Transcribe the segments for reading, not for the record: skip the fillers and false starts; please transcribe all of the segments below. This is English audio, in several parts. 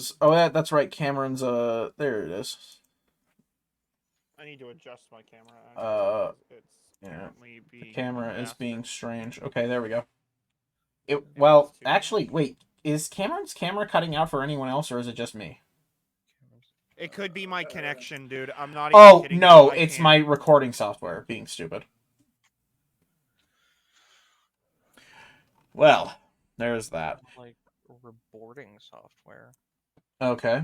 Cameron's. Oh, that's right. Cameron's. There it is. I need to adjust my camera. Uh, Actually, it's yeah. currently The being camera a is bastard. being strange. Okay, there we go. It wants Well, too actually, much. wait. Is Cameron's camera cutting out for anyone else, or is it just me? It could be my connection, dude. I'm not even Oh kidding you. no, I it's can't. my recording software being stupid. Well, there's that. Like reboarding software. Okay.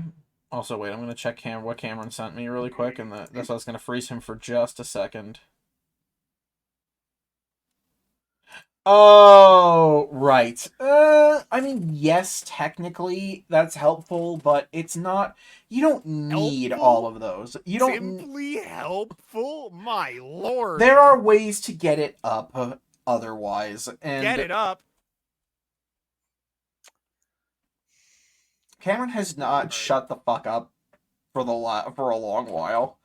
Also, wait, I'm gonna check what Cameron sent me really quick, and that's why I was gonna freeze him for just a second. Oh, right. I mean, yes, technically that's helpful, but it's not. You don't need all Helpful? of those. You don't. Simply helpful? My lord. There are ways to get it up otherwise, Get and it up. Cameron has not shut the fuck up for for a long while.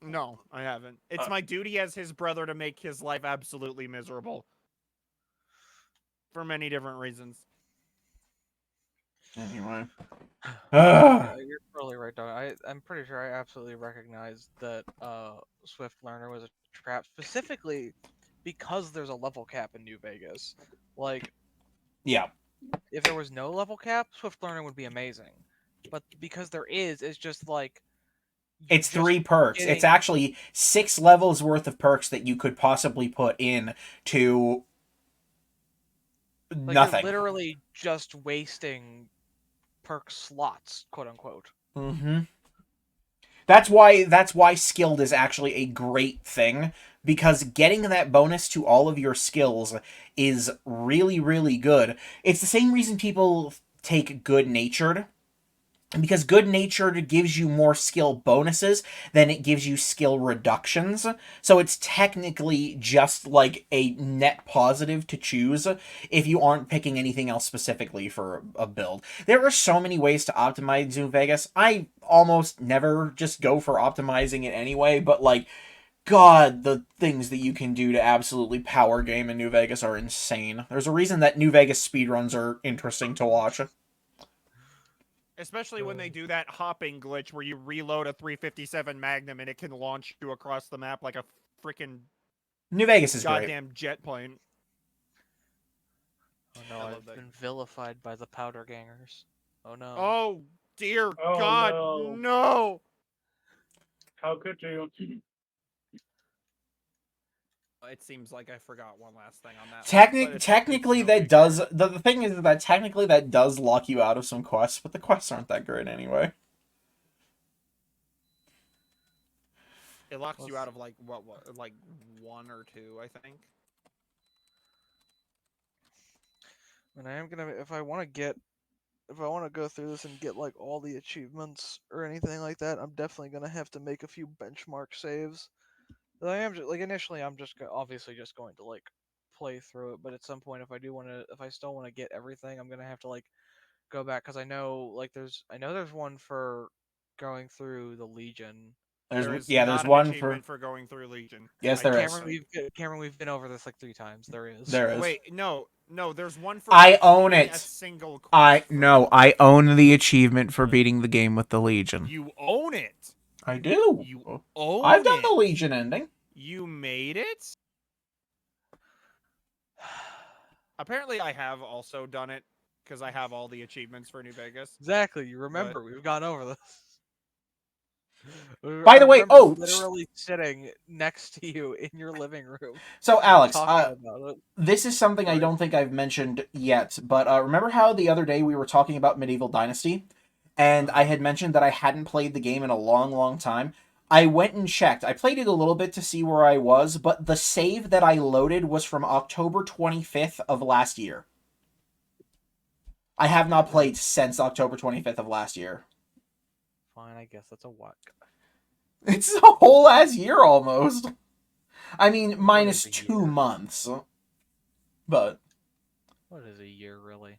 No, I haven't. It's my duty as his brother to make his life absolutely miserable. For many different reasons. Anyway. You're totally right, Doug. I'm pretty sure I absolutely recognized that Swift Learner was a trap, specifically because there's a level cap in New Vegas. Like, Yeah. if there was no level cap, Swift Learner would be amazing. But because there is, it's just like It's just 3 perks. It's actually 6 levels worth of perks that you could possibly put in to like you're nothing. literally just wasting perk slots, quote unquote. Mm-hmm. That's why skilled is actually a great thing, because getting that bonus to all of your skills is really, really good. It's the same reason people take good natured, because good natured gives you more skill bonuses than it gives you skill reductions. So it's technically just like a net positive to choose if you aren't picking anything else specifically for a build. There are so many ways to optimize New Vegas. I almost never just go for optimizing it anyway, but like, God, the things that you can do to absolutely power game in New Vegas are insane. There's a reason that New Vegas speedruns are interesting to watch. Especially when they do that hopping glitch where you reload a 357 Magnum and it can launch you across the map like a freaking New Vegas is great. goddamn jet plane. Oh no, I've been vilified by the powder gangers. Oh no. Oh dear Oh, God, no. no! How could you? It seems like I forgot one last thing on that. Technically, no that big does deal. the thing is that technically that does lock you out of some quests, but the quests aren't that great anyway. It locks you out of like what like 1 or 2, I think. And I am gonna if I want to go through this and get like all the achievements or anything like that, I'm definitely gonna have to make a few benchmark saves. I am like initially, I'm just obviously just going to like play through it, but at some point, if I still want to get everything, I'm gonna have to like go back because I know like I know there's one for going through the Legion. There's not an one for achievement for going through Legion. yes, there is. Cameron, we've been over this like 3 times. There is. There is. Wait, no, there's one for I own completing it. a single quest. I own the achievement for beating the game with the Legion. You own it. I do. You own I've done it. the Legion ending. You made it? Apparently, I have also done it because I have all the achievements for New Vegas. Exactly. You remember we've gone over this. By the way, literally sitting next to you in your living room. So Alex, talking about it. This is something I don't think I've mentioned yet, but remember how the other day we were talking about Medieval Dynasty, and I had mentioned that I hadn't played the game in a long, long time. I went and checked. I played it a little bit to see where I was, but the save that I loaded was from October 25th of last year. I have not played since October 25th of last year. Fine, I guess that's a what? It's a whole ass year almost. I mean, minus 2 months. But what is a year really?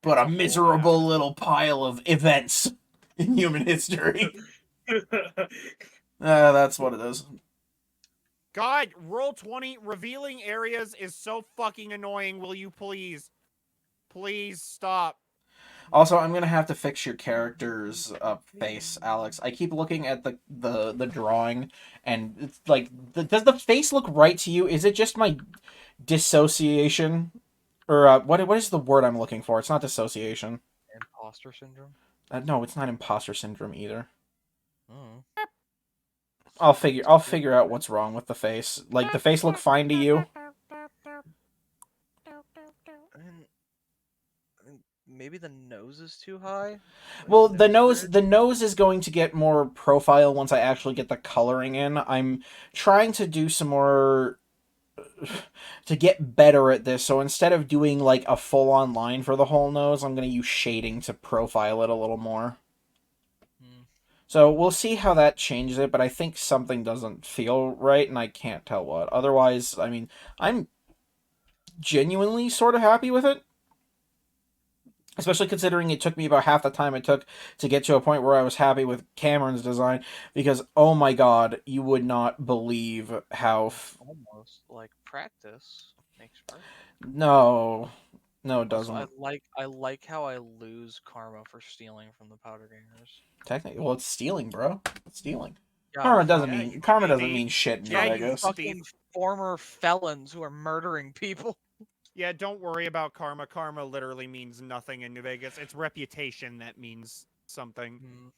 But a miserable little pile of events in human history. That's what it is. God, Roll20 revealing areas is so fucking annoying. Will you please? Please stop. Also, I'm gonna have to fix your character's face, Alex. I keep looking at the drawing, and it's like, does the face look right to you? Is it just my dissociation, or what is the word I'm looking for? It's not dissociation. Imposter syndrome. No, it's not imposter syndrome either. Oh. I'll figure out what's wrong with the face. Like, the face look fine to you? I mean, maybe the nose is too high. Well, Like, the nose bridge? is going to get more profile once I actually get the coloring in. I'm trying to do some more to get better at this. So instead of doing like a full on line for the whole nose, I'm going to use shading to profile it a little more. Hmm. So we'll see how that changes it, but I think something doesn't feel right and I can't tell what. Otherwise, I mean, I'm genuinely sort of happy with it. Especially considering it took me about half the time it took to get to a point where I was happy with Cameron's design, because oh my god, you would not believe how Almost like practice makes perfect. no, it Also, doesn't. I like how I lose karma for stealing from the powder gangers. Technically, well, it's stealing, bro. It's stealing. God, Karma doesn't thief. mean shit in Yeah, New you Vegas. fucking former felons who are murdering people. Yeah, don't worry about karma. Karma literally means nothing in New Vegas. It's reputation that means something.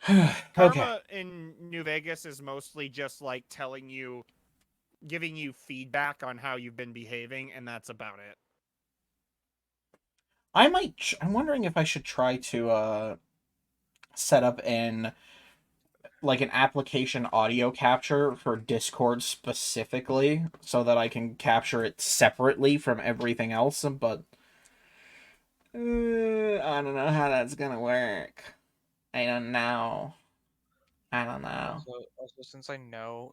Okay. Karma in New Vegas is mostly just like telling you, giving you feedback on how you've been behaving, and that's about it. I'm wondering if I should try to set up an application audio capture for Discord specifically so that I can capture it separately from everything else, but I don't know how that's gonna work. I don't know. Also, since I know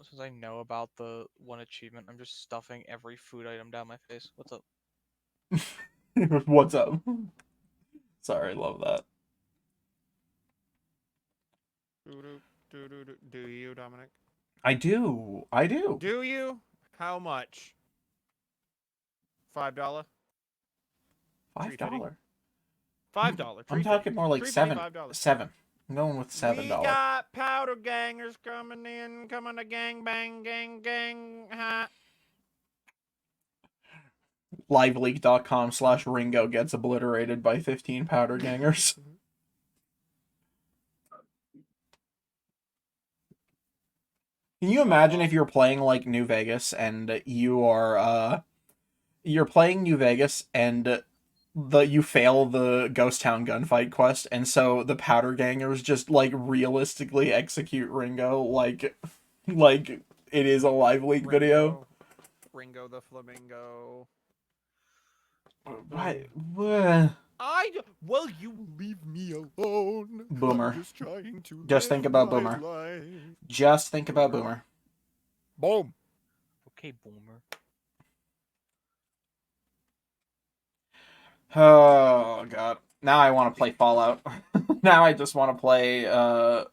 about the one achievement, I'm just stuffing every food item down my face. What's up? What's up? Sorry, love that. Do you, Dominic? I do. I do. Do you? How much? $5? $5. $5. I'm talking more like $5. $7. I'm going with $7. We got powder gangers coming in, coming to gang bang, gang, ha. Liveleak.com/Ringo gets obliterated by 15 powder gangers. Can you imagine if you're playing like New Vegas and you're playing New Vegas and you fail the Ghost Town gunfight quest, and so the powder gangers just like realistically execute Ringo like it is a live leak video. Ringo the Flamingo. What? Well, you leave me alone. Boomer. I'm just trying to Just think about Boomer. life. Just think about Boomer. Boom. Okay, boomer. Oh god. Now I want to play Fallout. Now I just want to play I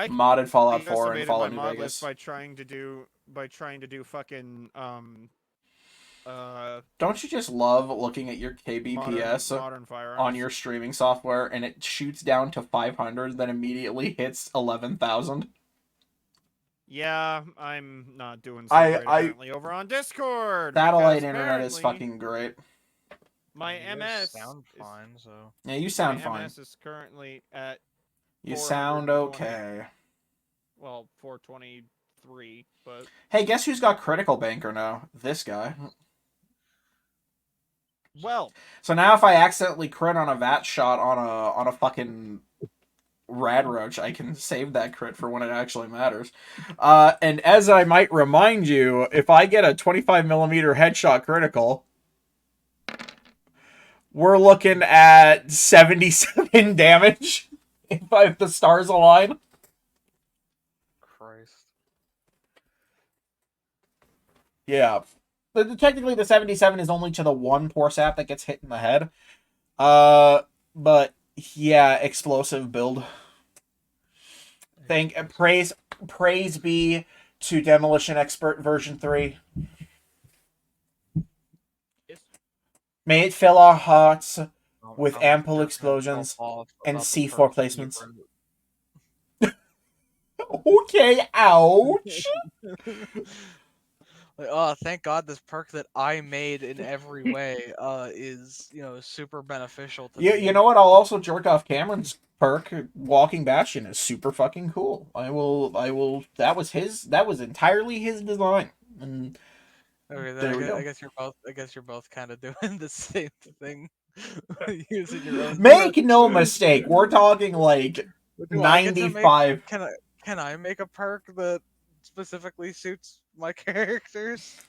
modded Fallout 4 and underestimated Fallout my New mod Vegas. list by trying to do fucking Don't you just love looking at your KBPS modern firearms on your streaming software and it shoots down to 500, then immediately hits 11,000? Yeah, I'm not doing so great apparently over on Discord. Satellite because internet is apparently fucking great. My You guys MS sound fine, so Yeah, you sound my fine. MS is currently at You sound 420. okay. Well, 423, but Hey, guess who's got Critical Banker now? This guy. well, So now if I accidentally crit on a VAT shot on a fucking Rad Roach, I can save that crit for when it actually matters. And as I might remind you, if I get a 25mm headshot critical, we're looking at 77 damage if the stars align. Christ. Yeah. Technically, the 77 is only to the one poor sap that gets hit in the head. But yeah, explosive build. Praise be to Demolition Expert version 3. May it fill our hearts I'm with almost ample jerking myself explosions off and about the C4 perks that you placements. wrote. Okay, ouch. Like, oh, thank God this perk that I made in every way is, super beneficial to You me. know what? I'll also jerk off Cameron's perk. Walking Bastion is super fucking cool. I will. That was entirely his design. And Okay, then there we go. I guess you're both kind of doing the same thing, using your own Make perks. no mistake. We're talking like Do I get to make? 95. Can I make a perk that specifically suits my characters?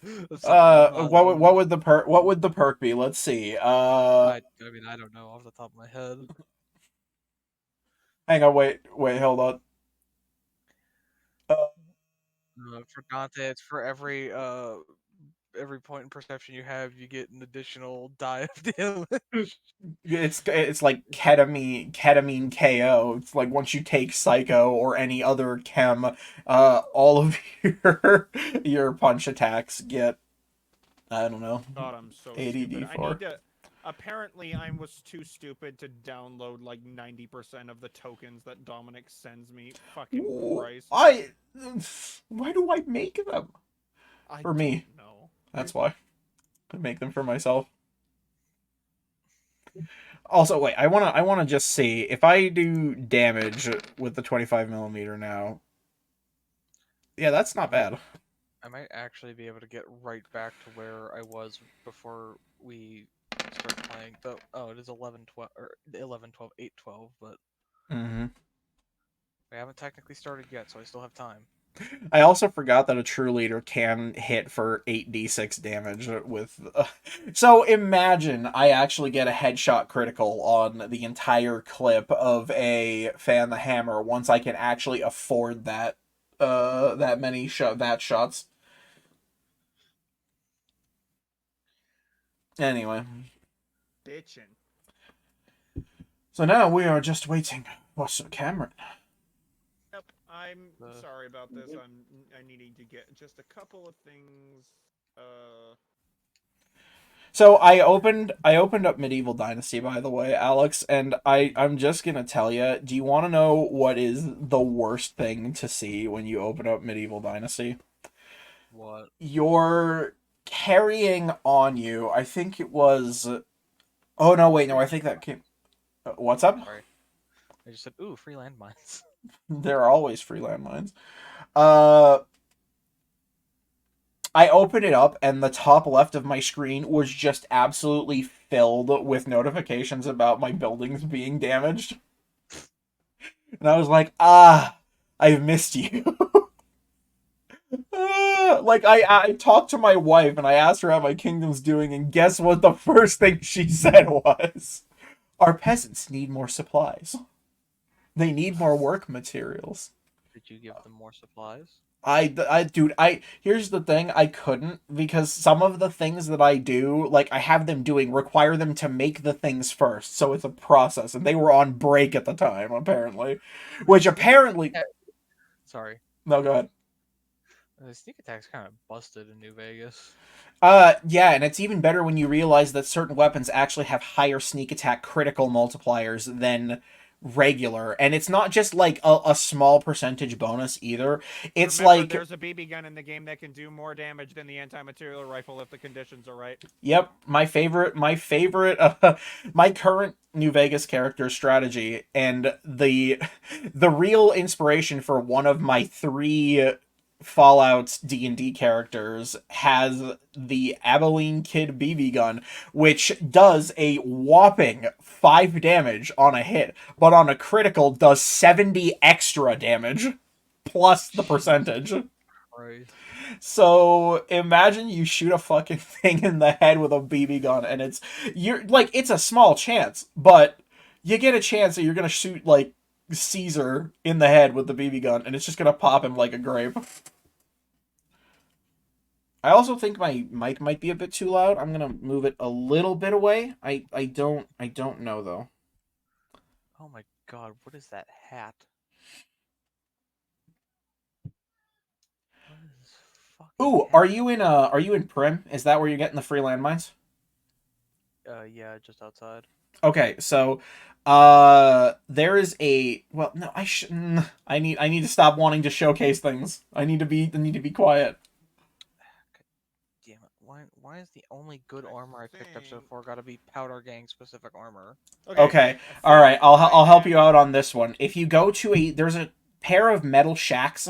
That's something What would the perk be? Let's see. I mean, I don't know off the top of my head. Hang on. Wait. Hold on. For Dante, it's for every point in perception you have, you get an additional die of damage. It's like ketamine KO. It's like once you take Psycho or any other chem, all of your punch attacks get, I don't know, God, I'm so 80 stupid. I D4. need to. Apparently, I was too stupid to download like 90% of the tokens that Dominic sends me. Fucking Christ. Why do I make them? I For me. don't know. That's why. I make them for myself. Also, wait, I wanna just see if I do damage with the 25mm now. Yeah, that's not bad. I might actually be able to get right back to where I was before we start playing. Though, it is 11, 12, or 11, 12, 8, 12, but Mm-hmm. we haven't technically started yet, so I still have time. I also forgot that a true leader can hit for 8d6 damage with. So imagine I actually get a headshot critical on the entire clip of a Fan the Hammer once I can actually afford that that many shots. Anyway, Bitchin'. so now we are just waiting for Sir Cameron. Yep, I'm Uh, sorry about this. I needing to get just a couple of things. So I opened up Medieval Dynasty, by the way, Alex, and I'm just gonna tell you. Do you want to know what is the worst thing to see when you open up Medieval Dynasty? What? You're carrying on you. I think it was. Oh no! Wait, no. I think that came. What's up? Sorry. I just said, ooh, free landmines. There are always free landmines. I opened it up, and the top left of my screen was just absolutely filled with notifications about my buildings being damaged. And I was like, I've missed you. Like, I talked to my wife, and I asked her how my kingdom's doing, and guess what the first thing she said was? Our peasants need more supplies. They need more work materials. Did you give them more supplies? Dude, here's the thing, I couldn't, because some of the things that I do, like, I have them doing, require them to make the things first, so it's a process, and they were on break at the time, apparently. Which apparently... Sorry. No, go ahead. The sneak attack's kind of busted in New Vegas. Yeah, and it's even better when you realize that certain weapons actually have higher sneak attack critical multipliers than regular, and it's not just like a small percentage bonus either. It's Remember, like there's a BB gun in the game that can do more damage than the anti-material rifle if the conditions are right. Yep, my favorite, my current New Vegas character strategy, and the real inspiration for one of my 3 Fallout D&D characters has the Abilene Kid BB gun, which does a whopping 5 damage on a hit, but on a critical does 70 extra damage plus the percentage. Right. So imagine you shoot a fucking thing in the head with a BB gun, and it's a small chance, but you get a chance that you're gonna shoot like Caesar in the head with the BB gun, and it's just gonna pop him like a grape. I also think my mic might be a bit too loud. I'm gonna move it a little bit away. I don't know though. Oh my god, what is that hat? What is this Ooh, are you in Prim? Is that where you're getting the free landmines? Yeah, just outside. Okay, so there is a well, no, I need to stop wanting to showcase things. I need to be quiet. Damn it! Why is the only good armor I picked up so far got to be Powder Gang specific armor? Okay. I All right. think I'll I help you have- out on this one. If you go to there's a pair of metal shacks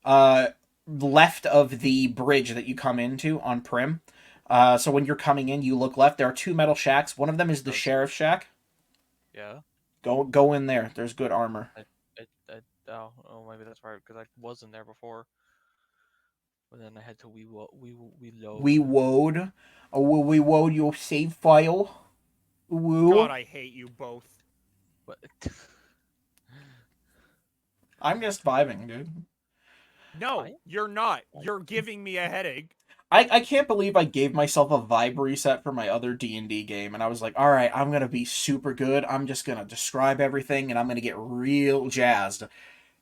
left of the bridge that you come into on Prim. So when you're coming in, you look left. There are two metal shacks. One of them is the Okay. sheriff's shack. Yeah. Go in there. There's good armor. Oh, maybe that's right because I wasn't there before. But then I had to reload. We woed. Oh, we woed your save file. Woo. God, I hate you both. But I'm just vibing, dude. No, I- you're not. You're giving me a headache. I can't believe I gave myself a vibe reset for my other D&D game, and I was like, all right, I'm going to be super good. I'm just going to describe everything, and I'm going to get real jazzed.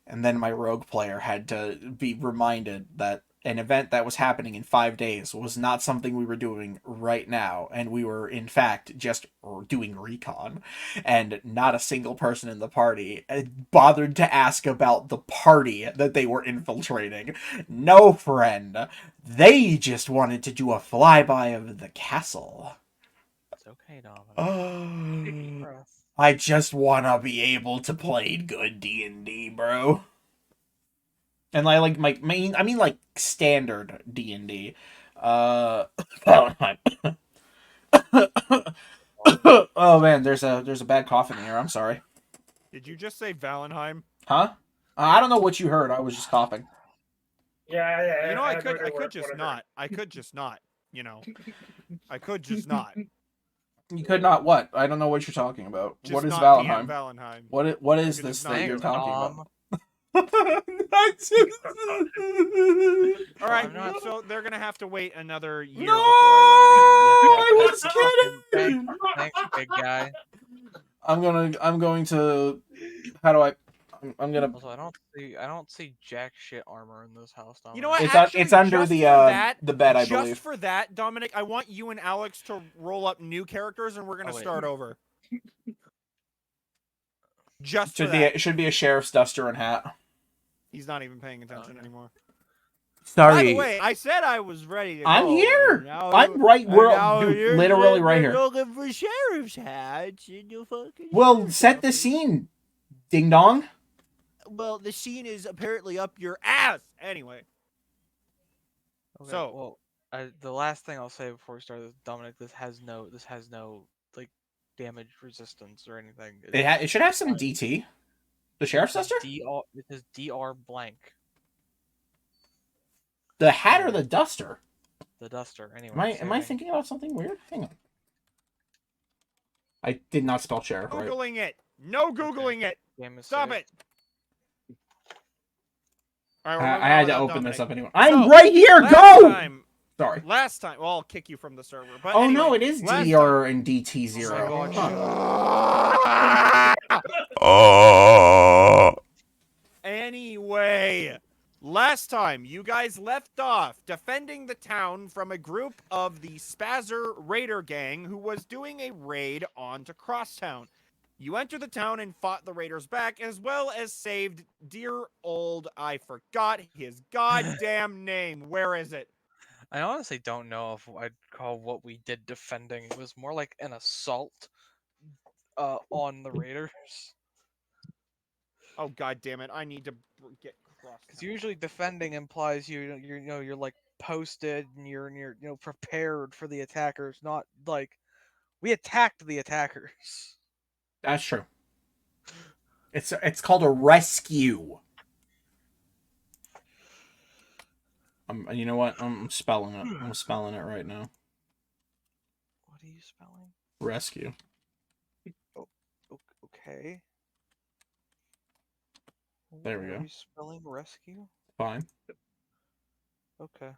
And then my rogue player had to be reminded that an event that was happening in 5 days was not something we were doing right now, and we were, in fact, just doing recon. And not a single person in the party bothered to ask about the party that they were infiltrating. No, friend. They just wanted to do a flyby of the castle. it's okay, Dominic. Take a Oh, breath. I just want to be able to play good D&D, bro. And I like I mean like standard D&D. Valentine. Oh man, there's a bad cough in here. I'm sorry. Did you just say Valheim? Huh? I don't know what you heard. I was just coughing. Yeah. You know, I heard could your word, just whatever. not. I could just not. You know, I could just not. You could not what? I don't know what you're talking about. Just what is not DM Valheim? Valheim. What is could this just not that do you're it. talking about? Dom, All right, I'm not- so they're gonna have to wait another year No, before I I was Thanks, kidding. thanks, big guy. I'm going to. How do I? I'm gonna. Also, I don't see jack shit armor in this house, Dominic. You know what? It's Actually, it's under just the for that, the bed, I just believe. for that, Dominic, I want you and Alex to roll up new characters, and we're gonna Oh, wait. start over. Just for Should be that. it should be a sheriff's duster and hat. He's not even paying attention yeah. anymore. By Sorry, the way, I said I was ready to I'm go, here. and now I'm you- right. and We're now dude, you're literally right here. looking for sheriff's hats in the fucking. Well, sheriff's set the office. scene, ding dong. Well, the scene is apparently up your ass. Anyway, Okay, so- well, the last thing I'll say before we start this, Dominic, this has no like damage resistance or anything. It should have some fine. DT. The sheriff's duster. It says DR blank. The hat or the duster. The duster. Anyway. Am I same thing. thinking about something weird? Hang on. I did not spell sheriff right. googling it. No googling it. Game is Stop saved. it. All right, I had to open this up anyway. So, I'm right here. Last Go. time, Sorry. last time. Well, I'll kick you from the server. But Oh anyway, no, it is last DR and DT zero. Oh my Huh. Anyway, last time you guys left off defending the town from a group of the Spazzer Raider gang who was doing a raid onto Crosstown. You entered the town and fought the raiders back, as well as saved dear old, I forgot his goddamn name. Where is it? I honestly don't know if I'd call what we did defending. It was more like an assault on the raiders. Oh god damn it! I need to get Crosstown. Because usually defending implies you're like posted and you're prepared for the attackers, not like we attacked the attackers. That's true. It's called a rescue. You know what? I'm spelling it. I'm spelling it right now. What are you spelling? Rescue. Okay. There we Are go. you spelling rescue? Fine. Okay.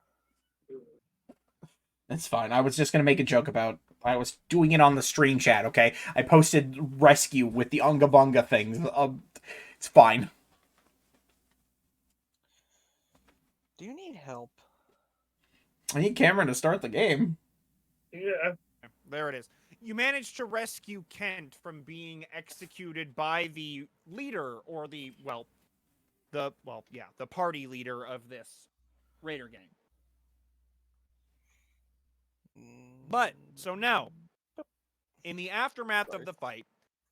It's fine. I was just gonna make a joke about I was doing it on the stream chat. Okay, I posted rescue with the unga bunga things. It's fine. Do you need help? I need Cameron to start the game. Yeah. There it is. You managed to rescue Kent from being executed by the leader, or the party leader of this raider gang. But so now, in the aftermath of Sorry. the fight,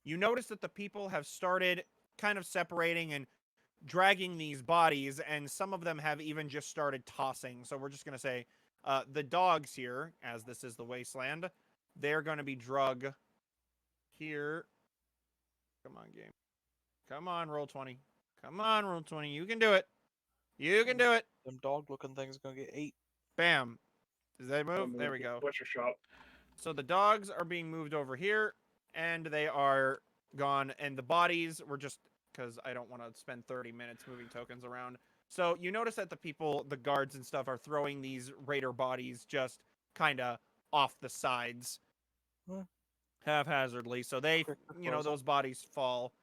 you notice that the people have started kind of separating and dragging these bodies, and some of them have even just started tossing. So we're just going to say the dogs here, as this is the wasteland, they're going to be drug here. Come on, game. Come on, roll 20. Come on, roll 20. You can do it. You can do it. Them dog-looking things gonna get 8. Bam. Does that move? There we go. Butcher shop. So the dogs are being moved over here, and they are gone. And the bodies were just, because I don't want to spend 30 minutes moving tokens around. So you notice that the people, the guards and stuff, are throwing these raider bodies just kind of off the sides, Huh. haphazardly. So they, Quick those disposal. bodies fall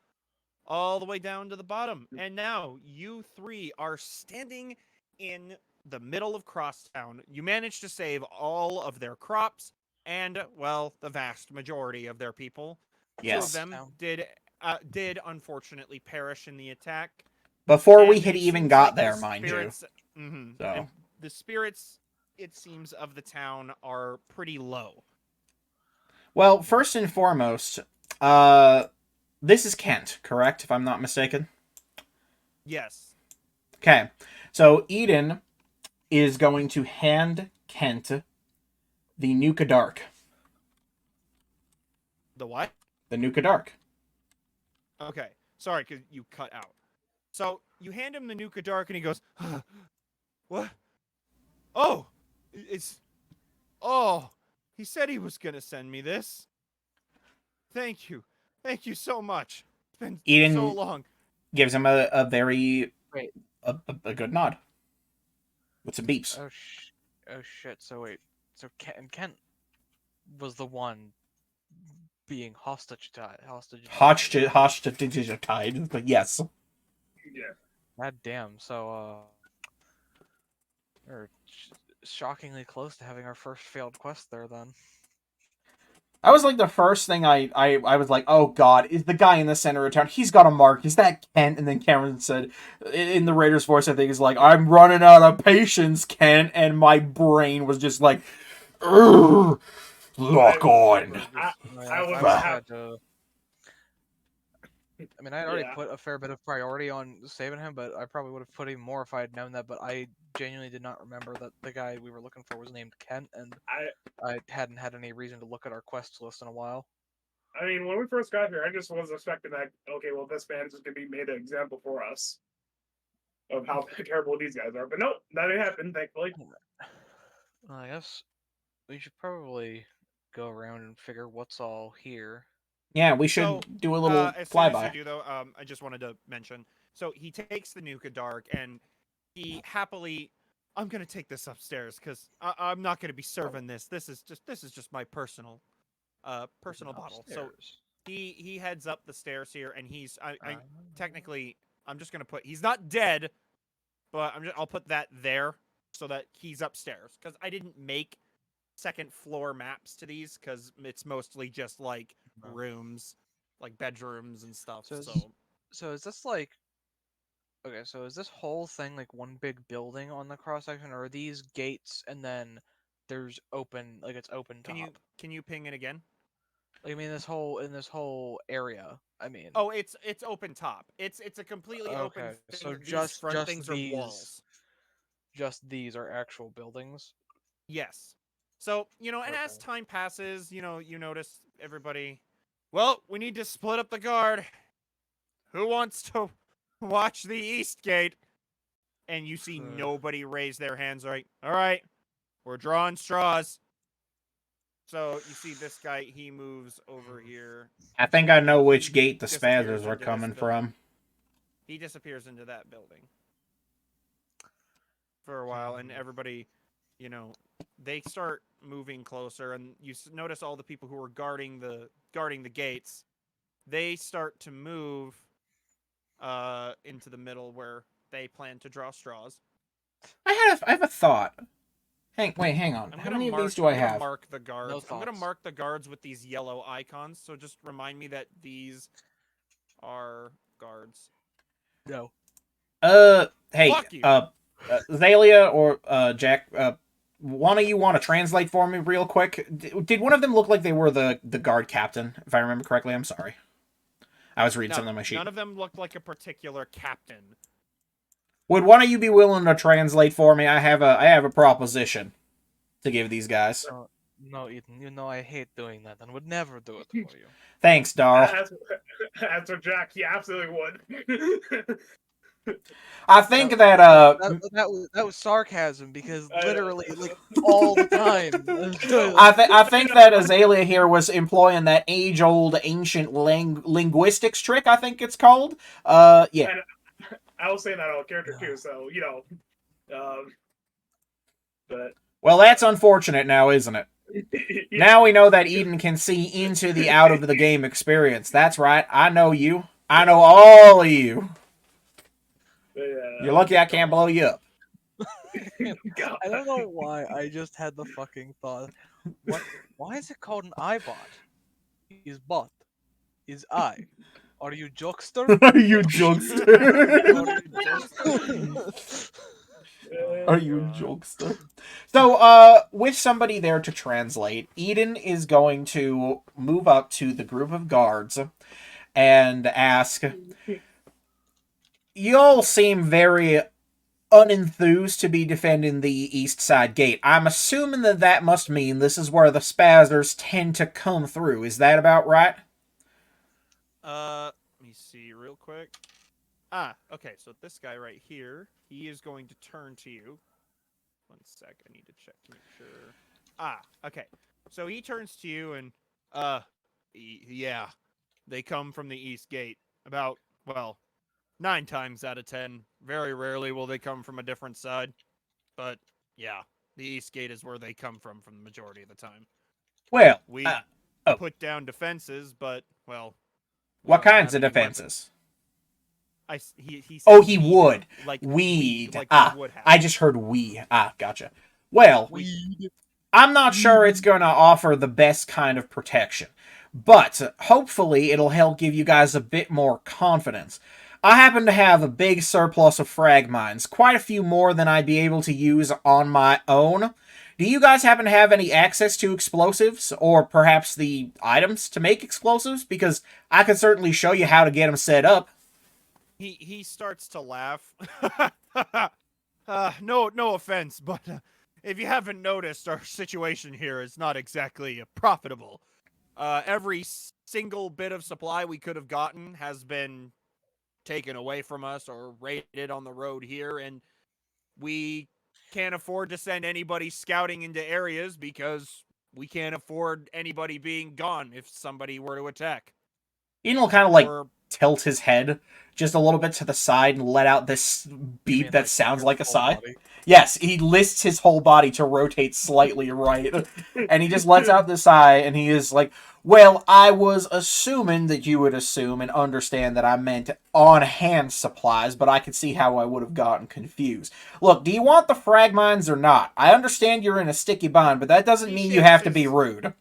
all the way down to the bottom. And now you three are standing in the middle of Crosstown. You managed to save all of their crops and, well, the vast majority of their people. Yes. Two of them did unfortunately perish in the attack. Before And we had it even seems got like there, the mind you. spirits, so. So. The spirits, it seems, of the town are pretty low. Well, first and foremost, this is Kent, correct? If I'm not mistaken. Yes. Okay, so Eden is going to hand Kent the Nuka Dark. The what? The Nuka Dark. Okay. Sorry, because you cut out. So you hand him the Nuka Dark, and he goes, "What? Oh, he said he was gonna send me this. Thank you so much. It's been Eden so long." gives him a very Wait. a good nod with some beeps. Oh shit! So wait. So Kent was the one being hostage. Hostage, but yes. Yeah. God damn. So we're shockingly close to having our first failed quest there. Then. That was like the first thing I was like, oh god, is the guy in the center of town? He's got a mark. Is that Kent? And then Cameron said, in the Raiders' voice, I think, is like, I'm running out of patience, Kent. And my brain was just like, lock on. I was had to. I mean, I had already Yeah. put a fair bit of priority on saving him, but I probably would have put even more if I had known that. But I genuinely did not remember that the guy we were looking for was named Kent, and I hadn't had any reason to look at our quest list in a while. I mean, when we first got here, I just was expecting that, okay, well, this man is just going to be made an example for us of how terrible these guys are. But nope, that didn't happen, thankfully. I guess we should probably go around and figure what's all here. Yeah, we should So, do a little as soon as flyby. you do, though, I just wanted to mention. So he takes the Nuka Dark, and he happily, I'm gonna take this upstairs because I'm not gonna be serving this. This is just my personal bottle. So he heads up the stairs here, and he's technically, I'm just gonna put, he's not dead, but I'll put that there so that he's upstairs, because I didn't make second floor maps to these because it's mostly just like rooms, like bedrooms and stuff. So is this like, okay, so is this whole thing like one big building on the cross section, or are these gates and then there's open, like it's open top? Can you ping it again? Like, I mean, in this whole area. I mean. Oh, it's open top. It's a completely open Okay, thing. so These just front things these- are walls. Just these are actual buildings. Yes. So, and as Okay. time passes, you notice everybody, well, we need to split up the guard. Who wants to watch the east gate? And you see nobody raise their hands, right? All right. We're drawing straws. So you see this guy, he moves over here. I think I know which gate the Disappears spazzers are into this coming building. from. He disappears into that building for a while, and everybody, they start moving closer, and you notice all the people who are guarding the gates. They start to move into the middle where they plan to draw straws. I have a thought. Hang on. I'm How gonna many mark, of these do I I'm gonna have? mark the guards. No I'm gonna thoughts. mark the guards with these yellow icons. So just remind me that these are guards. No. Hey, Fuck you. Zalia or Jack, one of you want to translate for me real quick? Did one of them look like they were the guard captain? If I remember correctly, I'm sorry. I was reading No, something on my sheet. none of them looked like a particular captain. Would one of you be willing to translate for me? I have a proposition to give these guys. No, Eden, you know I hate doing that and would never do it for you. Thanks, Darl. As for Jack, he absolutely would. I think That that was sarcasm because I know. literally like all the time. I think that Azalea here was employing that age-old ancient linguistics trick. I think it's called. Yeah. And I was saying that on character too, so but Well, that's unfortunate now, isn't it? yeah, Now we know that Eden can see into the out of the game experience. That's right. I know you. I know all of you. You're lucky I can't blow you up. God. I don't know why I just had the fucking thought. What? Why is it called an iBot? Is bot? Is I? Are you jokester? you jokester. Are you jokester? So, with somebody there to translate, Eden is going to move up to the group of guards and ask, you all seem very unenthused to be defending the east side gate. I'm assuming that must mean this is where the spazzers tend to come through. Is that about right? Let me see real quick. Okay, so this guy right here, he is going to turn to you. 1 sec, I need to check to make sure. Okay. So he turns to you and, yeah, they come from the east gate. About, well, 9 times out of 10. Very rarely will they come from a different side. But, yeah, the east gate is where they come from the majority of the time. Well, We put down defenses, but, well... what kinds of defenses? He Oh, said he weed, would. like Weed. like Ah, would have. I just heard we. Ah, gotcha. Well, Weed. I'm not sure it's going to offer the best kind of protection, but hopefully it'll help give you guys a bit more confidence. I happen to have a big surplus of frag mines, quite a few more than I'd be able to use on my own. Do you guys happen to have any access to explosives, or perhaps the items to make explosives? Because I could certainly show you how to get them set up. He starts to laugh. No offense, but if you haven't noticed, our situation here is not exactly profitable. Every single bit of supply we could have gotten has been taken away from us or raided on the road here, and we can't afford to send anybody scouting into areas because we can't afford anybody being gone if somebody were to attack. Ian will kind of like tilt his head just a little bit to the side and let out this beep that sounds like a sigh. Body? Yes, he lists his whole body to rotate slightly right, and he just lets out this sigh, and he is like, well, I was assuming that you would assume and understand that I meant on-hand supplies, but I could see how I would have gotten confused. Look, do you want the frag mines or not? I understand you're in a sticky bind, but that doesn't mean you have to be rude.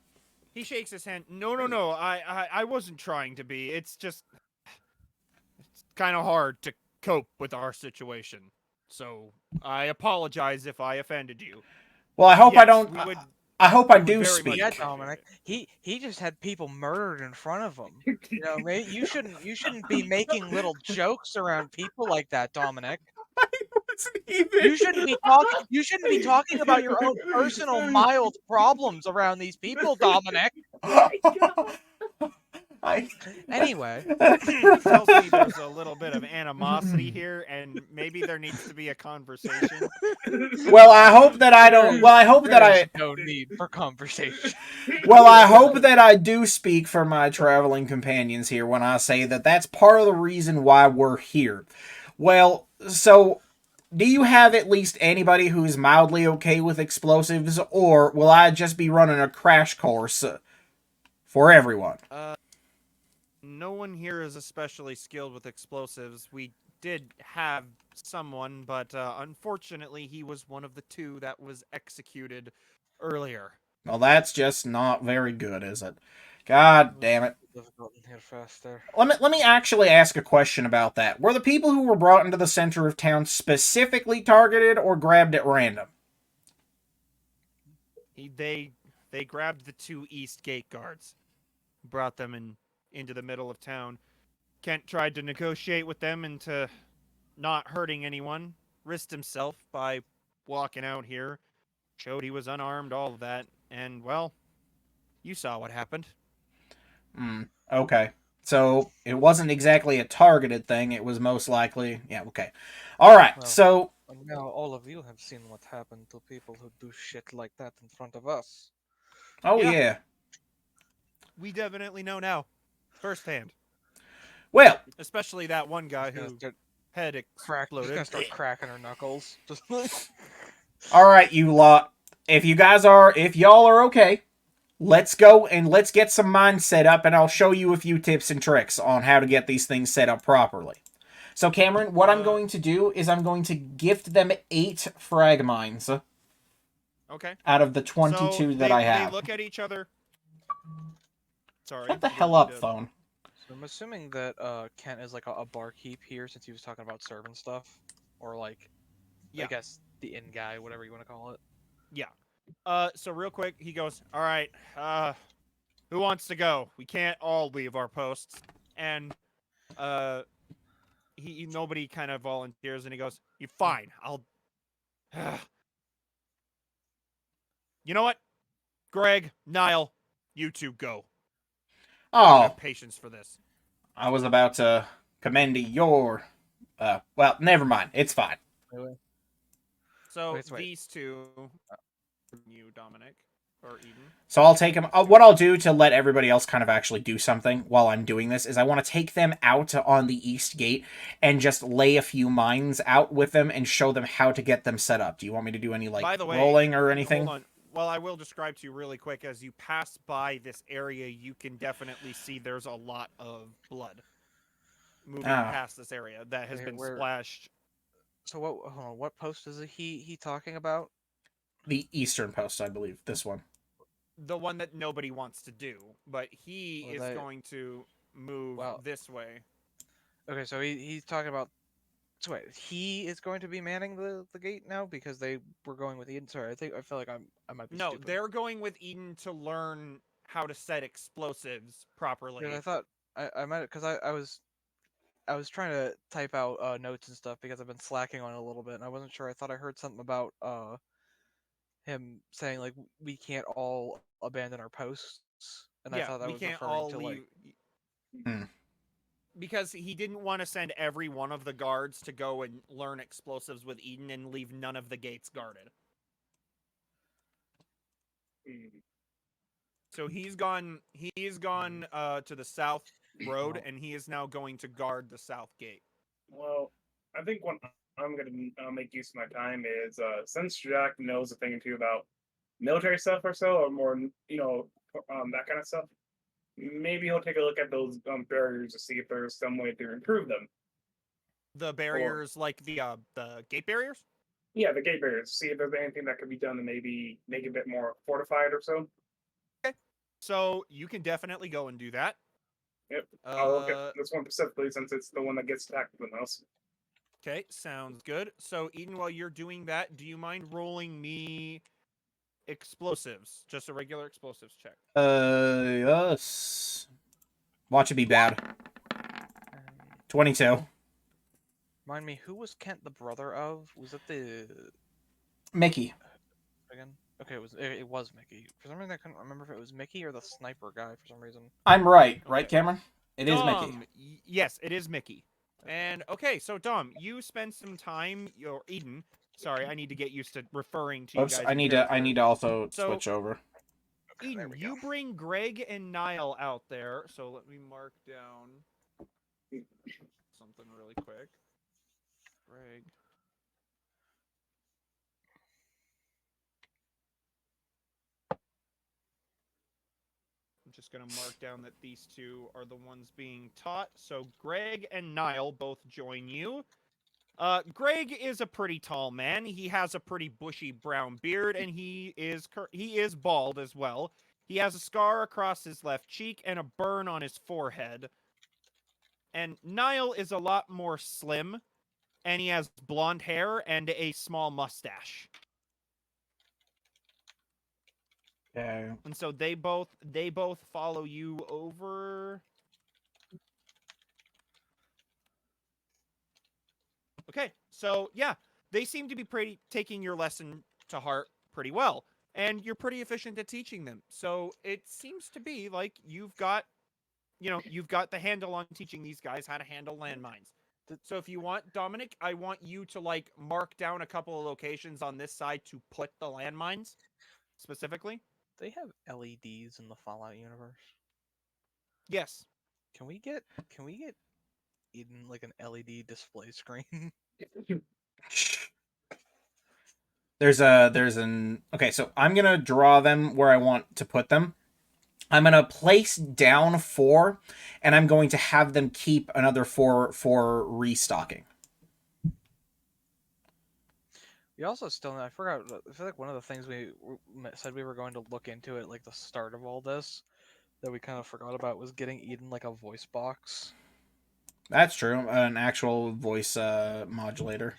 He shakes his hand. No. I wasn't trying to be. It's just... it's kind of hard to cope with our situation. So, I apologize if I offended you. Well, I hope Yes, I don't... I hope I do very speak. much Yeah, appreciate Dominic. it. He just had people murdered in front of him. You know, mate, you shouldn't be making little jokes around people like that, Dominic. You shouldn't be talking about your own personal mild problems around these people, Dominic. Anyway, Tells me there's a little bit of animosity here, and maybe there needs to be a conversation. Well, I hope that I don't... Well, I hope that there is I... no need for conversation. Well, I hope that I do speak for my traveling companions here when I say that that's part of the reason why we're here. Well, so... do you have at least anybody who's mildly okay with explosives, or will I just be running a crash course for everyone? No one here is especially skilled with explosives. We did have someone, but unfortunately, he was one of the two that was executed earlier. Well, that's just not very good, is it? God damn it. Difficult in here faster. Let me actually ask a question about that. Were the people who were brought into the center of town specifically targeted or grabbed at random? They grabbed the two east gate guards, brought them into the middle of town. Kent tried to negotiate with them into not hurting anyone, risked himself by walking out here, showed he was unarmed, all of that, and well, you saw what happened. Okay. So it wasn't exactly a targeted thing. It was most likely. Yeah, okay. All right. Well, So, And now all of you have seen what happened to people who do shit like that in front of us. oh, Yeah. yeah. We definitely know now, firsthand. Well, Especially that one guy Just gonna who start head Just exploded. gonna start cracking her knuckles. Just like all right, you lot. If y'all are okay, let's go and let's get some mines set up, and I'll show you a few tips and tricks on how to get these things set up properly. So, Cameron, what I'm going to do is I'm going to gift them 8 frag mines Okay. out of the So 22 that I have. They look at each other. Sorry. Shut the didn't hell mean up, to- phone. So I'm assuming that Kent is like a barkeep here, since he was talking about servant stuff, or like, Yeah. I guess the inn guy, whatever you want to call it. Yeah. So real quick, he goes, "All right. Who wants to go? We can't all leave our posts." And nobody kind of volunteers, and he goes, "You fine? I'll." You know what? Greg, Niall, you two go. I don't Oh, have patience for this. I was about to commend your. Well, never mind. It's fine. Anyway, So Wait. these two, you, Dominic, or Eden. So I'll take them. What I'll do to let everybody else kind of actually do something while I'm doing this is I want to take them out on the east gate and just lay a few mines out with them and show them how to get them set up. Do you want me to do any like By the way, rolling or anything? Hold on. Well, I will describe to you really quick. As you pass by this area, you can definitely see there's a lot of blood moving past this area that has Wait, been where- splashed. so what? Hold on, what post is he talking about? The eastern post, I believe. This one. The one that nobody wants to do, but he Well, is they- going to move Wow. this way. Okay, so he's talking about. So wait, he is going to be manning the gate now because they were going with Eden. Sorry, I feel like I might be No, stupid. they're going with Eden to learn how to set explosives properly. Because I thought I might because I was trying to type out notes and stuff because I've been slacking on it a little bit and I wasn't sure. I thought I heard something about him saying like we can't all abandon our posts, and I Yeah, thought that we was can't referring all to leave. Hmm. Because he didn't want to send every one of the guards to go and learn explosives with Eden and leave none of the gates guarded. So he's gone to the south road, and he is now going to guard the south gate. Well, I think what I'm going to make use of my time is since Jack knows a thing or two about military stuff or so, or more, that kind of stuff, maybe he'll take a look at those barriers to see if there's some way to improve them. The barriers, like the gate barriers? Yeah, the gate barriers. See if there's anything that could be done to maybe make it a bit more fortified or so. So you can definitely go and do that. Yep. I'll look at this one specifically since it's the one that gets attacked the most. Okay, sounds good. So Eden, while you're doing that, do you mind rolling me explosives? Just a regular explosives check. Yes. Watch it be bad. 22. Remind me, who was Kent the brother of? Was it the Mickey. again? Okay, it was Mickey. For some reason, I couldn't remember if it was Mickey or the sniper guy. For some reason. I'm right, right, Okay. Cameron? It is Mickey. Dom, yes, it is Mickey. And okay, so Dom, you spend some time. Or Eden, sorry, I need to get used to referring to you Oops, guys. I in need character. to also So- switch over. Okay, there Eden, we you go. bring Greg and Niall out there. So let me mark down something really quick. Greg. I'm just going to mark down that these two are the ones being taught. So Greg and Niall both join you. Greg is a pretty tall man. He has a pretty bushy brown beard, and he is bald as well. He has a scar across his left cheek and a burn on his forehead. And Niall is a lot more slim, and he has blonde hair and a small mustache. Okay. And so they both follow you over. Okay, so yeah, they seem to be taking your lesson to heart pretty well, and you're pretty efficient at teaching them. So it seems to be like you've got the handle on teaching these guys how to handle landmines. So if you want, Dominic, I want you to like mark down a couple of locations on this side to put the landmines specifically. They have LEDs in the Fallout universe. Yes. Can we get Eden like an LED display screen? There's an okay, so I'm gonna draw them where I want to put them. I'm gonna place down 4, and I'm going to have them keep another 4 for restocking. We also still, I forgot, I feel like one of the things we said we were going to look into at like the start of all this that we kind of forgot about was getting Eden like a voice box. That's true, an actual voice modulator.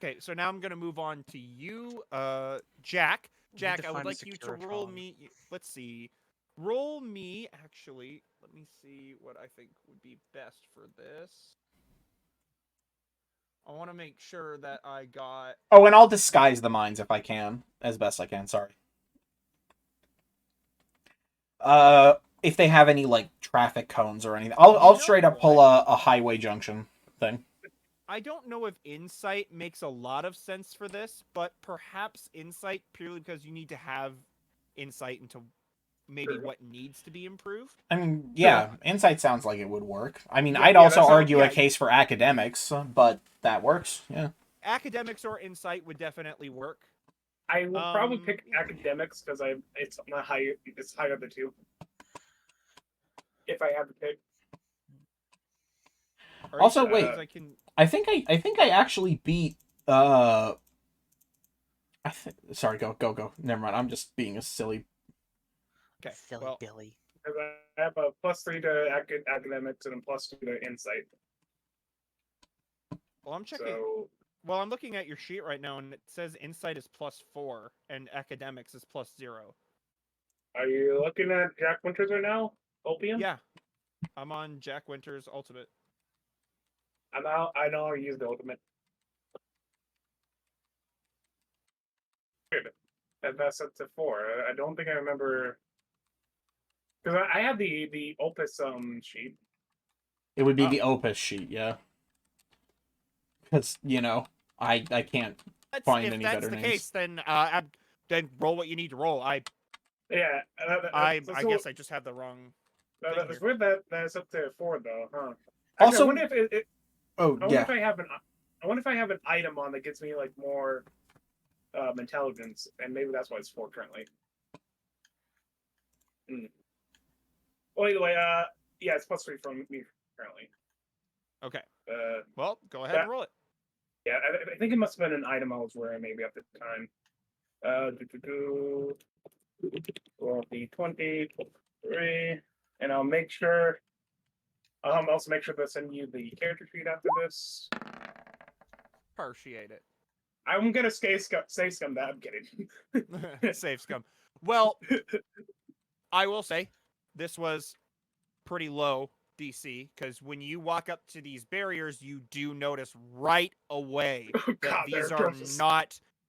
Okay, so now I'm going to move on to you, Jack. We need Jack, to I would find a like you to roll Securitron. me. Let's see. Roll me, actually. Let me see what I think would be best for this. I want to make sure that I got. Oh, and I'll disguise the mines if I can, as best I can. Sorry. If they have any like traffic cones or anything, I'll straight up pull a highway junction thing. I don't know if insight makes a lot of sense for this, but perhaps insight purely because you need to have insight into maybe what needs to be improved. I mean, yeah, insight sounds like it would work. I mean, Yeah, I'd yeah, also that's argue a yeah. case for academics, but that works. Yeah. Academics or insight would definitely work. I will probably pick academics because it's higher of the two. If I have to pick. Also, wait. I think I actually beat sorry, go. Never mind. I'm just being a silly. Okay. Silly Well, Billy. Because I have a +3 to academics and a +2 to insight. well, I'm checking. So Well, I'm looking at your sheet right now, and it says insight is +4 and academics is +0. are you looking at Jack Winters right now? Opium? Yeah, I'm on Jack Winters Ultimate. I know I use the ultimate. Good. That's up to 4. I don't think I remember because I have the Opus sheet. It would be Oh. the Opus sheet, yeah. Because I can't find If any that's better the names. case, then roll what you need to roll. Yeah. I guess I just have the wrong. It's weird that's up to 4 though, huh? Also- I wonder if it Oh I wonder yeah. if I have an item on that gives me like more intelligence, and maybe that's why it's 4 currently. Well, either way, yeah, it's +3 from me currently. Okay. Well, go ahead and roll it. Yeah, I think it must have been an item I was wearing maybe at the time. Roll D20, 3, and I'll make sure. Also make sure to send you the character sheet after this. Appreciate it. I'm gonna say scum that. I'm kidding. Save scum. Well, I will say this was pretty low DC because when you walk up to these barriers, you do notice right away that God,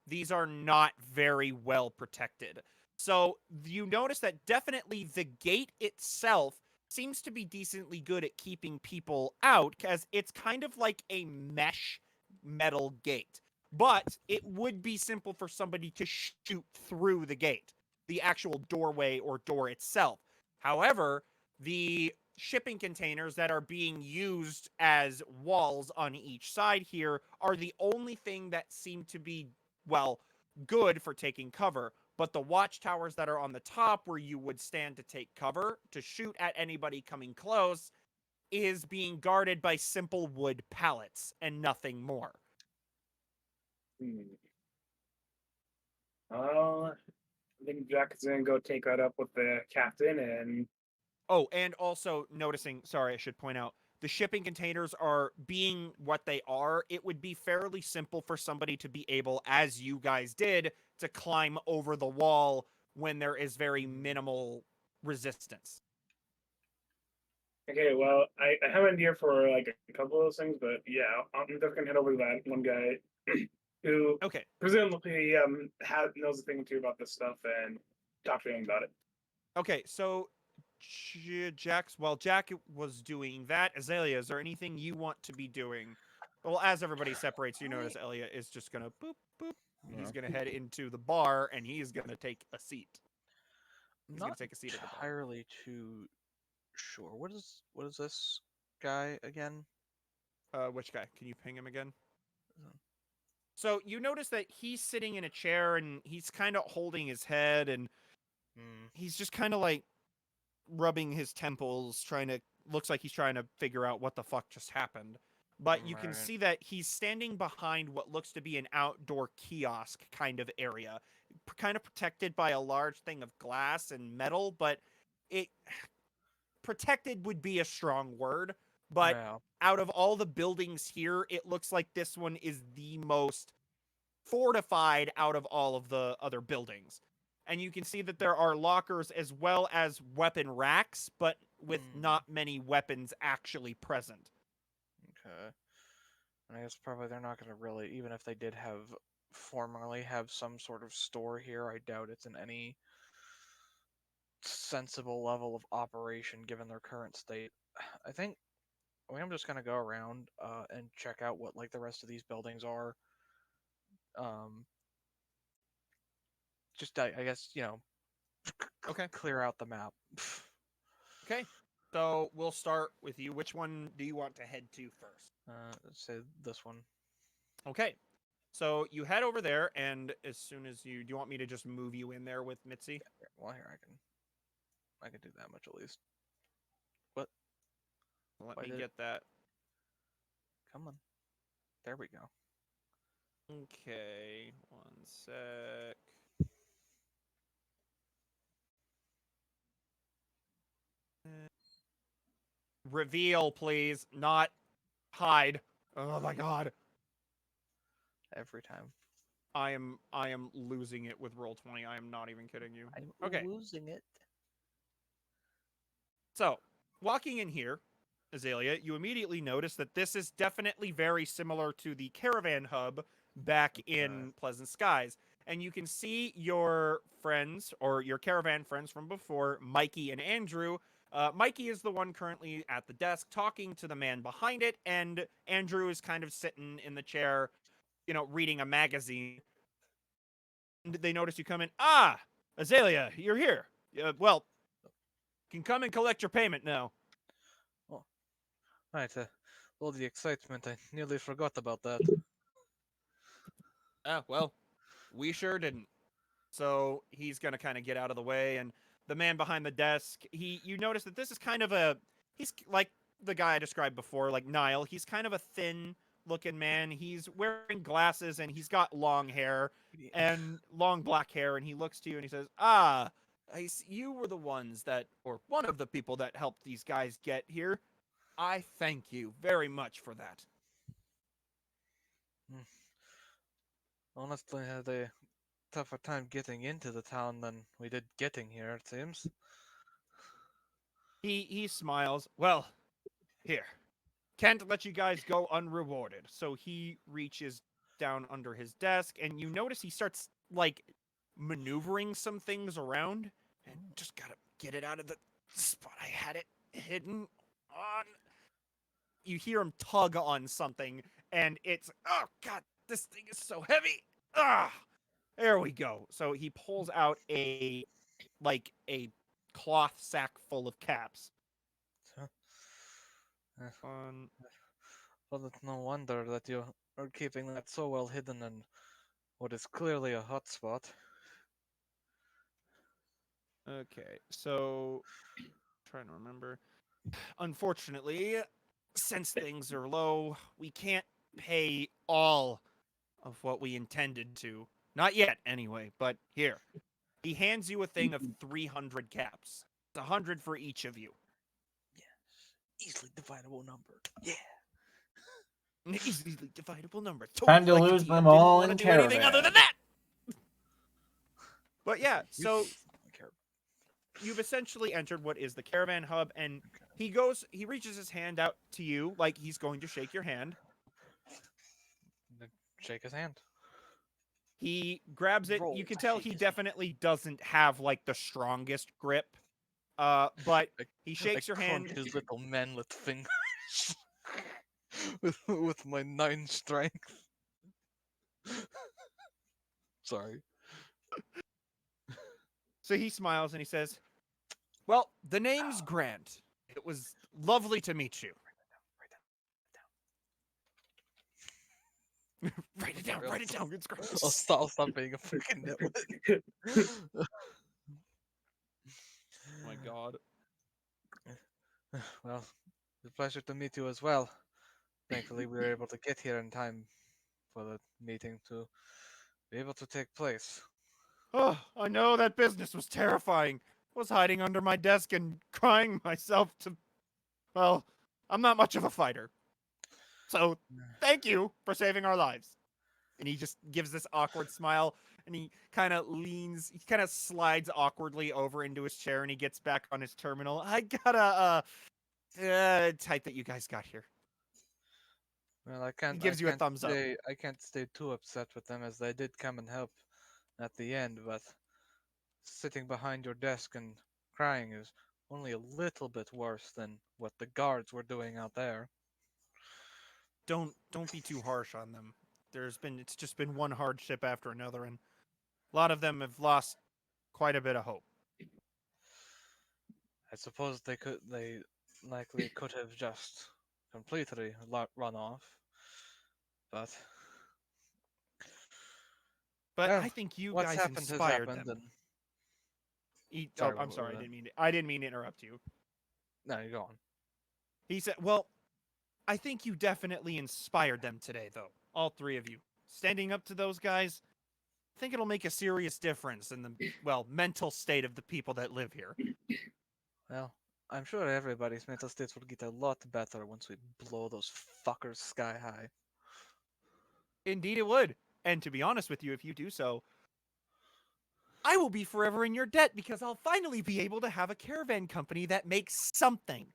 these are not very well protected. So you notice that definitely the gate itself seems to be decently good at keeping people out because it's kind of like a mesh metal gate. But it would be simple for somebody to shoot through the gate, the actual doorway or door itself. However, the shipping containers that are being used as walls on each side here are the only thing that seem to be, well, good for taking cover. but the watchtowers that are on the top where you would stand to take cover to shoot at anybody coming close is being guarded by simple wood pallets and nothing more. Hmm. I think Jack is gonna go take that up with the captain and Oh, and also noticing, sorry, I should point out, the shipping containers are being what they are. It would be fairly simple for somebody to be able, as you guys did, to climb over the wall when there is very minimal resistance. okay, well, I have an idea for like a couple of those things, but yeah, I'm just gonna head over to that one guy who Okay, presumably knows a thing or two about this stuff and talk to him about it. okay, so while Jack was doing that, Azalea, is there anything you want to be doing? Well, as everybody separates, you notice Elia is just gonna boop boop. He's gonna head into the bar and he's gonna take a seat. I'm He's gonna not take a seat at the bar. entirely too sure. What is this guy again? Which guy? Can you ping him again? Uh, So you notice that he's sitting in a chair and he's kind of holding his head and he's just kind of like rubbing his temples, looks like he's trying to figure out what the fuck just happened. But you can Right. see that he's standing behind what looks to be an outdoor kiosk kind of area, kind of protected by a large thing of glass and metal, but it protected would be a strong word, but Yeah. out of all the buildings here, it looks like this one is the most fortified out of all of the other buildings. And you can see that there are lockers as well as weapon racks, but with not many weapons actually present. Okay. And I guess probably they're not going to really, even if they did formerly have some sort of store here, I doubt it's in any sensible level of operation given their current state. I'm just gonna go around and check out what like the rest of these buildings are. Um, just I guess Okay. clear out the map. Okay. So we'll start with you. Which one do you want to head to first? Let's say this one. Okay. So you head over there, and as soon as do you want me to just move you in there with Mitzi? Well, here I can do that much at least. What? Let Why me did- get that. Come on. There we go. Okay. One sec. Reveal, please, not hide. Oh my god. Every time. I am losing it with Roll20. I am not even kidding you. I'm Okay. losing it. So, walking in here, Azalea, you immediately notice that this is definitely very similar to the caravan hub back in Pleasant Skies. And you can see your friends, or your caravan friends from before, Mikey and Andrew. Mikey is the one currently at the desk talking to the man behind it, and Andrew is kind of sitting in the chair, reading a magazine. And they notice you come in. Ah, Azalea, you're here. Well, can come and collect your payment now. Right. All the excitement. I nearly forgot about that. Well, we sure didn't. So he's gonna kind of get out of the way, and the man behind the desk, you notice that this is kind of he's like the guy I described before, like Niall. He's kind of a thin looking man. He's wearing glasses and he's got long hair and long black hair, and he looks to you and he says, "Ah, you were the ones that, or one of the people that helped these guys get here. I thank you very much for that." Honestly, I had a tougher time getting into the town than we did getting here, it seems. He smiles. Well, here. Can't let you guys go unrewarded. So he reaches down under his desk, and you notice he starts like maneuvering some things around, and just gotta get it out of the spot I had it hidden on. You hear him tug on something, and it's, oh god, this thing is so heavy. Ah, there we go. So he pulls out a cloth sack full of caps. On Well, it's no wonder that you are keeping that so well hidden in what is clearly a hot spot. Okay, so trying to remember. Unfortunately, since things are low, we can't pay all of what we intended to. Not yet, anyway, but here. He hands you a thing of 300 caps. It's 100 for each of you. Easily dividable number. Yeah. An easily dividable number. Time to like the lose DM them didn't all wanna in do anything other than Caravan. that. But yeah, so don't care. you've essentially entered what is the caravan hub, and he reaches his hand out to you like he's going to shake your hand. Then shake his hand. He grabs it. Roll You can to tell shake he his hand. definitely doesn't have like the strongest grip. But I- he shakes I your hand. crunch his little manlet fingers with my 9 strength. Sorry. So he smiles and he says, "Well, the name's Grant. It was lovely to meet you." Write it down. Sorry, Write it down. It's great. I'll stop being a freaking nitwit. Oh my god. Well, it's a pleasure to meet you as well. Thankfully, we were able to get here in time for the meeting to be able to take place. Oh, I know that business was terrifying. I was hiding under my desk and crying myself to. Well, I'm not much of a fighter. So, thank you for saving our lives. And he just gives this awkward smile and he kind of slides awkwardly over into his chair and he gets back on his terminal. I gotta type that you guys got here. Well, He gives you a thumbs up. I can't stay too upset with them as they did come and help at the end, but sitting behind your desk and crying is only a little bit worse than what the guards were doing out there. Don't be too harsh on them. It's just been one hardship after another, and a lot of them have lost quite a bit of hope. I suppose they likely could have just completely run off, but But well, I think you what's guys happened has inspired happened, them. and sorry, I'm what sorry, was I didn't mean to interrupt you. no, you go on. He said, "Well, I think you definitely inspired them today, though. All three of you standing up to those guys. I think it'll make a serious difference in the mental state of the people that live here." Well, I'm sure everybody's mental states will get a lot better once we blow those fuckers sky high. Indeed, it would. And to be honest with you, if you do so, I will be forever in your debt because I'll finally be able to have a caravan company that makes something.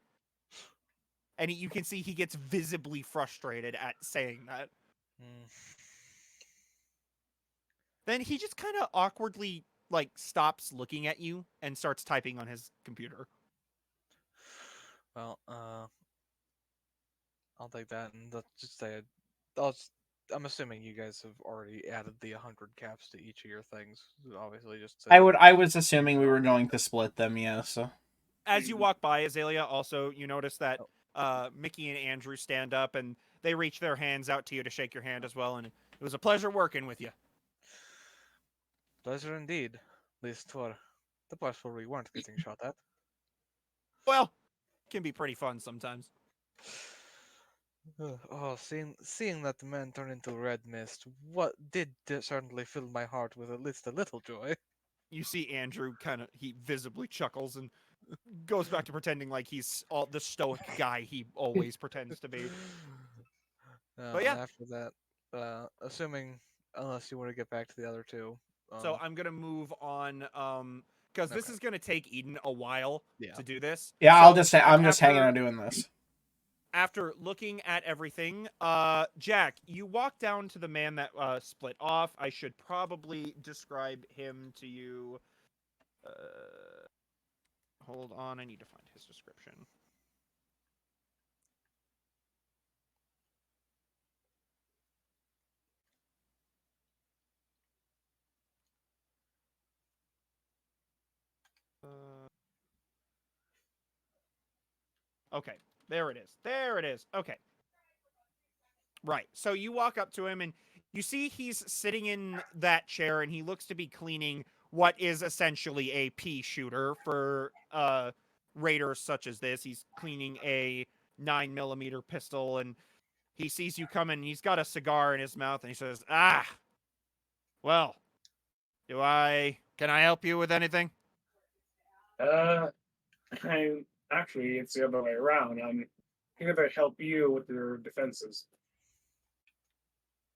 And you can see he gets visibly frustrated at saying that. Hmm. Then he just kind of awkwardly stops looking at you and starts typing on his computer. Well, I'll take that, and let's just say I'm assuming you guys have already added the 100 caps to each of your things. Obviously, just say I was assuming we were going to split them, yeah, so As you walk by Azalea, also you notice that Oh. Mickey and Andrew stand up and they reach their hands out to you to shake your hand as well. And it was a pleasure working with you. pleasure indeed. At least for the parts where we weren't getting shot at. Well, it can be pretty fun sometimes. Oh, seeing that man turn into red mist, what did certainly fill my heart with at least a little joy. You see Andrew he visibly chuckles and goes back to pretending like he's the stoic guy he always pretends to be. But yeah. After that, assuming unless you want to get back to the other two. So I'm gonna move on, because this Okay. is gonna take Eden a while Yeah. to do this. yeah, So I'm just hanging after- out doing this. After looking at everything, Jack, you walk down to the man that split off. I should probably describe him to you. Hold on, I need to find his description. Okay, there it is. There it is. Okay. Right. So you walk up to him and you see he's sitting in that chair and he looks to be cleaning what is essentially a pea shooter for raiders such as this. He's cleaning a 9mm pistol, and he sees you coming. And he's got a cigar in his mouth, and he says, "Ah, well, can I help you with anything?" I'm actually it's the other way around. I'm here to help you with your defenses.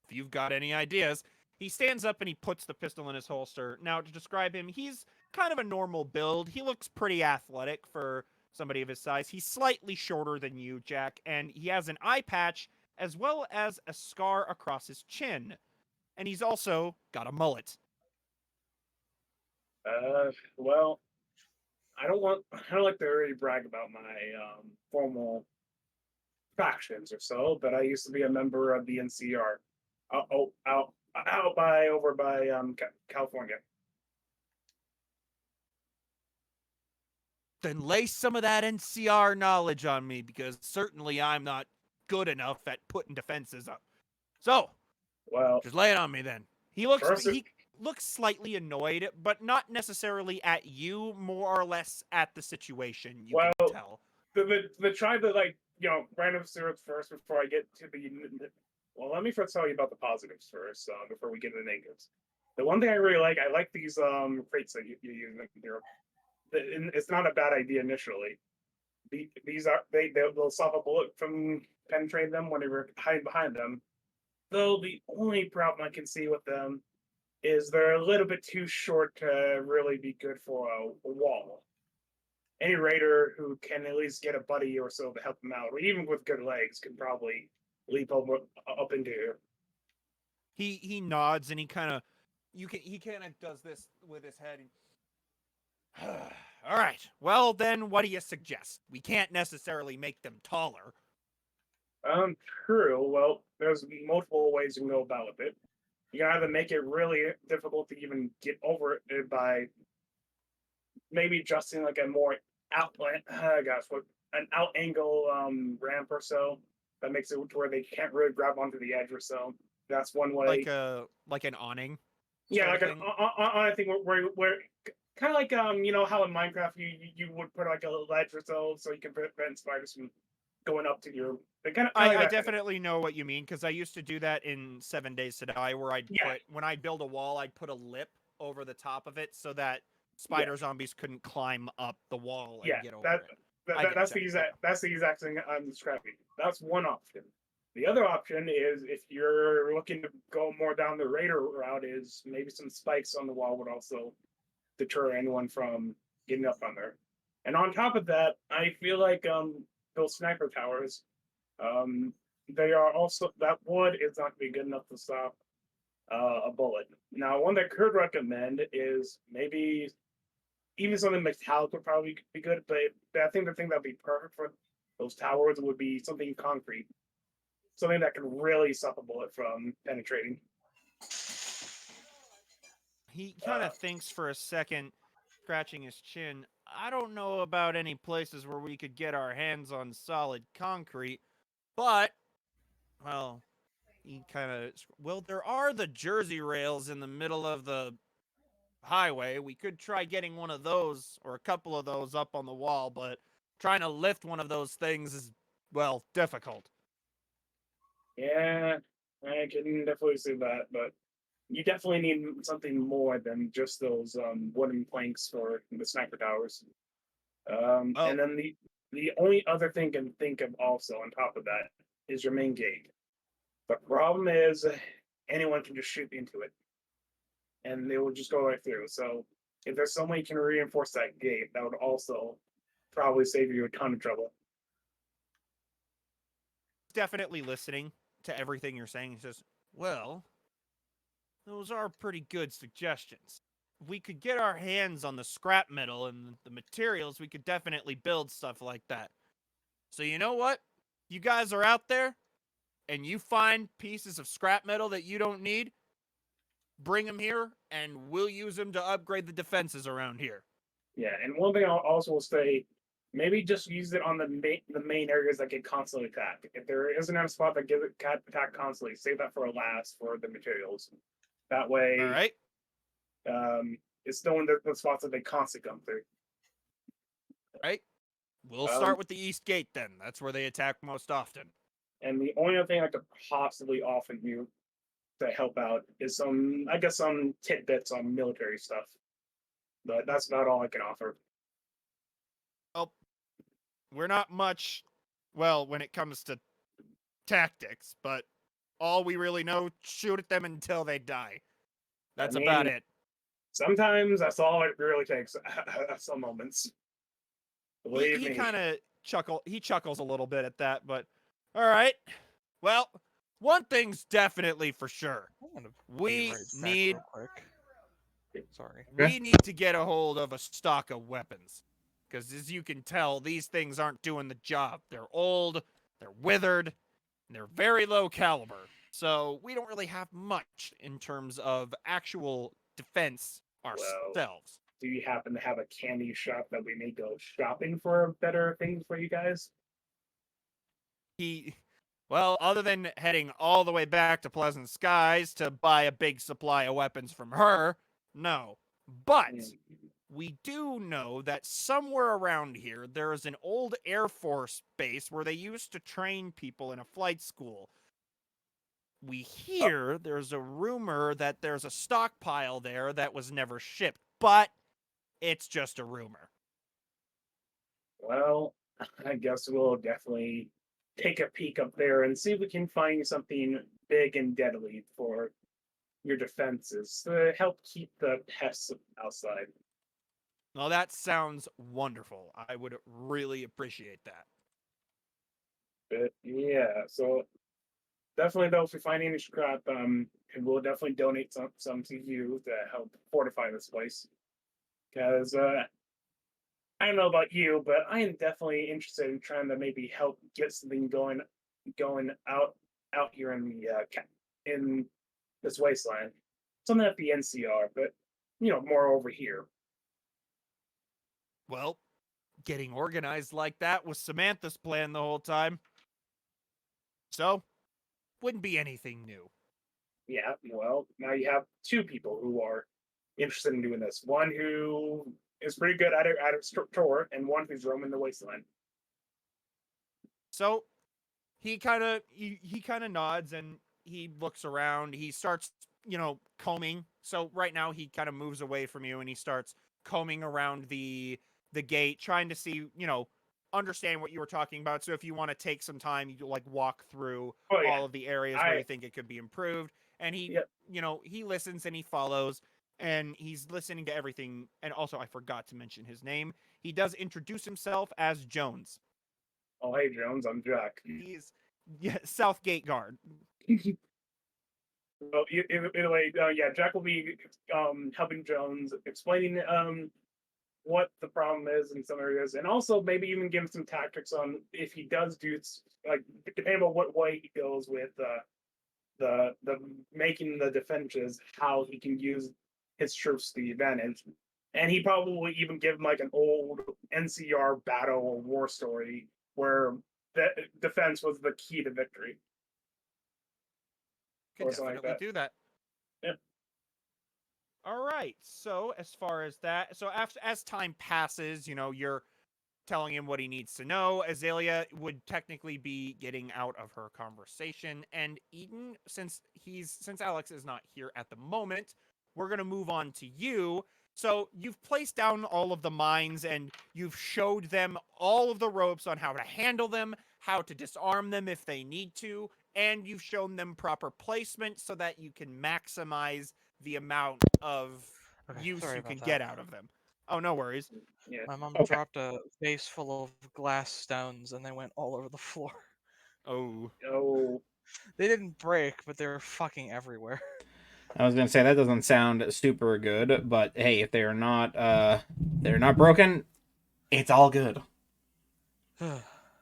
If you've got any ideas. He stands up and he puts the pistol in his holster. Now, to describe him, he's kind of a normal build. He looks pretty athletic for somebody of his size. He's slightly shorter than you, Jack, and he has an eye patch as well as a scar across his chin. And he's also got a mullet. Well, I don't like to really brag about my formal factions or so, but I used to be a member of the NCR. Over by California. Then lay some of that NCR knowledge on me, because certainly I'm not good enough at putting defenses up. So, Well, just lay it on me then. He looks slightly annoyed, but not necessarily at you, more or less at the situation, you can tell. the try to random zeros first before I get to the. Well, let me first tell you about the positives first, before we get to the negatives. The one thing I really like, I like these crates that you use here. It's not a bad idea initially. They'll stop a bullet from penetrating them when you're hiding behind them. Though the only problem I can see with them is they're a little bit too short to really be good for a wall. Any raider who can at least get a buddy or so to help them out, or even with good legs, can probably leap up into here. He nods and he kind of does this with his head. All right. Well, then, what do you suggest? We can't necessarily make them taller. True. Well, there's multiple ways you can go about it. You can either make it really difficult to even get over it by maybe adjusting like a more an out angle ramp or so that makes it to where they can't really grab onto the edge or so. That's one way. Like an awning. Yeah, like an on thing where kind of like how in Minecraft you would put like a ledge or so you can prevent spiders from going up to you. I definitely know what you mean, because I used to do that in 7 Days to Die, where when I build a wall, I'd put a lip over the top of it so that spider zombies couldn't climb up the wall and get over it. That's the exact thing I'm describing. That's one option. The other option is, if you're looking to go more down the raider route, is maybe some spikes on the wall would also deter anyone from getting up on there. And on top of that, I feel like those sniper towers, they are also, that wood is not going to be good enough to stop a bullet. Now, one that I could recommend is maybe even something metallic would probably be good, but I think the thing that would be perfect for those towers would be something concrete. Something that can really stop a bullet from penetrating. He kind of thinks for a second, scratching his chin. I don't know about any places where we could get our hands on solid concrete, but, well, there are the Jersey rails in the middle of the highway. We could try getting one of those, or a couple of those, up on the wall, but trying to lift one of those things is, well, difficult. Yeah, I can definitely see that, but you definitely need something more than just those wooden planks for the sniper towers. And then the only other thing I can think of also on top of that is your main gate. The problem is anyone can just shoot into it, and they will just go right through. So if there's some way you can reinforce that gate, that would also probably save you a ton of trouble. Definitely listening to everything you're saying. He says, well, those are pretty good suggestions. If we could get our hands on the scrap metal and the materials, we could definitely build stuff like that. So you know what? You guys are out there and you find pieces of scrap metal that you don't need, bring them here and we'll use them to upgrade the defenses around here. Yeah, and one thing I'll also say, maybe just use it on the main areas that get constantly attacked. If there isn't a spot that gets attacked constantly, save that for last for the materials. That way, all right. it's still in the spots that they constantly come through. Right? We'll Um, start with the East Gate then. That's where they attack most often. And the only other thing I could possibly offer you to help out is some tidbits on military stuff. But that's about all I can offer. Well, we're not much, well, when it comes to tactics, but all we really know, shoot at them until they die. That's I about mean, it. Sometimes that's all it really takes at some moments. Believe He me. kind of chuckles a little bit at that, but all right. Well, one thing's definitely for sure. I'm gonna We be right back need real quick. Sorry. we need to get a hold of a stock of weapons. Because as you can tell, these things aren't doing the job. They're old, they're withered, and they're very low caliber. So we don't really have much in terms of actual defense ourselves. Do you happen to have a candy shop that we may go shopping for better things for you guys? Well, other than heading all the way back to Pleasant Skies to buy a big supply of weapons from her, no. But we do know that somewhere around here there is an old Air Force base where they used to train people in a flight school. We hear there's a rumor that there's a stockpile there that was never shipped, but it's just a rumor. Well, I guess we'll definitely take a peek up there and see if we can find something big and deadly for your defenses to help keep the pests outside. Well, that sounds wonderful. I would really appreciate that. But yeah, so definitely though, if we find any scrap, we'll definitely donate some to you to help fortify this place. Because I don't know about you, but I am definitely interested in trying to maybe help get something going out here in the in this wasteland. Something at the NCR, but more over here. Well, getting organized like that was Samantha's plan the whole time. So, wouldn't be anything new. Yeah, well, now you have two people who are interested in doing this. One who is pretty good at it tour, and one who's roaming the wasteland. So, he kind of nods and he looks around. He starts, combing. So right now he kind of moves away from you and he starts combing around the gate, trying to see, understand what you were talking about. So if you want to take some time, you like walk through all of the areas where you think it could be improved. And he, he listens and he follows and he's listening to everything. And also, I forgot to mention his name. He does introduce himself as Jones. Oh, hey, Jones, I'm Jack. He's Southgate guard. Well, either way, Jack will be helping Jones, explaining what the problem is in some areas, and also maybe even give him some tactics on if he does do depending on what way he goes with the making the defenses, how he can use his troops to the advantage. And he probably will even give him like an old NCR battle or war story where the defense was the key to victory. Could definitely do that. Yep. All right. So as far as that, so as time passes, you're telling him what he needs to know. Azalea would technically be getting out of her conversation, and Eden, since Alex is not here at the moment, we're gonna move on to you. So you've placed down all of the mines and you've showed them all of the ropes on how to handle them, how to disarm them if they need to, and you've shown them proper placement so that you can maximize the amount of use you can get out of them. Oh, no worries. Yeah. My mom dropped a vase full of glass stones and they went all over the floor. Oh. They didn't break, but they were fucking everywhere. I was gonna say that doesn't sound super good, but hey, if they're not broken, it's all good.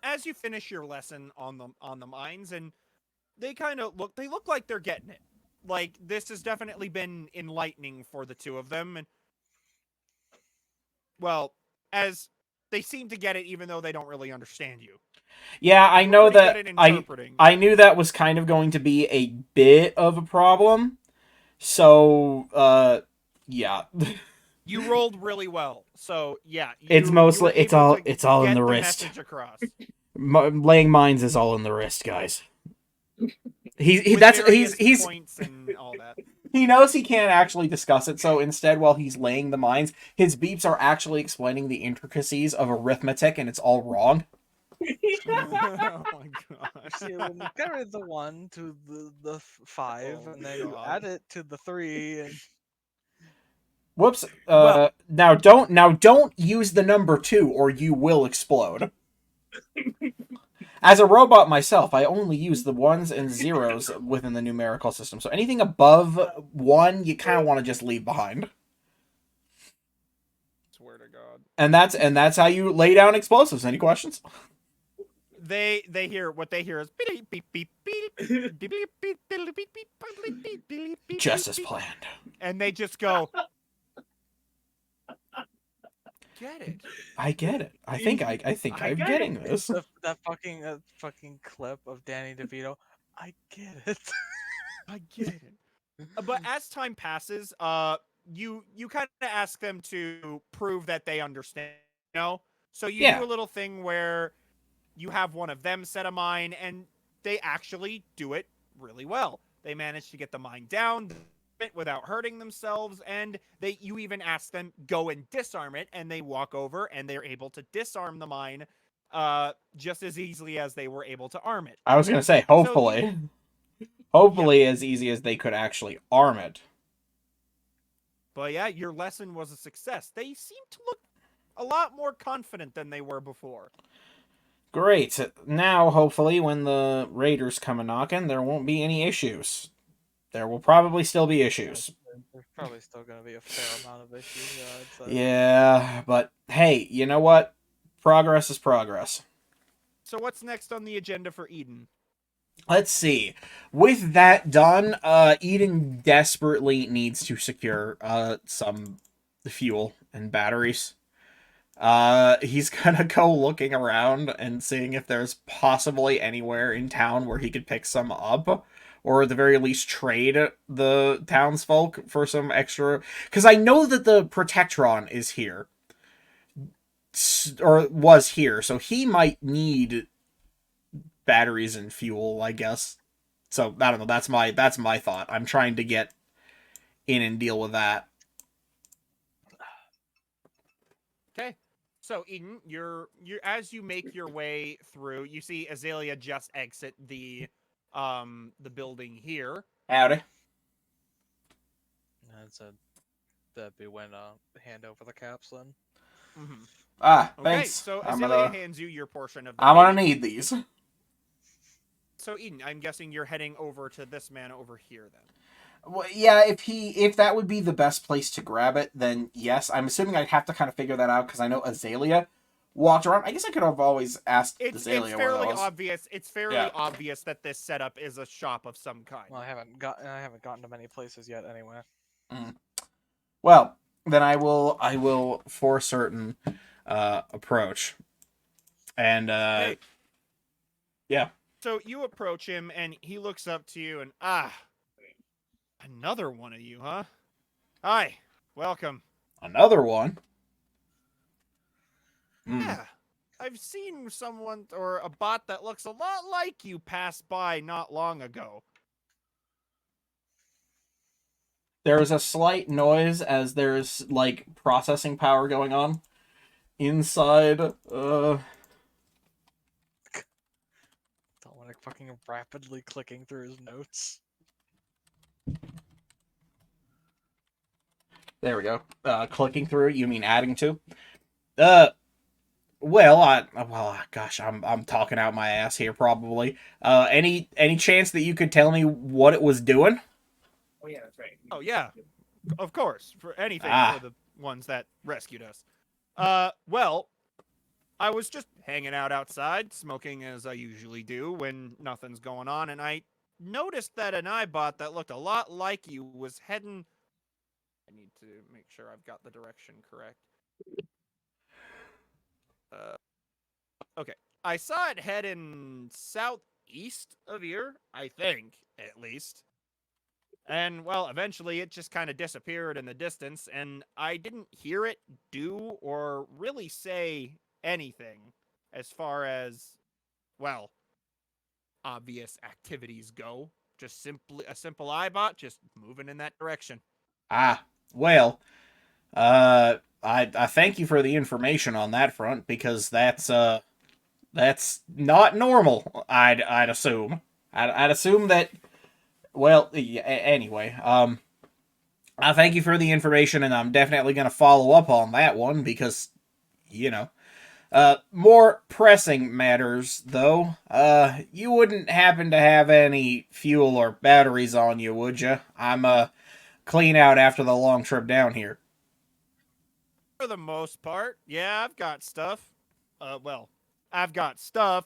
As you finish your lesson on the mines, and they kind of look like they're getting it. Like this has definitely been enlightening for the two of them, and well, as they seem to get it, even though they don't really understand you. Yeah, I know that. I knew that was kind of going to be a bit of a problem. So, yeah. You rolled really well, so yeah. It's you mostly were able to it's all in get the the wrist. message across. Laying mines is all in the wrist, guys. With various points and all that. He knows he can't actually discuss it, so instead, while he's laying the mines, his beeps are actually explaining the intricacies of arithmetic, and it's all wrong. Oh my gosh. See, when you carry the 1 to the 5, Oh, and then you God. add it to the 3, and Whoops. Well- Now don't use the number 2, or you will explode. As a robot myself, I only use the ones and zeros within the numerical system. So anything above 1, you kind of want to just leave behind. Swear to God. And that's how you lay down explosives. Any questions? They hear what they hear is beep beep beep beep beep beep beep beep beep beep beep beep beep, Just as beep, planned. and they just go. Get it? I get it. I think I'm get getting this. that fucking clip of Danny DeVito. I get it. I get it. But as time passes, you kind of ask them to prove that they understand. You know? So you Yeah. do a little thing where you have one of them set a mine, and they actually do it really well. They manage to get the mine down without hurting themselves, and you even ask them go and disarm it, and they walk over and they're able to disarm the mine just as easily as they were able to arm it. I was gonna say, hopefully. Hopefully as easy as they could actually arm it. But yeah, your lesson was a success. They seem to look a lot more confident than they were before. Great. Now, hopefully, when the raiders come a knocking, there won't be any issues. There will probably still be issues. There's probably still gonna be a fair amount of issues. Yeah, I'd say. Yeah, but hey, you know what? Progress is progress. So what's next on the agenda for Eden? Let's see. With that done, Eden desperately needs to secure some fuel and batteries. He's gonna go looking around and seeing if there's possibly anywhere in town where he could pick some up, or at the very least trade the townsfolk for some extra. Because I know that the Protectron is here, or was here, so he might need batteries and fuel, I guess. So I don't know. That's my thought. I'm trying to get in and deal with that. Okay. So Eden, you're as you make your way through, you see Azalea just exit the building here. Howdy. That'd be when hand over the caps then. Mm-hmm. Ah, Okay, thanks. so I'm Azalea gonna hands you your portion of the I'm gonna payment. need these. So Eden, I'm guessing you're heading over to this man over here then. Well, yeah, if that would be the best place to grab it, then yes. I'm assuming I'd have to kind of figure that out because I know Azalea walked around. I guess I could have always asked It's Azalea where that fairly was. obvious. It's fairly Yeah. obvious that this setup is a shop of some kind. Well, I haven't gotten to many places yet anyway. Well, then I will for certain approach. And Hey. yeah. So you approach him, and he looks up to you, and another one of you, huh? Hi, welcome. Another one. Yeah, I've seen someone or a bot that looks a lot like you pass by not long ago. There's a slight noise as there's like processing power going on inside. Dominic fucking rapidly clicking through his notes. There we go. Clicking through. You mean adding to? Gosh, I'm talking out my ass here probably. Any chance that you could tell me what it was doing? Oh yeah, that's right. Oh yeah, of course, for anything for the ones that rescued us. Well, I was just hanging out outside, smoking as I usually do when nothing's going on, and I noticed that an iBot that looked a lot like you was heading. I need to make sure I've got the direction correct. Okay. I saw it heading southeast of here, I think, at least. And, well, eventually it just kind of disappeared in the distance, and I didn't hear it do or really say anything as far as, well, obvious activities go. Just simply a simple eyebot just moving in that direction. Ah, well, I thank you for the information on that front because that's not normal. I'd assume. I'd assume that. Well, yeah, anyway, I thank you for the information, and I'm definitely gonna follow up on that one because, you know. More pressing matters, though. You wouldn't happen to have any fuel or batteries on you, would you? I'm, clean out after the long trip down here. For the most part, yeah, I've got stuff. Well, I've got stuff,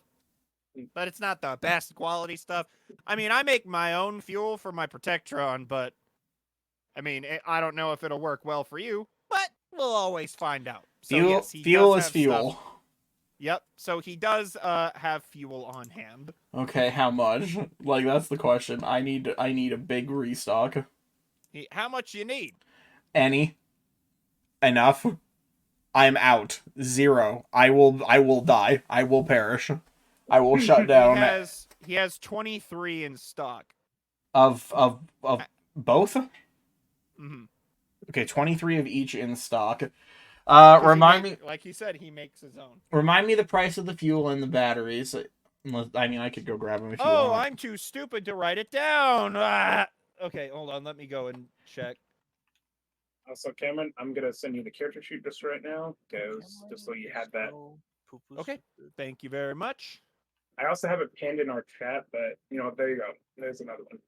but it's not the best quality stuff. I mean, I make my own fuel for my Protectron, but I mean, I don't know if it'll work well for you, but we'll always find out. So Fuel, yes, he fuel does is have fuel. stuff. Yep. So he does have fuel on hand. Okay, how much? Like, that's the question. I need a big restock. How much you need? Any? Enough? I'm out. Zero. I will die. I will perish. I will shut down. He has 23 in stock. Of both? Mm-hmm. Okay, 23 of each in stock. 'Cause Remind me, like he said, he makes his own. remind me the price of the fuel and the batteries. I mean, I could go grab them if you Oh, want. I'm too stupid to write it down. Ah! Okay, hold on. Let me go and check. So Cameron, I'm gonna send you the character sheet just right now, because just so you have that. Okay. Thank you very much. I also have it pinned in our chat, but there you go. There's another one.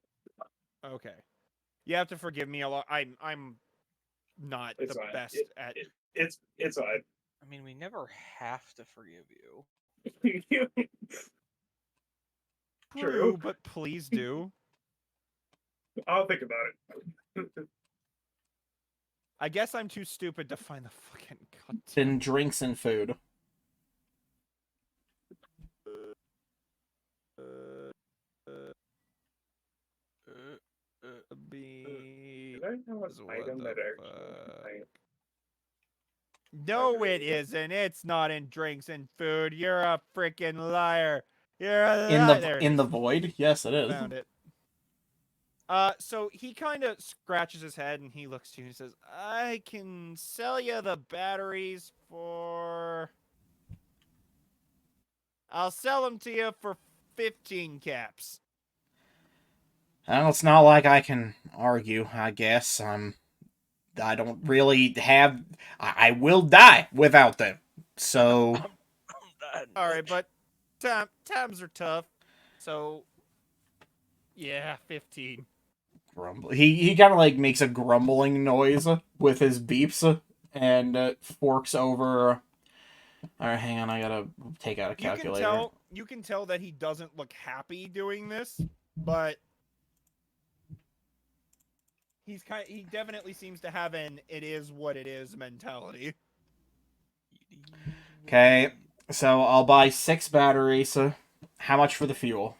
Okay. You have to forgive me a lot. I'm not It's the fine. best at. It's fine. I mean, we never have to forgive you. True, True. but please do. I'll think about it. I guess I'm too stupid to find the fucking goddamn. Then drinks and food. Did I know what What item the that fuck? actually? No, it isn't. It's not in drinks and food. You're a freaking liar. You're a liar. There it In is. the void? Yes, it is. Found it. So he kind of scratches his head and he looks to you and says, "I can sell you the batteries for. I'll sell them to you for 15 caps." Well, it's not like I can argue, I guess. I don't really have. I will die without them. So. All right, but times are tough. So, yeah, 15. Grumble. He kind of like makes a grumbling noise with his beeps and forks over. All right, hang on. I gotta take out a calculator. You can tell that he doesn't look happy doing this, but he definitely seems to have an "it is what it is" mentality. Okay, so I'll buy 6 batteries. How much for the fuel?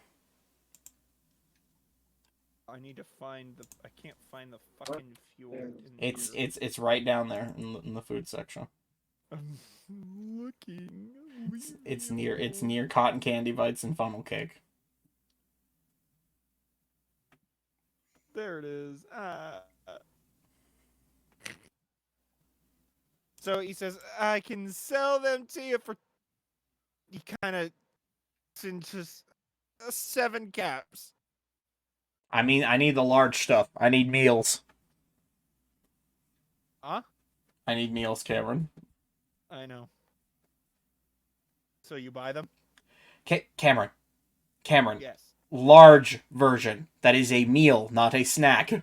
I need to find the. I can't find the fucking fuel. It's right down there in the food section. I'm looking. It's near cotton candy bites and funnel cake. There it is. So he says, "I can sell them to you for." He kind of into 7 caps. I mean, I need the large stuff. I need meals. Huh? I need meals, Cameron. I know. So you buy them? Cameron. Yes. Large version. That is a meal, not a snack.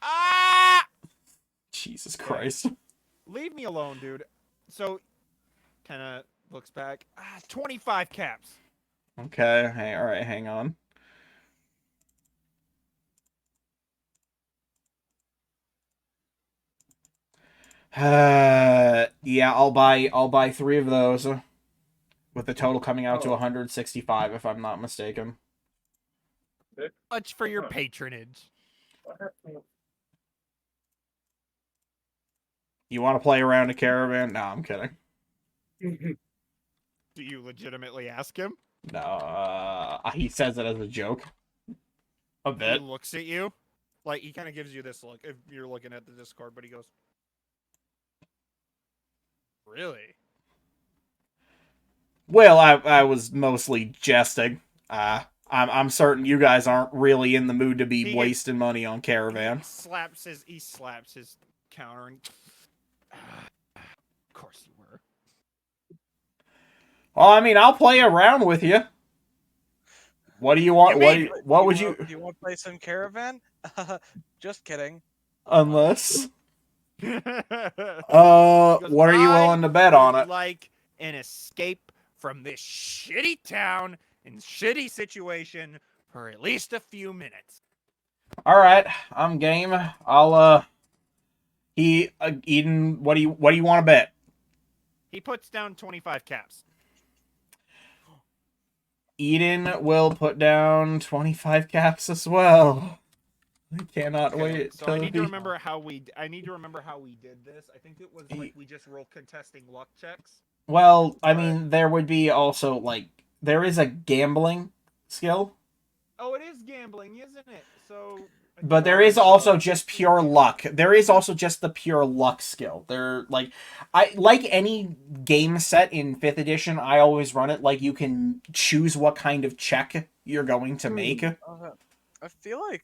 Ah! Jesus Okay. Christ. Leave me alone, dude. So, kind of looks back. 25 caps. Okay, hey, alright, hang on. Yeah, I'll buy 3 of those. With the total coming out to 165, if I'm not mistaken. Much for your patronage. What happened? You want to play around a caravan? No, I'm kidding. Do you legitimately ask him? No, he says it as a joke. A He bit. looks at you. Like, he kind of gives you this look if you're looking at the Discord, but he goes, really? Well, I was mostly jesting. I'm certain you guys aren't really in the mood to be He gets- wasting money on caravan. He slaps his counter and of course you were. Well, I mean, I'll play around with you. What do you want? What would you? Do you want to play some caravan? Just kidding. Unless, He goes, what are you willing to bet on would it? like an escape from this shitty town and shitty situation for at least a few minutes. All right, I'm game. Eden, what do you want to bet? He puts down 25 caps. Eden will put down 25 caps as well. I cannot Okay, wait. so I till need to he- remember how we did this. I think it was like we just roll contesting luck checks. Well, I mean, there would be also like there is a gambling skill, Oh, it is gambling, isn't it? So but there is also just pure luck. There is also just the pure luck skill. There, like, I like any game set in 5th edition. I always run it like you can choose what kind of check you're going to make. I feel like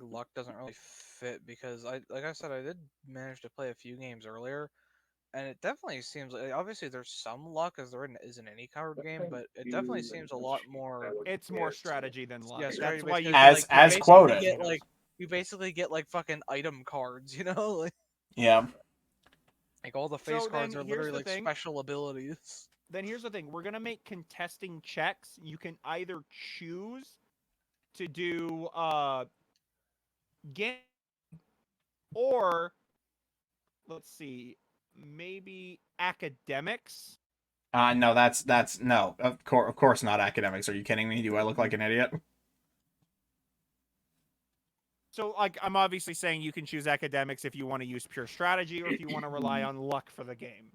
luck doesn't really fit because like I said, I did manage to play a few games earlier, and it definitely seems like obviously there's some luck as there is in any card game, but it definitely seems a lot more. it's more strategy than luck. Yeah, That's strategy why you based, As you quoted. you basically get like fucking item cards, you know, Yeah. like all the face So cards then are here's literally the like thing. special abilities. Then here's the thing: we're gonna make contesting checks. You can either choose to do game, or let's see, maybe academics. No, that's no. Of course not academics. Are you kidding me? Do I look like an idiot? So, like, I'm obviously saying you can choose academics if you want to use pure strategy or if you want to rely on luck for the game.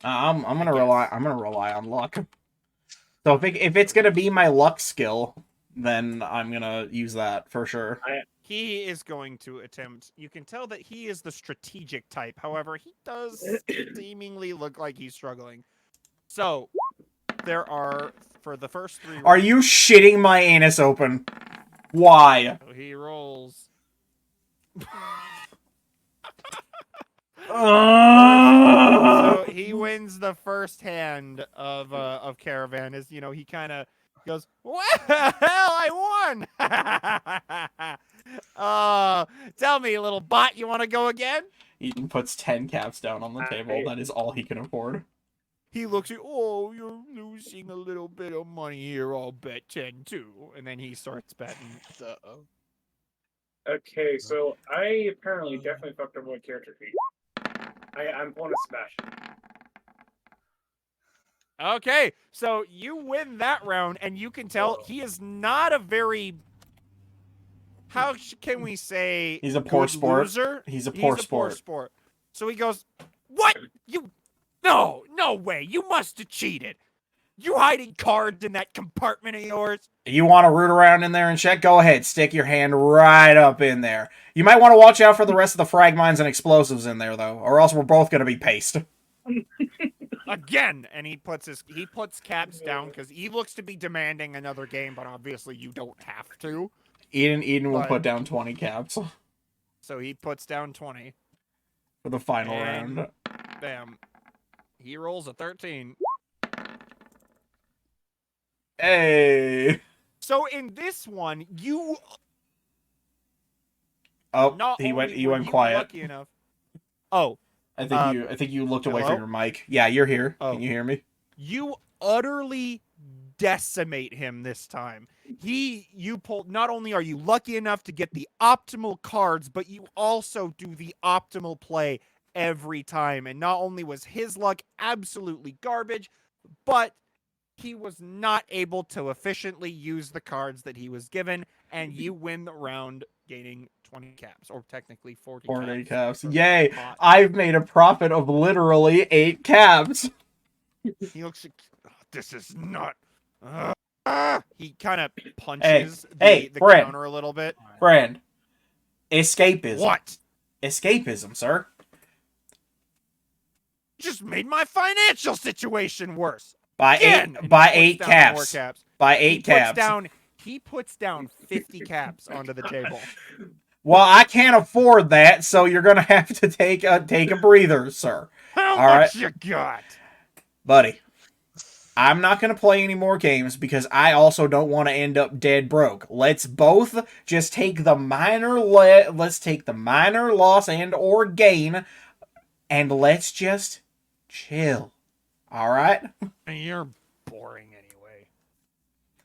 I'm gonna I rely. guess. I'm gonna rely on luck. So if it's gonna be my luck skill, then I'm gonna use that for sure. He is going to attempt. You can tell that he is the strategic type. However, he does seemingly look like he's struggling. So, there are, for the first 3 Are rounds, you shitting my anus open? Why? so he rolls. So he wins the first hand of Caravan. Is he kind of goes, well, I won. Tell me, little bot, you want to go again? Eden puts 10 caps down on the table. That is all he can afford. He looks at, oh, you're losing a little bit of money here. I'll bet 10 too. And then he starts betting. Okay, so I apparently definitely fucked up my character feat. I'm pulling a smash. Okay, so you win that round, and you can tell he is not a very. How can we say? He's a poor good sport. Loser? He's a poor sport. So he goes, "What? You? No way! You must have cheated. You hiding cards in that compartment of yours?" You want to root around in there and check? Go ahead. Stick your hand right up in there. You might want to watch out for the rest of the frag mines and explosives in there, though, or else we're both going to be paced. Again, and he puts caps down because he looks to be demanding another game, but obviously you don't have to. Eden will But- put down 20 caps So he puts down 20. for the final And- round. Bam. He rolls a 13. Hey. So in this one, you Oh, not he only went were you quiet. lucky enough. Oh, I think you looked away hello? from your mic. Yeah, you're here. Oh. Can you hear me? you utterly decimate him this time. You pulled. Not only are you lucky enough to get the optimal cards, but you also do the optimal play every time. And not only was his luck absolutely garbage, but he was not able to efficiently use the cards that he was given, and you win the round gaining 20 caps, or technically 40 40 caps. caps. from Yay! the pot. I've made a profit of literally 8 caps. He looks like, "Oh, this is not. He kind of Hey, punches hey, the friend. counter a little bit. Friend. Escapism. What? Escapism, sir. Just made my financial situation worse. By Again! eight And by he 8 puts down more caps. caps. By He 8 puts caps. down. He puts down 50 caps onto the table. Well, I can't afford that, so you're gonna have to take a breather, sir. How All much you got? Buddy, I'm not gonna play any more games because I also don't want to end up dead broke. Let's both just take the let's take the minor loss and or gain, and let's just chill. All right? You're boring anyway.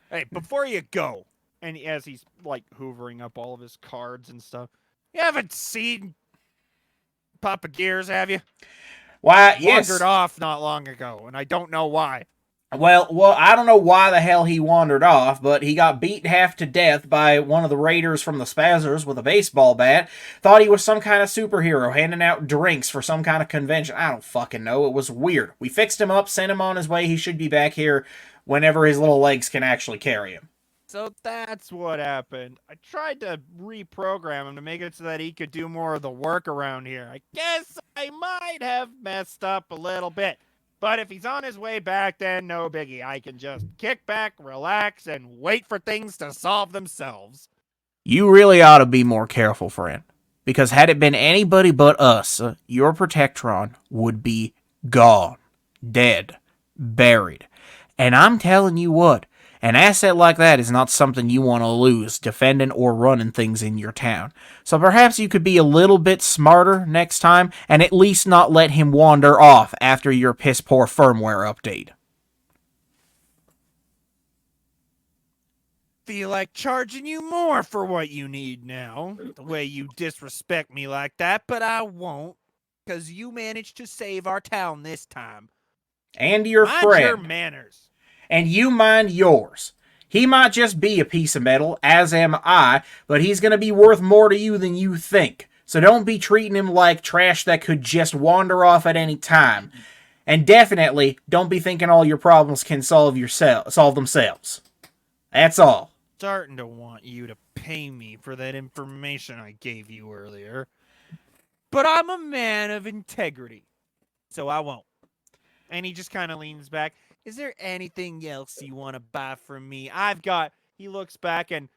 Hey, before you go, and as he's like hoovering up all of his cards and stuff, you haven't seen Papa Gears, have you? Why? Yes. Wandered off not long ago, and I don't know why. Well, I don't know why the hell he wandered off, but he got beat half to death by one of the raiders from the Spazzers with a baseball bat. Thought he was some kind of superhero handing out drinks for some kind of convention. I don't fucking know. It was weird. We fixed him up, sent him on his way. He should be back here whenever his little legs can actually carry him. So that's what happened. I tried to reprogram him to make it so that he could do more of the work around here. I guess I might have messed up a little bit. But if he's on his way back, then no biggie. I can just kick back, relax, and wait for things to solve themselves. You really ought to be more careful, friend. Because had it been anybody but us, your Protectron would be gone, dead, buried. And I'm telling you what, an asset like that is not something you want to lose defending or running things in your town. So perhaps you could be a little bit smarter next time and at least not let him wander off after your piss-poor firmware update. Feel like charging you more for what you need now. The way you disrespect me like that, but I won't. Because you managed to save our town this time. And your Mind friend. your manners. And you mind yours. He might just be a piece of metal, as am I, but he's going to be worth more to you than you think. So don't be treating him like trash that could just wander off at any time. And definitely, don't be thinking all your problems can solve themselves. That's all. Starting to want you to pay me for that information I gave you earlier. But I'm a man of integrity, so I won't. And he just kind of leans back. Is there anything else you want to buy from me? He looks back and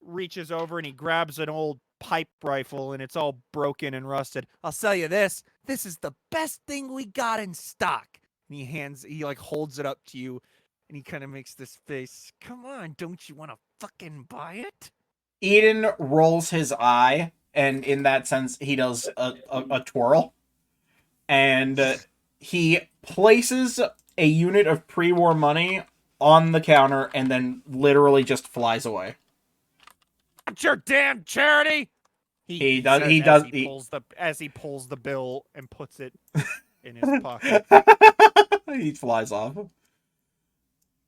reaches over and he grabs an old pipe rifle and it's all broken and rusted. I'll sell you this. This is the best thing we got in stock. And he holds it up to you and he kind of makes this face. Come on, don't you want to fucking buy it? Eden rolls his eye, and in that sense, he does a twirl. And he places a unit of pre-war money on the counter and then literally just flies away. It's your damn charity. He pulls the bill and puts it in his pocket. He flies off.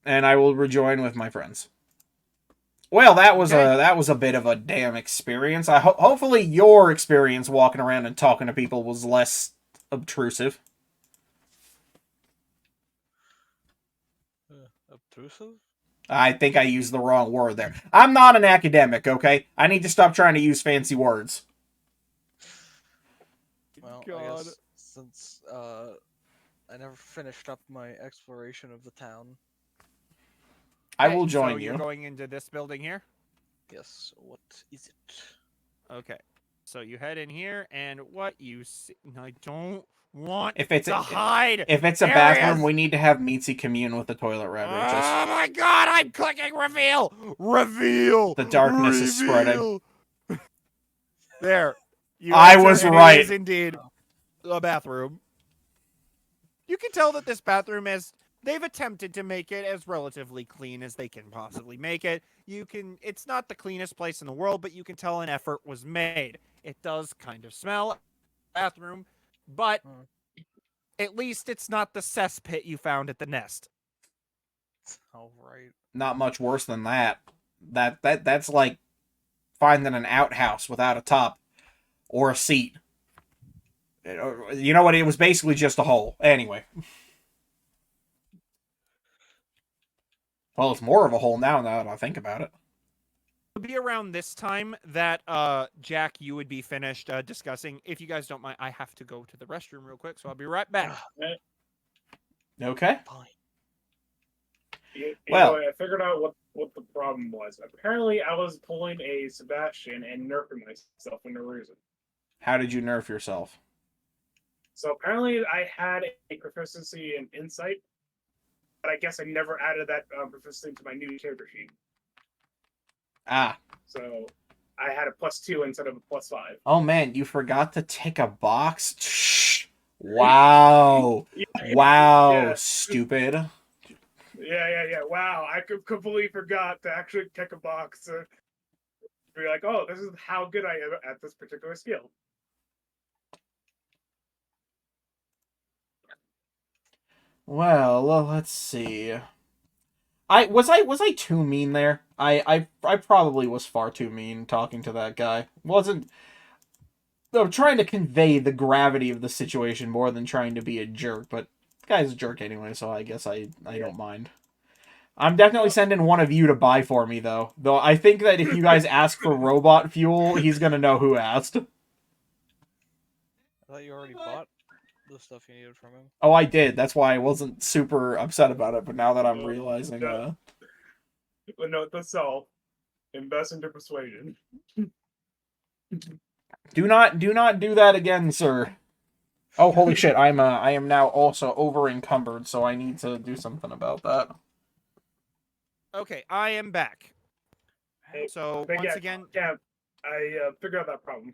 And I will rejoin with my friends. Well, that was a bit of a damn experience. Hopefully your experience walking around and talking to people was less obtrusive. Obtrusive? I think I used the wrong word there. I'm not an academic, okay? I need to stop trying to use fancy words. Well, I God. guess since I never finished up my exploration of the town. I will Okay, join so you. You're going into this building here? Yes, what is it? Okay. So you head in here, and what you see... I don't want If it's to hide! If it's a areas. bathroom, we need to have Meatsy commune with the toilet rather. Oh my god, I'm clicking reveal! Reveal! The darkness is spreading. Reveal! There. You I answered, was and right. It is indeed a bathroom. You can tell that this bathroom they've attempted to make it as relatively clean as they can possibly make it. It's not the cleanest place in the world, but you can tell an effort was made. It does kind of smell, bathroom, but at least it's not the cesspit you found at the nest. All right. Not much worse than that. That's like finding an outhouse without a top or a seat. You know what? It was basically just a hole. Anyway. Well, it's more of a hole now that I think about it. It'll be around this time that Jack, you would be finished discussing. If you guys don't mind, I have to go to the restroom real quick, so I'll be right back. Okay. Fine. Well- I figured out what the problem was. Apparently, I was pulling a Sebastian and nerfing myself for no reason. How did you nerf yourself? So apparently, I had a proficiency in insight, but I guess I never added that proficiency to my new character sheet. Ah. So I had a +2 instead of a +5. Oh man, you forgot to tick a box? Shh. Wow. Wow, Yeah. stupid. Yeah. Wow, I completely forgot to actually tick a box to be like, oh, this is how good I am at this particular skill. Well, let's see. I was too mean there. I probably was far too mean talking to that guy. Wasn't I'm trying to convey the gravity of the situation more than trying to be a jerk, but the guy's a jerk anyway, so I guess I don't mind. I'm definitely sending one of you to buy for me though. Though I think that if you guys ask for robot fuel, he's gonna know who asked. I thought you already bought the stuff you needed from him. Oh, I did. That's why I wasn't super upset about it. But now that I'm realizing, But note to self: invest into persuasion. do not do that again, sir. Oh, holy shit! I am now also over encumbered, so I need to do something about that. Okay, I am back. Hey, So But once again, yeah, I figured out that problem.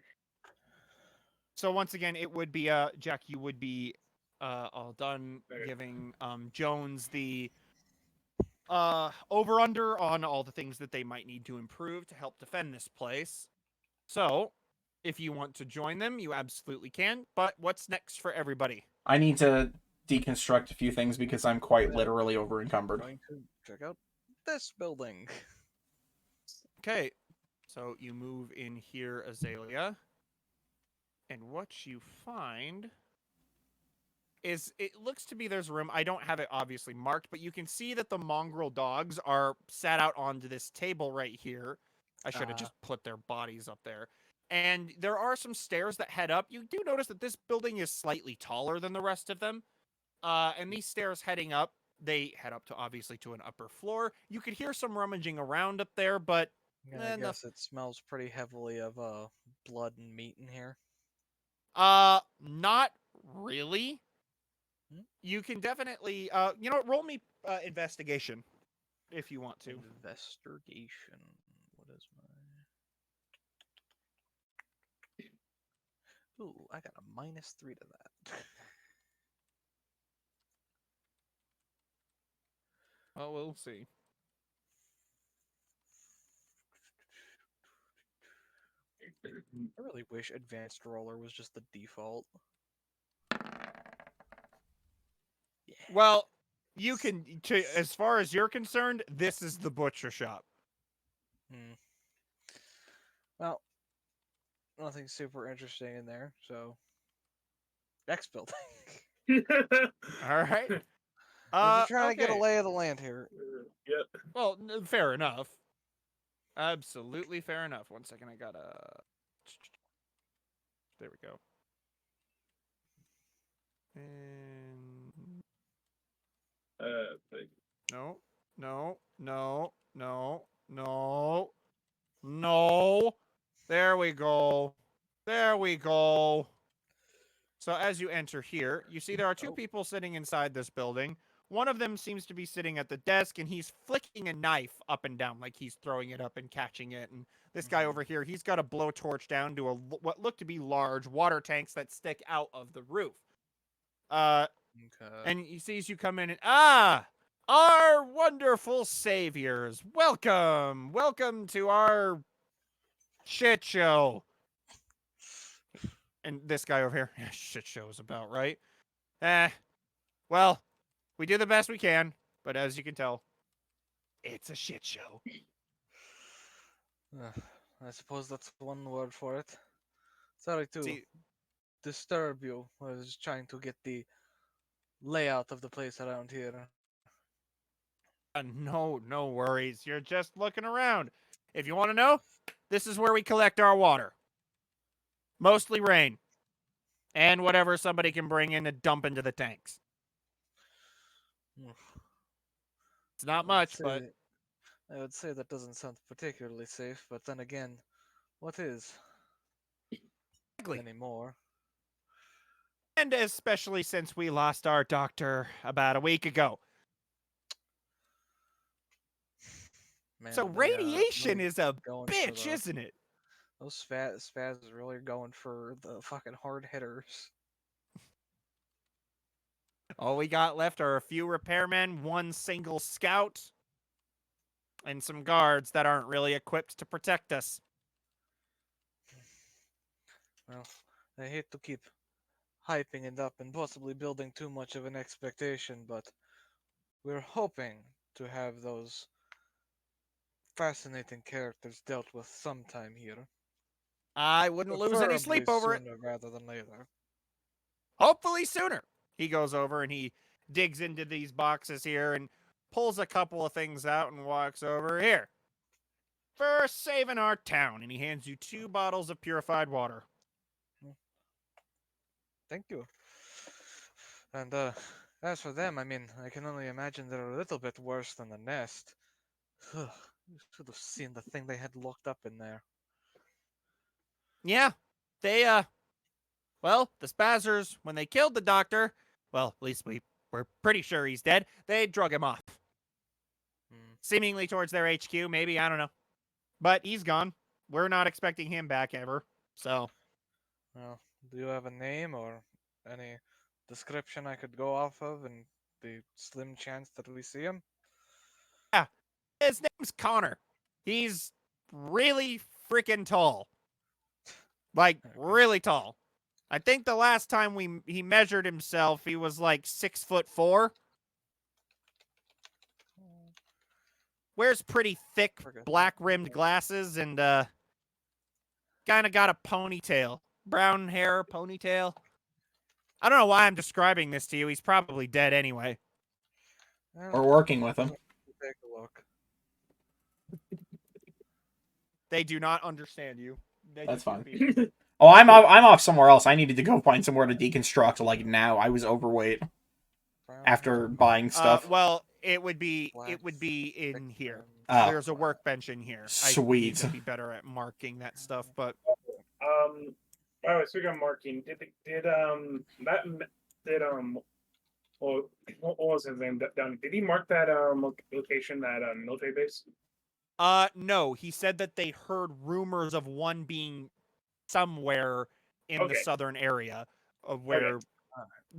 it would be Jack, you would be all done Okay. giving Jones the over under on all the things that they might need to improve to help defend this place. So, if you want to join them, you absolutely can. But what's next for everybody? I need to deconstruct a few things because I'm quite literally over encumbered. Going to check out this building. Okay, so you move in here, Azalea, and what you find is it looks to be there's a room. I don't have it obviously marked, but you can see that the mongrel dogs are sat out onto this table right here. I should have just put their bodies up there. And there are some stairs that head up. You do notice that this building is slightly taller than the rest of them. And these stairs heading up, they head up to obviously to an upper floor. You could hear some rummaging around up there, but I Eh, guess it smells pretty heavily of blood and meat in here. not really. Hmm? You can definitely you know what, roll me investigation if you want to. Investigation. What is my? Ooh, I got a -3 to that. Well, we'll see. I really wish advanced roller was just the default. Yeah. Well, you can as far as you're concerned, this is the butcher shop. Well, nothing super interesting in there, so next building. All right. I'm just trying to get a okay. lay of the land here. Yep. Well, fair enough. Absolutely fair enough. 1 second, I gotta. There we go. And Like, no, no, no, no, no, no. There we go. There we go. So as you enter here, you see there are two people sitting inside this building. One of them seems to be sitting at the desk, and he's flicking a knife up and down, like he's throwing it up and catching it. And this guy over here, he's got a blowtorch down to what look to be large water tanks that stick out of the roof. Okay. And he sees you come in and, our wonderful saviors. Welcome. Welcome to our shit show. And this guy over here, shit show is about right. Well, we do the best we can, but as you can tell, It's a shit show. I suppose that's one word for it. Sorry to See, disturb you. I was just trying to get the layout of the place around here. no worries. You're just looking around. If you want to know, this is where we collect our water. Mostly rain. And whatever somebody can bring in to dump into the tanks. Hmm. It's not I would much, but say- I would say that doesn't sound particularly safe, but then again, what is Exactly. anymore? And especially since we lost our doctor about a week ago. Man, So they are radiation really is a going for bitch, the isn't it? those spaz is really going for the fucking hard hitters. All we got left are a few repairmen, one single scout, and some guards that aren't really equipped to protect us. Well, I hate to keep hyping it up and possibly building too much of an expectation, but we're hoping to have those fascinating characters dealt with sometime here. I wouldn't lose any Preferably sleep over it. sooner rather than later. Hopefully sooner. He goes over and he digs into these boxes here and pulls a couple of things out and walks over here. For saving our town. And he hands you 2 bottles of purified water. Thank you. And as for them, I mean, I can only imagine they're a little bit worse than the nest. You should have seen the thing they had locked up in there. Yeah. They, well, the Spazzers, when they killed the doctor, well, at least we're pretty sure he's dead, they drug him off. Hmm. Seemingly towards their HQ, maybe, I don't know. But he's gone. We're not expecting him back ever. So, Well, do you have a name or any description I could go off of in the slim chance that we see him? his name's Connor. He's really freaking tall. Like, really tall. I think the last time he measured himself, he was like 6'4". Wears pretty thick Forget. black-rimmed glasses and kind of got a ponytail. Brown hair, ponytail. I don't know why I'm describing this to you. He's probably dead anyway. Well, Or working with him. take a look. They do not understand you. They That's just fine. repeat. Oh, I'm off somewhere else. I needed to go find somewhere to deconstruct. Like now, I was overweight Brown after hair, buying stuff. Well, it would be black, in thick here. rim. Oh. There's a workbench in here. I Sweet. need to be better at marking that stuff, but By the way, speaking of marking, what was his name down? Did he mark that location, that military base? no, he said that they heard rumors of one being somewhere in the Okay. southern area of where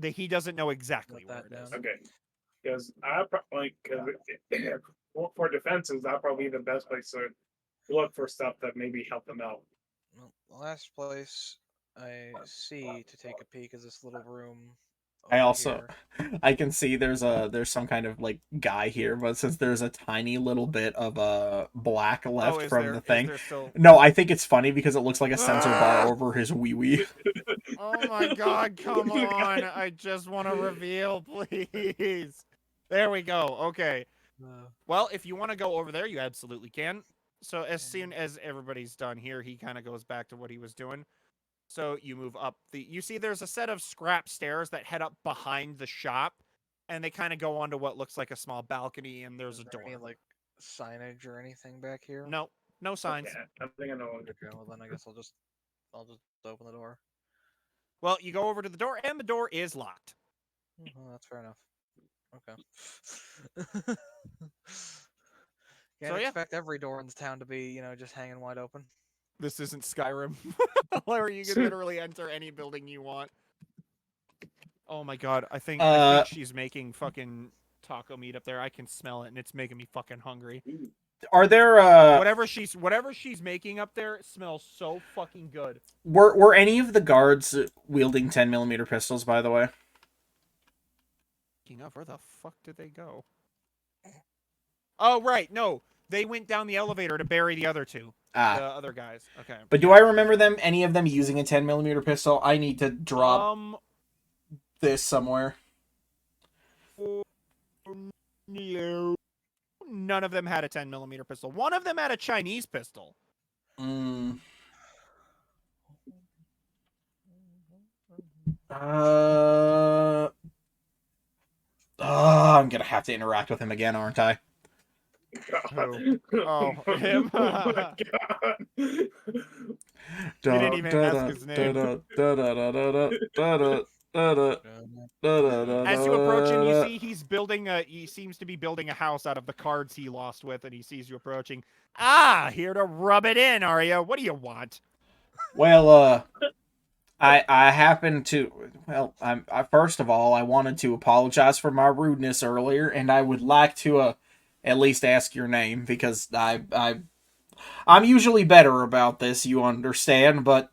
he doesn't know exactly Note where that it is. down. Okay, because for defenses, that'd probably be the best place to look for stuff that maybe help them out. Well, the last place I see to take a peek is this little room. I over also, here. I can see there's some kind of like guy here, but since there's a tiny little bit of black left is from there, the is thing, there still... no, I think it's funny because it looks like a sensor Ah! bar over his wee wee. Oh my god, come on. I just want to reveal, please. There we go. Okay. Well, if you want to go over there, you absolutely can. So as soon as everybody's done here, he kind of goes back to what he was doing. So you move up you see there's a set of scrap stairs that head up behind the shop, and they kind of go onto what looks like a small balcony, and there's Is a there door. any like signage or anything back here? No signs. Yeah, I think I know. Okay, well then I guess I'll just open the door. Well, you go over to the door, and the door is locked. Well, that's fair enough. Okay. Can't So, yeah. expect every door in this town to be, just hanging wide open. This isn't Skyrim, where you can literally enter any building you want. Oh my god, I think she's making fucking taco meat up there. I can smell it, and it's making me fucking hungry. Are there Whatever she's making up there smells so fucking good. were any of the guards wielding 10mm pistols, by the way? Speaking of, where the fuck did they go? Oh, right. No, they went down the elevator to bury the other two, the other guys. Okay. But do I remember any of them using a 10mm pistol? I need to drop this somewhere. No. None of them had a 10mm pistol. One of them had a Chinese pistol. I'm gonna have to interact with him again, aren't I? Who? Oh, him. Oh my god. He didn't even ask his name. As you approach him, you see he seems to be building a house out of the cards he lost with, and he sees you approaching. Ah, here to rub it in, are you? What do you want? Well, I happen to. Well, I first of all, I wanted to apologize for my rudeness earlier, and I would like to at least ask your name because I'm usually better about this, you understand, but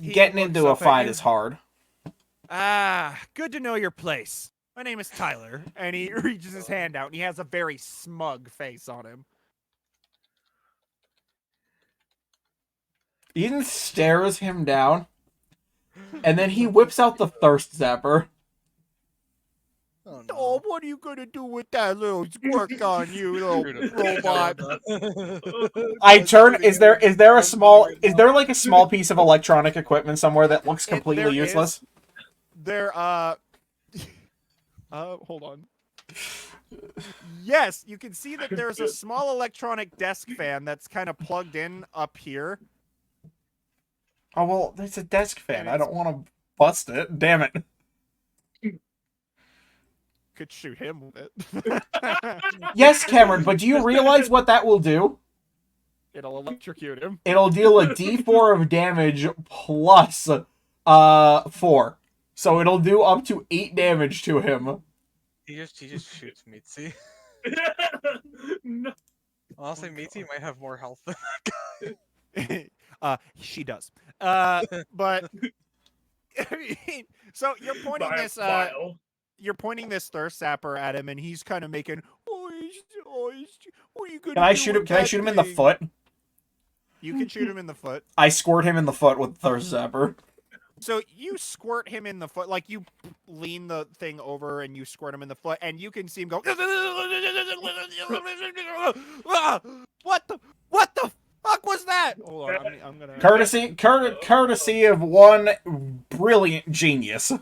getting into a fight is hard. Ah, good to know your place. My name is Tyler, and he reaches his hand out, and he has a very smug face on him. Eden stares him down, and then he whips out the thirst zapper. Oh, no. Oh, what are you gonna do with that little squirt gun, you little robot? I turn. Is there like a small piece of electronic equipment somewhere that looks completely There useless? Hold on. Yes, you can see that there's a small electronic desk fan that's kind of plugged in up here. Oh well, it's a desk fan. I don't want to bust it. Damn it. Could shoot him with it. Yes, Cameron, but do you realize what that will do? It'll electrocute him. It'll deal a D4 of damage plus 4. So it'll do up to 8 damage to him. He just shoots Mitzi. No. Honestly, Mitzi might have more health than She does. But I mean, so you're pointing By a this mile. you're pointing this thirst sapper at him, and he's kind of making, what are you gonna Can I do shoot him? with Can I that shoot him in the thing?" foot? You can shoot him in the foot. I squirt him in the foot with thirst zapper. So you squirt him in the foot, like you lean the thing over and you squirt him in the foot, and you can see him go. What the fuck was that? Hold on, I'm gonna. Courtesy of one brilliant genius.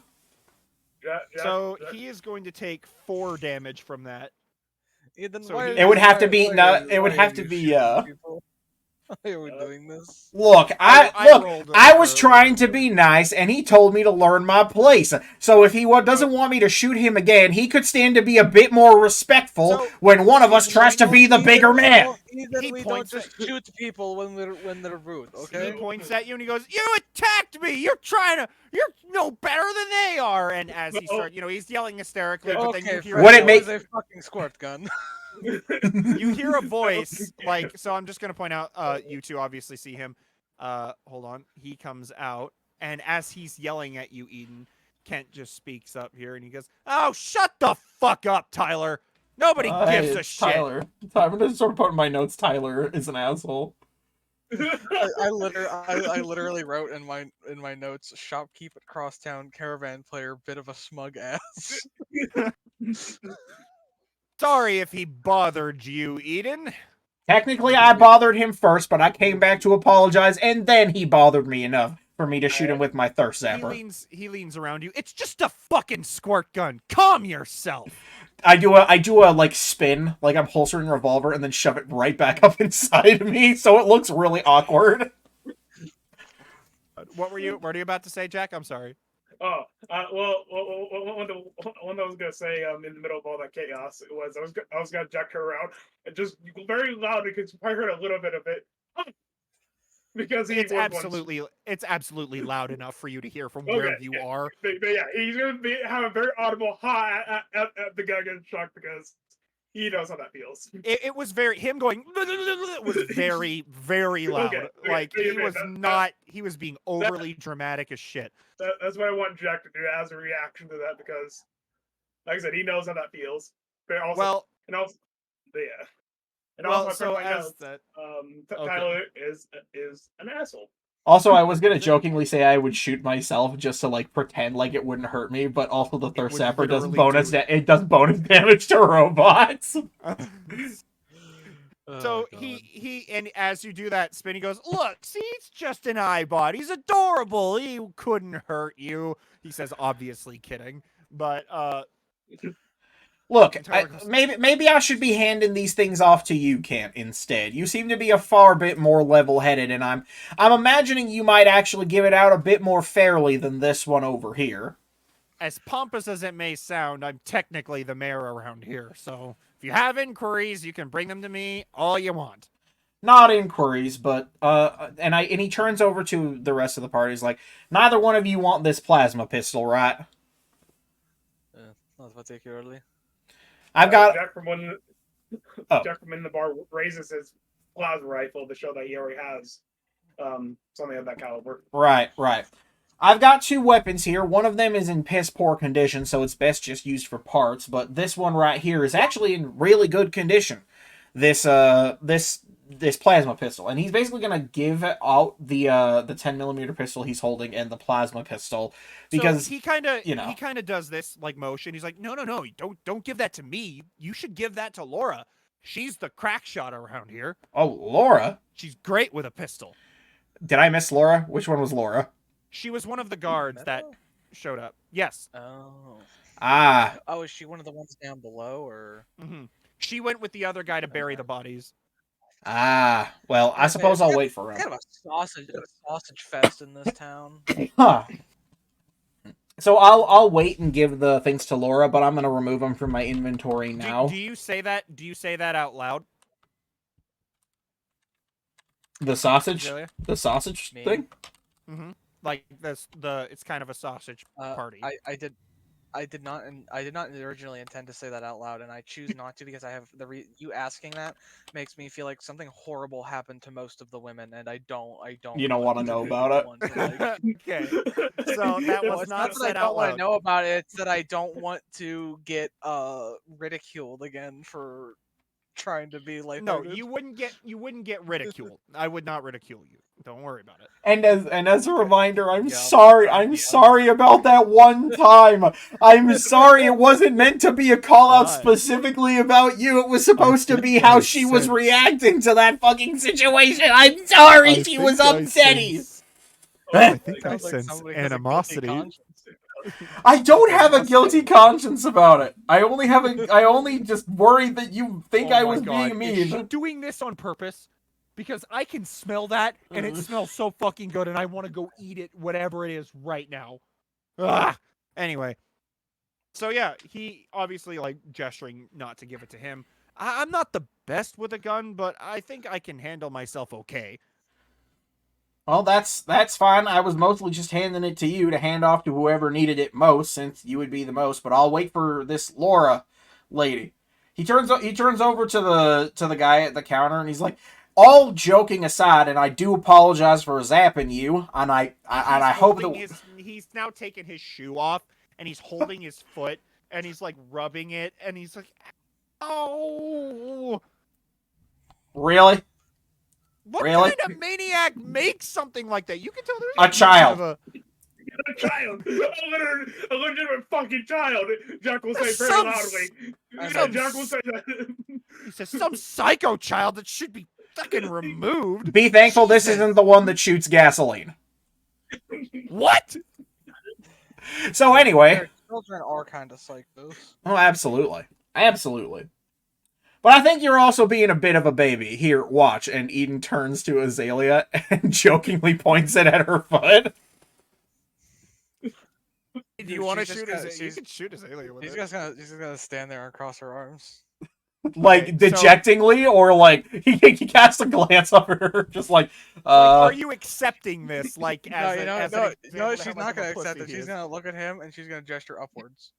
So he is going to take 4 damage from that. Then So why he- are It would you- have to why- be why no. are you- It would why have are to you be shooting people? Why are we doing this? Look, I I rolled was a- trying to be nice, and he told me to learn my place. So if he doesn't want me to shoot him again, he could stand to be a bit more respectful So, when one of us tries to be the bigger man. Either He we points don't just shoot people when they're rude, He okay? points at you and he goes, "You attacked me! You're no better than they are!" And as he starts, he's yelling hysterically, but then Okay, you hear Would Fred, it make- that was a fucking squirt gun? you hear a voice like, so I'm just gonna point out, you two obviously see him. Hold on, he comes out, and as he's yelling at you, Eden, Kent just speaks up here and he goes, "Oh, shut the fuck up, Tyler! Nobody gives a It's shit." Tyler. I'm gonna sort of put in my notes. Tyler is an asshole. I literally wrote in my notes, shopkeep at Crosstown, caravan player, bit of a smug ass. Sorry if he bothered you, Eden. Technically, I bothered him first, but I came back to apologize, and then he bothered me enough for me to shoot him with my thirst zapper. He leans around you. It's just a fucking squirt gun. Calm yourself. I do a like spin, like I'm holstering a revolver, and then shove it right back up inside me, so it looks really awkward. What were you about to say, Jack? I'm sorry. Oh, well, one I was gonna say, in the middle of all that chaos, it was I was gonna jack her around, and just very loud because you probably heard a little bit of it, because he It's was absolutely loud enough for you to hear from Okay, where you yeah. are. But yeah, he's gonna have a very audible ha at the guy getting shocked because he knows how that feels. It was very him going was very very loud. Okay, Like okay, he was that- not. He was being overly dramatic as shit. That's what I want Jack to do as a reaction to that because, like I said, he knows how that feels. But also, Well, and also, yeah. And Well, also, I so printed my as notes. that, Tyler is an asshole. Also, I was gonna jokingly say I would shoot myself just to like pretend like it wouldn't hurt me, but also the It Thirst would Sapper does literally bonus. do It does bonus damage to robots. So Oh, he and as you do that, Spinny goes, "Look, see, it's just an iBot. He's adorable. He couldn't hurt you." He says, obviously kidding, but Look, Tyler goes, maybe I should be handing these things off to you, Kent, instead. You seem to be a far bit more level-headed, and I'm imagining you might actually give it out a bit more fairly than this one over here. as pompous as it may sound, I'm technically the mayor around here. So if you have inquiries, you can bring them to me all you want. Not inquiries, but and he turns over to the rest of the party. He's like, neither one of you want this plasma pistol, right? Not particularly. I've got Jack from one. Oh. Jack from in the bar raises his plasma rifle to show that he already has something of that caliber. right. I've got two weapons here. One of them is in piss poor condition, so it's best just used for parts. But this one right here is actually in really good condition. This plasma pistol, and he's basically gonna give out the 10mm pistol he's holding and the plasma pistol because so he kind of you know. he kind of does this like motion. He's like, no, don't give that to me. You should give that to Laura. She's the crack shot around here. Oh, Laura, She's great with a pistol. did I miss Laura? Which one was Laura? She was one of the guards that Metal? showed up. Yes. Oh. Ah, Oh, is she one of the ones down below, or? hmm She went with the other guy to bury the bodies. well, I suppose I'll wait for Kind him. of a sausage fest in this town. Huh. So I'll wait and give the things to Laura, but I'm gonna remove them from my inventory now. Do you say that? Do you say that out loud, The sausage, Zelia? the sausage Me? thing. Mm-hmm. Like it's kind of a sausage party. I did not originally intend to say that out loud, and I choose not to because I have you asking that makes me feel like something horrible happened to most of the women, and I don't. You don't want to know about it. want to, like, Okay. So that No, was it's not not that I said don't out want to loud. know about it. It's that I don't want to get ridiculed again for trying to be like. No, you wouldn't get ridiculed. I would not ridicule you. Don't worry about it. And as a reminder, I'm Yeah. sorry. I'm Yeah. sorry about that one time. I'm sorry. It wasn't meant to be a call out God. specifically about you. It was supposed to be how she was reacting to that fucking situation. I'm sorry. She was upsetty. I think I Sounds like sense somebody has a guilty animosity. conscience. I don't have a guilty conscience about it. I only just worried that you think Oh I my was God. being Is she mean. doing this on purpose? Because I can smell that, and it smells so fucking good, and I want to go eat it, whatever it is, right now. Ugh. Anyway, so yeah, he obviously like gesturing not to give it to him. I'm not the best with a gun, but I think I can handle myself okay. Well, that's fine. I was mostly just handing it to you to hand off to whoever needed it most, since you would be the most. But I'll wait for this Laura lady. He turns over to the guy at the counter, and he's like, all joking aside, and I do apologize for zapping you, and I hope that He's now taken his shoe off, and he's holding his foot, and he's like rubbing it, and he's like, "Oh, really. what Really? kind of maniac makes something like that?" You can tell there's A child. kind of A child, a legitimate fucking child. Jack will say very Some- loudly. Jack will say that. He says some psycho child that should be fucking removed. Be thankful this Jesus. isn't the one that shoots gasoline. What? So anyway, Their children are kind of psychos. oh, absolutely. But I think you're also being a bit of a baby. Here, watch. And Eden turns to Azalea and jokingly points it at her foot. Do you want to She's shoot just his? gonna- You can shoot his alien with She's it. just gonna stand there and cross her arms. Like, Okay, so- dejectingly, or like, he casts a glance up at her, just like, Like, are you accepting this? Like, No, as you an know, example of she's how not much of gonna a accept pussy it. he She's is? gonna look at him and she's gonna gesture upwards.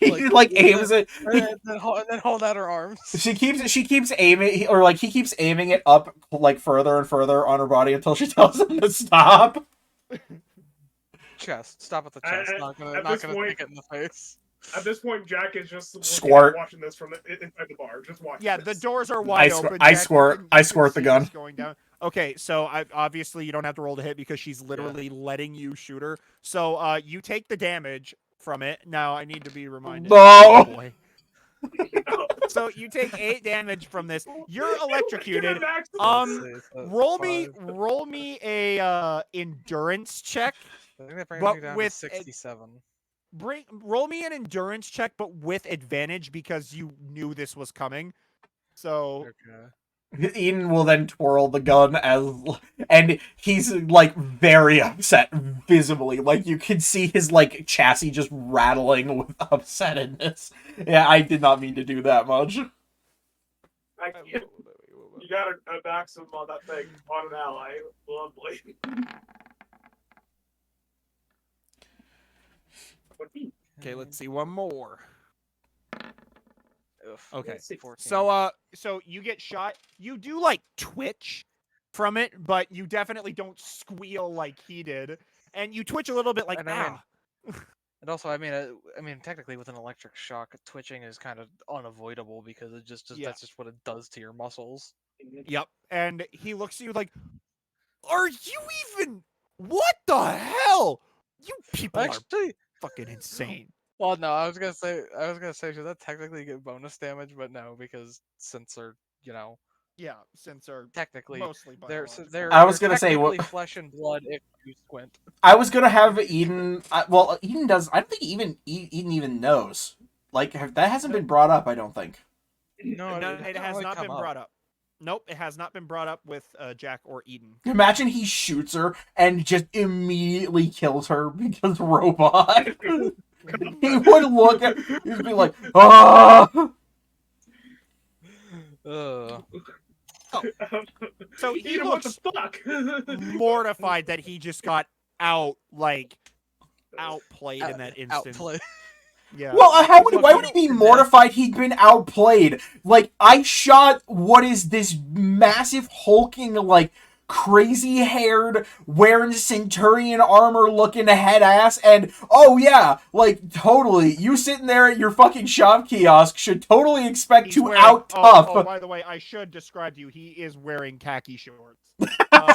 he like aims it. And then hold out her arms. She keeps aiming, or like he keeps aiming it up like further and further on her body until she tells him to stop. Chest. Stop at the chest. Not at gonna this point- stick it in the face. At this point, Jack is just looking Squirt. at watching this from inside the bar. Just watching. Yeah, the this. doors are wide open. I Jack, squirt. you I can squirt the see gun. this going down. Okay, so obviously you don't have to roll to hit because she's literally letting you shoot her. So you take the damage from it. Now I need to be reminded. No. Oh, boy. So you take 8 damage from this. You're electrocuted. Roll me a endurance check. I think that brings But me down with to 67. Roll me an endurance check, but with advantage because you knew this was coming. So Okay. Eden will then twirl the gun and he's like very upset visibly. Like you can see his like chassis just rattling with upsetness. Yeah, I did not mean to do that much. I can't. You got a maximum on that thing on an ally. Lovely. okay, let's see one more. Oof. Okay. 14. So you get shot. You do like twitch from it, but you definitely don't squeal like he did. And you twitch a little bit like And I mean- ah. And also, I mean, technically, with an electric shock, twitching is kind of unavoidable because it just Yeah. that's just what it does to your muscles. Yep. And he looks at you like, "Are you even? What the hell? You people are Actually, fucking insane." well, no, I was gonna say, should that technically get bonus damage? But no, because since they're, Yeah, since they're technically mostly they're biological. I was they're gonna say, what- technically flesh and blood if you squint. I was gonna have Eden. Well, Eden does. I don't think Eden even knows. Like that hasn't been brought up. I don't think. No, No, it it hasn't has really not come been up. brought up. Nope, it has not been brought up with Jack or Eden. Imagine he shoots her and just immediately kills her because robot. He would look at. He'd be like, ah. So he Eden, what the looks fuck? mortified that he just got outplayed in that instant. Outplay. Yeah. Well, why would he be mortified he'd been outplayed? Like, I shot what is this massive, hulking, like, crazy-haired, wearing Centurion armor-looking head ass, and, oh yeah, like, totally, you sitting there at your fucking shop kiosk should totally expect He's to wearing- out-tough. Oh, by the way, I should describe you. He is wearing khaki shorts. Look, I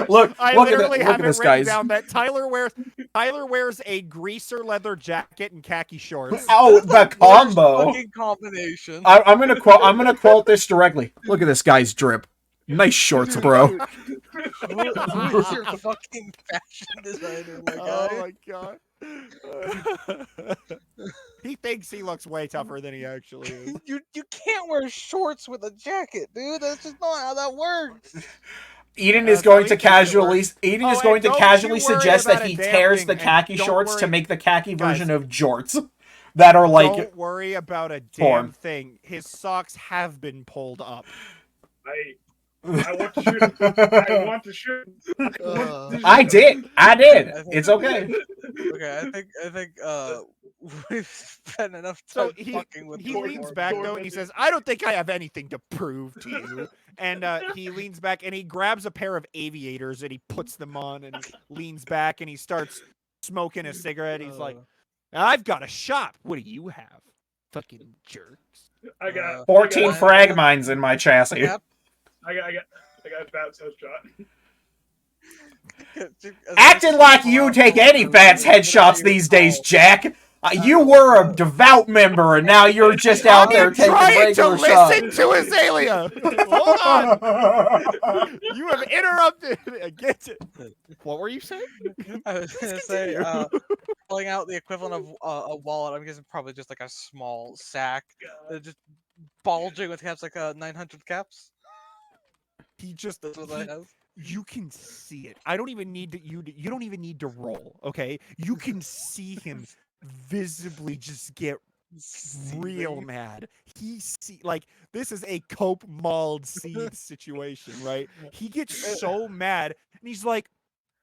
look at literally look have at it this, written guys. down that Tyler wears a greaser leather jacket and khaki shorts. Oh, the combo! Fucking combination. I'm gonna quote this directly. Look at this guy's drip. Nice shorts, bro. Who is your fucking fashion designer, my guy? Oh my god. He thinks he looks way tougher than he actually is. You can't wear shorts with a jacket, dude. That's just not how that works. Eden That's is going how to he thinks it casually. works. Eden Oh, is and going to don't casually you worry suggest about that a he damn tears thing, the and khaki don't shorts to worry- make the khaki version Guys. of jorts that are like. Don't worry about a torn. damn thing. His socks have been pulled up. I want to shoot. I want to shoot. I did. It's okay. Okay, I think we've spent enough So time fucking with he the leans board. back though and he says, "I don't think I have anything to prove to you." And he leans back and he grabs a pair of aviators and he puts them on and he leans back and he starts smoking a cigarette. He's like, "I've got a shop. What do you have? Fucking jerks." I got 14 I got- frag mines in my chassis. Yep. I got a Bats headshot. Acting like you take any Bats headshots these days, Jack. You were a devout member, and now you're just out there taking trying regular to shots. listen to Azalea. Hold on. You have interrupted. I get it. What were you saying? I was gonna say, pulling out the equivalent of a wallet. I'm guessing probably just like a small sack, just bulging with caps, like 900 caps. He just That's what I have. you can see it. I don't even need to you don't even need to roll, okay? You can see him visibly just get real mad. He see like this is a Cope mauled seed situation, right? He gets so mad and he's like,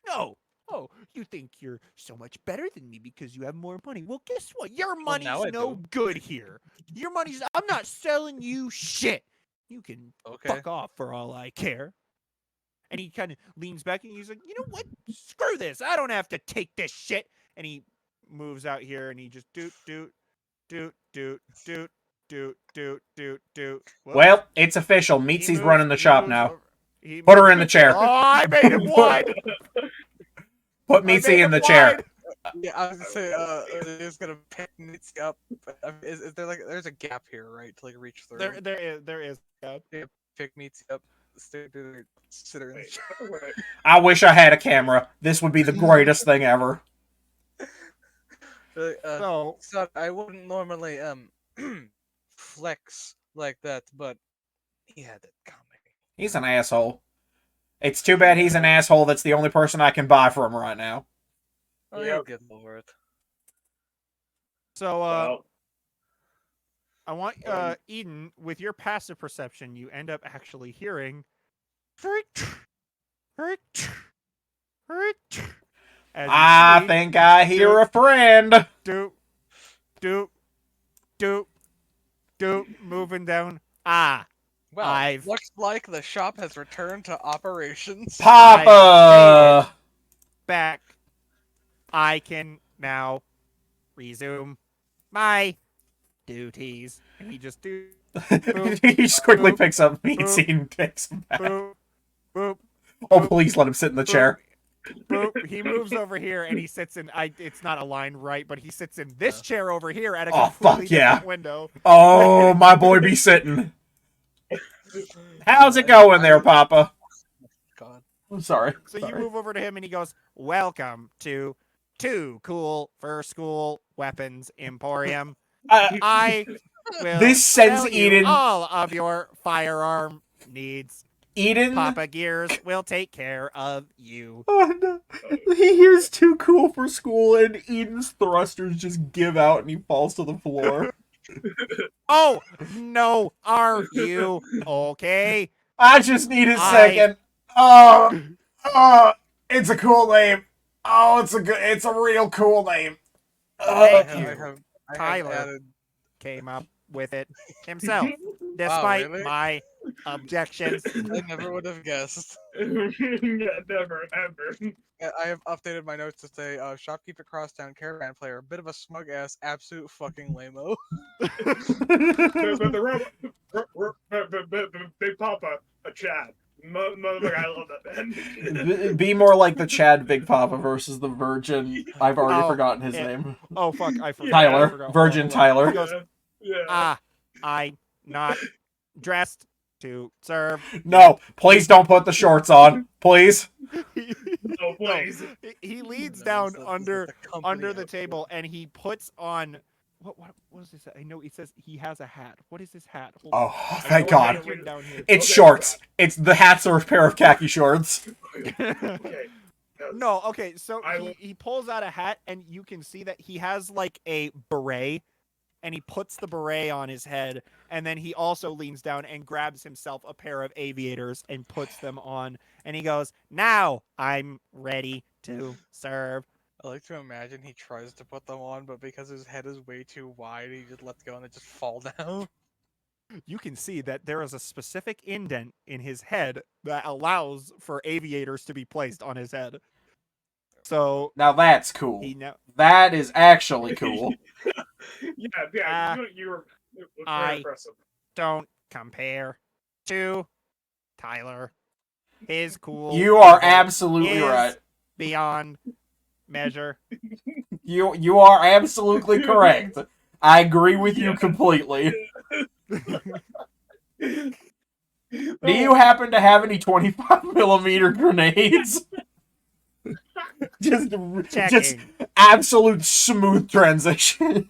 "No. Oh, you think you're so much better than me because you have more money. Well, guess what? Your money's now I no do." good here. Your money's I'm not selling you shit. You can Okay. fuck off for all I care." And he kind of leans back and he's like, "You know what? Screw this. I don't have to take this shit." And he moves out here and he just doot doot doot doot doot doot doot doot doot. Whoops. Well, it's official. He Meatsy's moves- running the he shop moves now. over- he Put her moves- in the chair. Oh, I made him blind. Put I made Meatsy in him the chair. blind. Yeah, I was gonna say, is gonna pick Mitzi up. Is there like there's a gap here, right, to like reach through? There is. Pick Mitzi up, sit her in the Wait, chair. wait. I wish I had a camera. This would be the greatest thing ever. So So I wouldn't normally flex like that, but he had it coming. He's an asshole. It's too bad he's an asshole that's the only person I can buy from right now. Oh, Yep. you'll get over it. So Well, I want Eden, with your passive perception, you end up actually hearing as I you see, think I hear a friend. doop doop doop doop moving down. Ah, Well, I've- looks like the shop has returned to operations. Papa! back. I can now resume my duties. And he just do He just quickly boop, picks up boop, Meatsy and takes him back. boop boop. Oh, please let him sit in the chair. Boop. He moves over here and he sits in. It's not aligned right, but he sits in this chair over here at a Oh, completely fuck yeah. different window. Oh, my boy be sitting. How's it going there, Papa? God. I'm sorry. So Sorry. you move over to him and he goes, "Welcome to Too Cool for School Weapons Emporium. I will This sends sell you Eden- all of your firearm needs. Eden. Papa Gears will take care of you." Oh, no. He hears too cool for school, and Eden's thrusters just give out, and he falls to the floor. Oh no, are you okay? I just need a I- second. It's a cool name. Oh, it's a real cool name. Thank I you. have Tyler. added Came up with it himself, despite really? my objections. I never would have guessed. yeah, never, ever. I have updated my notes to say, shopkeeper crosstown caravan player, a bit of a smug ass, absolute fucking lameo. But Big Papa, a Chad. Motherfucker, I love that man. Be more like the Chad Big Papa versus the Virgin. I've already Oh, forgotten his yeah. name. Oh fuck, I forgot. Tyler. I forgot. Virgin Hold on. Tyler. He goes, Yeah. I'm not dressed to serve. No, please don't put the shorts on. Please. Oh, please. He leans No, down it's the under company the outfit. table and he puts on what is this? I know it says he has a hat. What is this hat? Hold on. Oh, I thank know I have God. it written down here. It's Okay. shorts. It's the hats are a pair of khaki shorts. Okay. No, okay, so I will- he pulls out a hat and you can see that he has like a beret and he puts the beret on his head and then he also leans down and grabs himself a pair of aviators and puts them on and he goes, "Now I'm ready to serve." I like to imagine he tries to put them on, but because his head is way too wide, he just lets go and they just fall down. You can see that there is a specific indent in his head that allows for aviators to be placed on his head. So Now that's cool. he now That is actually cool. Yeah, you were I- very impressive. don't compare to Tyler. His cool You are level absolutely is right. beyond measure. You are absolutely correct. I agree with you completely. Do you happen to have any 25mm grenades? just Checking. absolute smooth transition.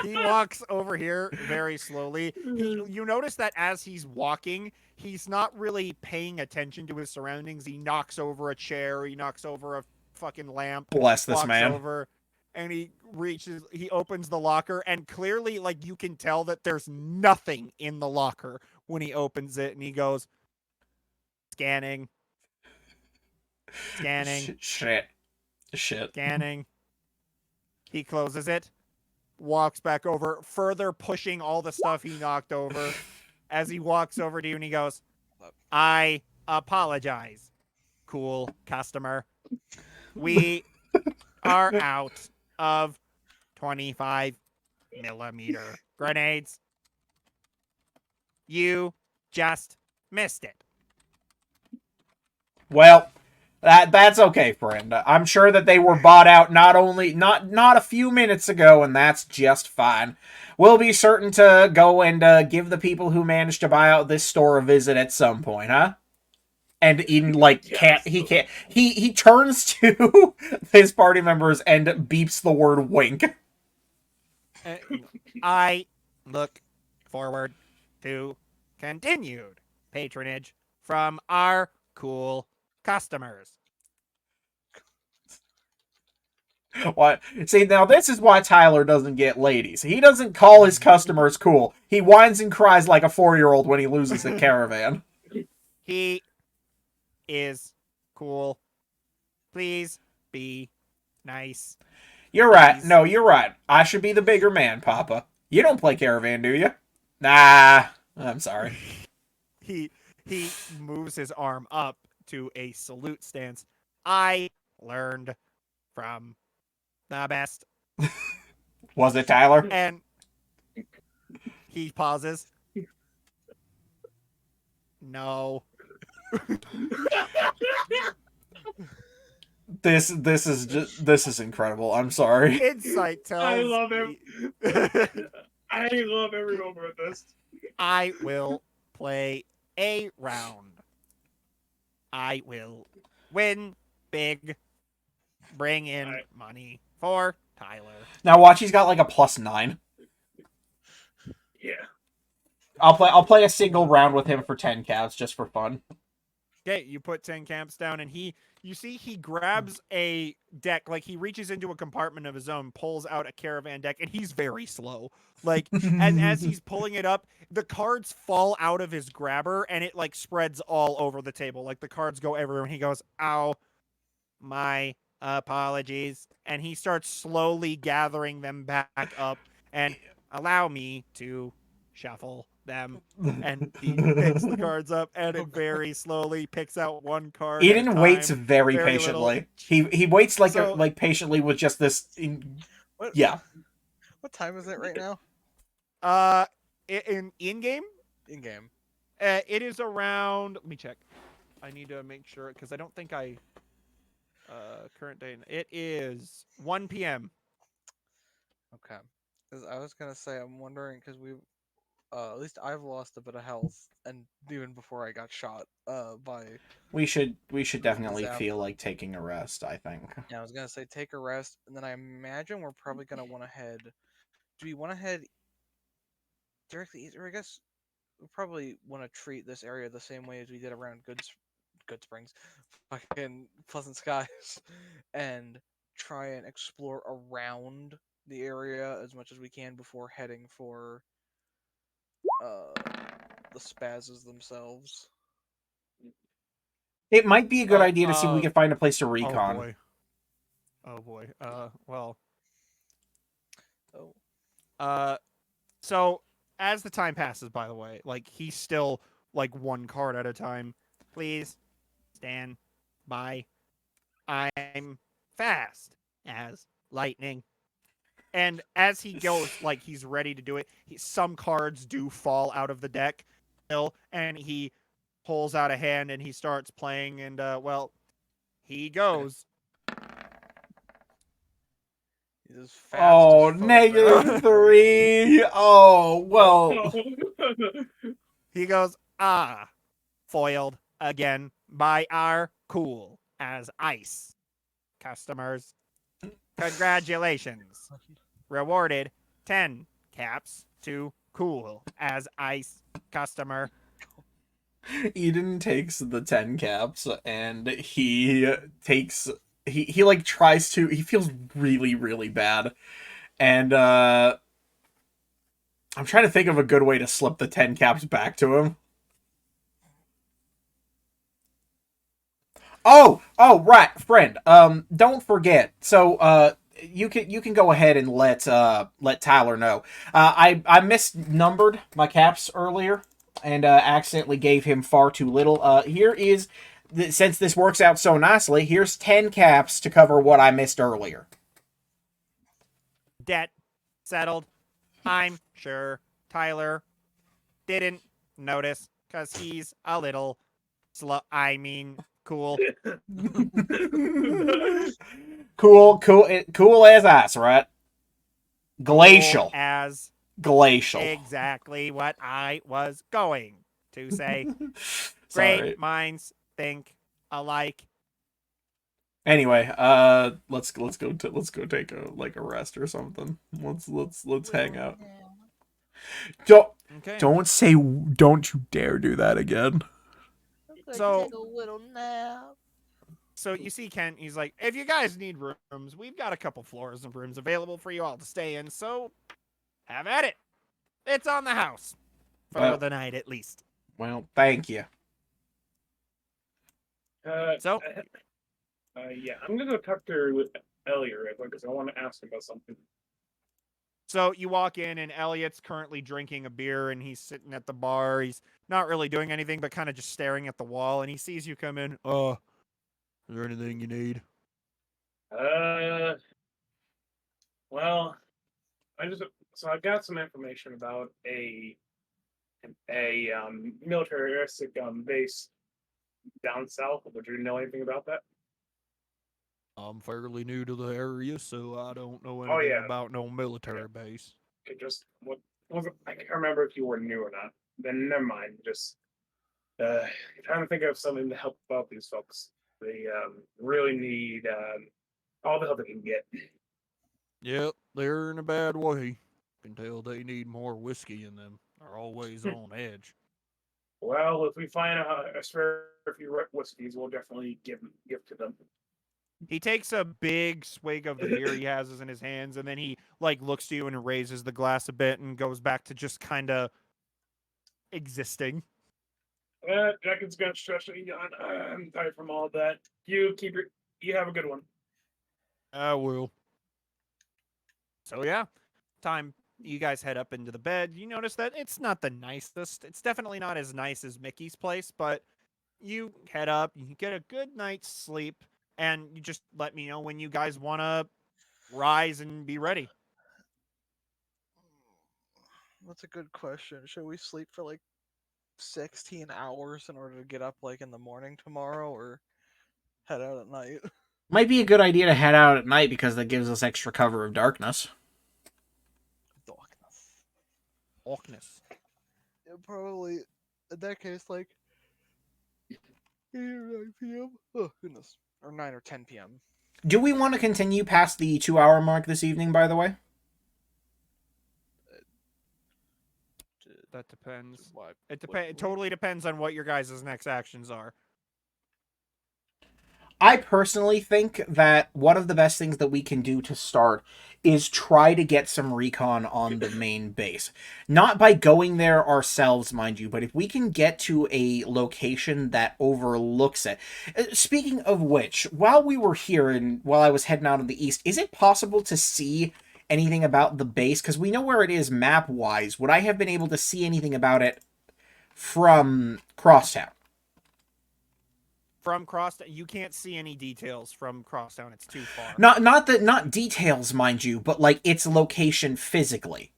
He walks over here very slowly. You notice that as he's walking, he's not really paying attention to his surroundings. He knocks over a chair, he knocks over a fucking lamp, Bless this walks man. over, and he opens the locker, and clearly, like, you can tell that there's nothing in the locker when he opens it, and he goes, scanning, Shit. scanning. He closes it, walks back over, further pushing all the stuff he knocked over. As he walks over to you and he goes, "I apologize, cool customer. We are out of 25mm grenades. You just missed it. Well, that's okay, friend. I'm sure that they were bought out not a few minutes ago, and that's just fine. We'll be certain to go and give the people who managed to buy out this store a visit at some point, huh? And Eden he turns to his party members and beeps the word wink. I look forward to continued patronage from our cool customers. What? See, now this is why Tyler doesn't get ladies. He doesn't call his customers cool. He whines and cries like a 4-year-old when he loses a caravan. He is cool. Please be nice. You're right. Please. No, you're right. I should be the bigger man, Papa. You don't play caravan, do you? Nah. I'm sorry. He moves his arm up to a salute stance. I learned from the best. Was it Tyler? And he pauses. No. This is incredible. I'm sorry. Insight tells I love me- I love every moment of this. I will play a round. I will win big. Bring in Alright. money for Tyler. Now watch, he's got like a +9. Yeah. I'll play a single round with him for 10 caps just for fun. Okay, you put 10 camps down, and he grabs a deck, like he reaches into a compartment of his own, pulls out a caravan deck, and he's very slow. Like, and as he's pulling it up, the cards fall out of his grabber, and it like spreads all over the table. Like the cards go everywhere, and he goes, "Ow, my apologies," and he starts slowly gathering them back up, and allow me to shuffle them. And he picks the cards up, and it very slowly picks out one card. at a Eden waits time. very very patiently. He waits like So- like patiently with just this. What, Yeah. What time is it right now? In game, In game. it is around. Let me check. I need to make sure because I don't think I. Current date. It is 1 p.m. Okay. 'Cause I was gonna say, I'm wondering because at least I've lost a bit of health, and even before I got shot, by. We should definitely Zap. feel like taking a rest, I think. Yeah, I was gonna say take a rest, and then I imagine we're probably gonna want to head. Do we want to head directly east, or I guess we probably want to treat this area the same way as we did around Good Springs, fucking Pleasant Skies, and try and explore around the area as much as we can before heading for the spazzes themselves. It might be a good Oh, idea to see if we can find a place to recon. Oh boy. Oh boy. Well. Oh, So as the time passes, by the way, like he's still like one card at a time. Please stand by. I'm fast as lightning. And as he goes, like he's ready to do it, some cards do fall out of the deck, and he pulls out a hand and he starts playing, and well, he goes. he's as fast Oh, as fuck, -3. Oh, well. He goes, foiled again by our cool as ice customers. Congratulations. Rewarded 10 caps to cool as ice customer. Eden takes the 10 caps and he takes he like tries to he feels really really bad, and I'm trying to think of a good way to slip the 10 caps back to him. Oh right, friend, don't forget, so you can go ahead and let Tyler know. I misnumbered my caps earlier and accidentally gave him far too little. Here is, since this works out so nicely, here's 10 caps to cover what I missed earlier. Debt settled. I'm sure Tyler didn't notice because he's a little slow. I mean, cool. Cool as ice, right? Glacial. Cool as Glacial. exactly what I was going to say. Sorry. Great minds think alike. Anyway, let's go take a rest or something. Let's hang out. Okay. Don't you dare do that again. So- take a little nap. So you see Kent, he's like, if you guys need rooms, we've got a couple floors of rooms available for you all to stay in, so have at it. It's on the house. For Well- the night, at least. Well, thank you. So- Yeah, I'm gonna go talk to Elliot real quick because I want to ask him about something. So you walk in, and Elliot's currently drinking a beer, and he's sitting at the bar. He's not really doing anything, but kind of just staring at the wall, and he sees you come in. Is there anything you need? Well, I got some information about a militaristic base down south. Would you know anything about that? I'm fairly new to the area, so I don't know Oh, anything yeah. about no military base. It just what wasn't. I can't remember if you were new or not. Then never mind. Just trying to think of something to help out these folks. They really need all the help they can get. Yep, they're in a bad way. Can tell they need more whiskey in them. They're always on edge. Well, if we find a spare few whiskeys, we'll definitely give to them. He takes a big swig of the beer he has in his hands, and then he like looks to you and raises the glass a bit and goes back to just kind of existing. Jacket's gonna stretch me on. I'm tired from all that. You have a good one. I will. So yeah, time you guys head up into the bed. You notice that it's not the nicest. It's definitely not as nice as Mickey's place, but you head up, you get a good night's sleep, and you just let me know when you guys want to rise and be ready. That's a good question. Should we sleep for like 16 hours in order to get up like in the morning tomorrow, or head out at night? Might be a good idea to head out at night because that gives us extra cover of darkness. Darkness. Orkness. Yeah, probably in that case like 8 or 9 p.m. Oh goodness, or 9 or 10 p.m. Do we want to continue past the 2-hour mark this evening, by the way? That depends. What? It depends. It totally depends on what your guys' next actions are. I personally think that one of the best things that we can do to start is try to get some recon on the main base. Not by going there ourselves, mind you, but if we can get to a location that overlooks it. Speaking of which, while we were here and while I was heading out in the east, is it possible to see anything about the base? Because we know where it is map-wise. Would I have been able to see anything about it from Crosstown? From Crosstown, you can't see any details from Crosstown. It's too far. Not details, mind you, but like its location physically.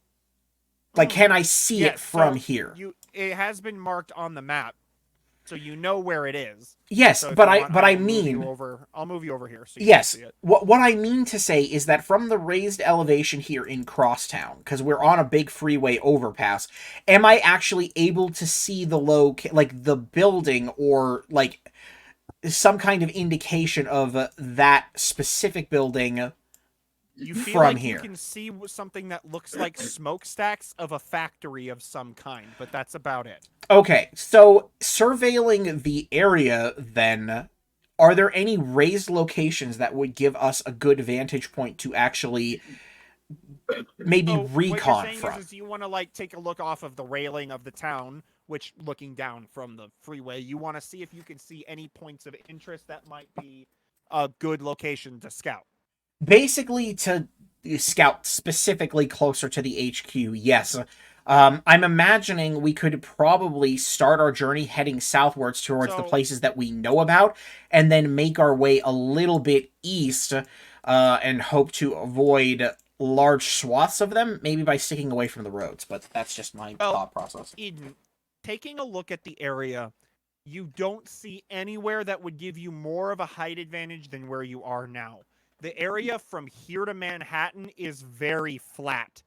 Like, can I see it from here? It has been marked on the map, so you know where it is. Yes, So if but you I want, but I I'll move you mean, I'll move you over here. So you yes. Can see it. What I mean to say is that from the raised elevation here in Crosstown, because we're on a big freeway overpass, am I actually able to see the like the building or like some kind of indication of that specific building You feel from like here? you can see something that looks like smokestacks of a factory of some kind, but that's about it. Okay, so surveilling the area then, are there any raised locations that would give us a good vantage point to actually maybe So what you're recon saying from? is you want to like take a look off of the railing of the town, which looking down from the freeway, you want to see if you can see any points of interest that might be a good location to scout. Basically, to scout specifically closer to the HQ, yes. I'm imagining we could probably start our journey heading southwards towards the So- places that we know about, and then make our way a little bit east, and hope to avoid large swaths of them, maybe by sticking away from the roads, but that's just my Well, thought process. Eden, taking a look at the area, you don't see anywhere that would give you more of a height advantage than where you are now. The area from here to Manhattan is very flat.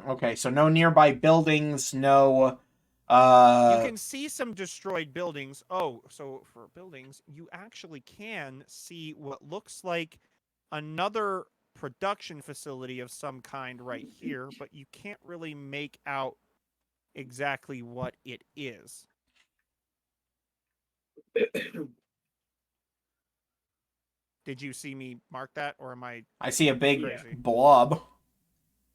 Okay, so no nearby buildings, no. You can see some destroyed buildings. Oh, so for buildings, you actually can see what looks like another production facility of some kind right here, but you can't really make out exactly what it is. Did you see me mark that, or am I I see a big crazy? blob.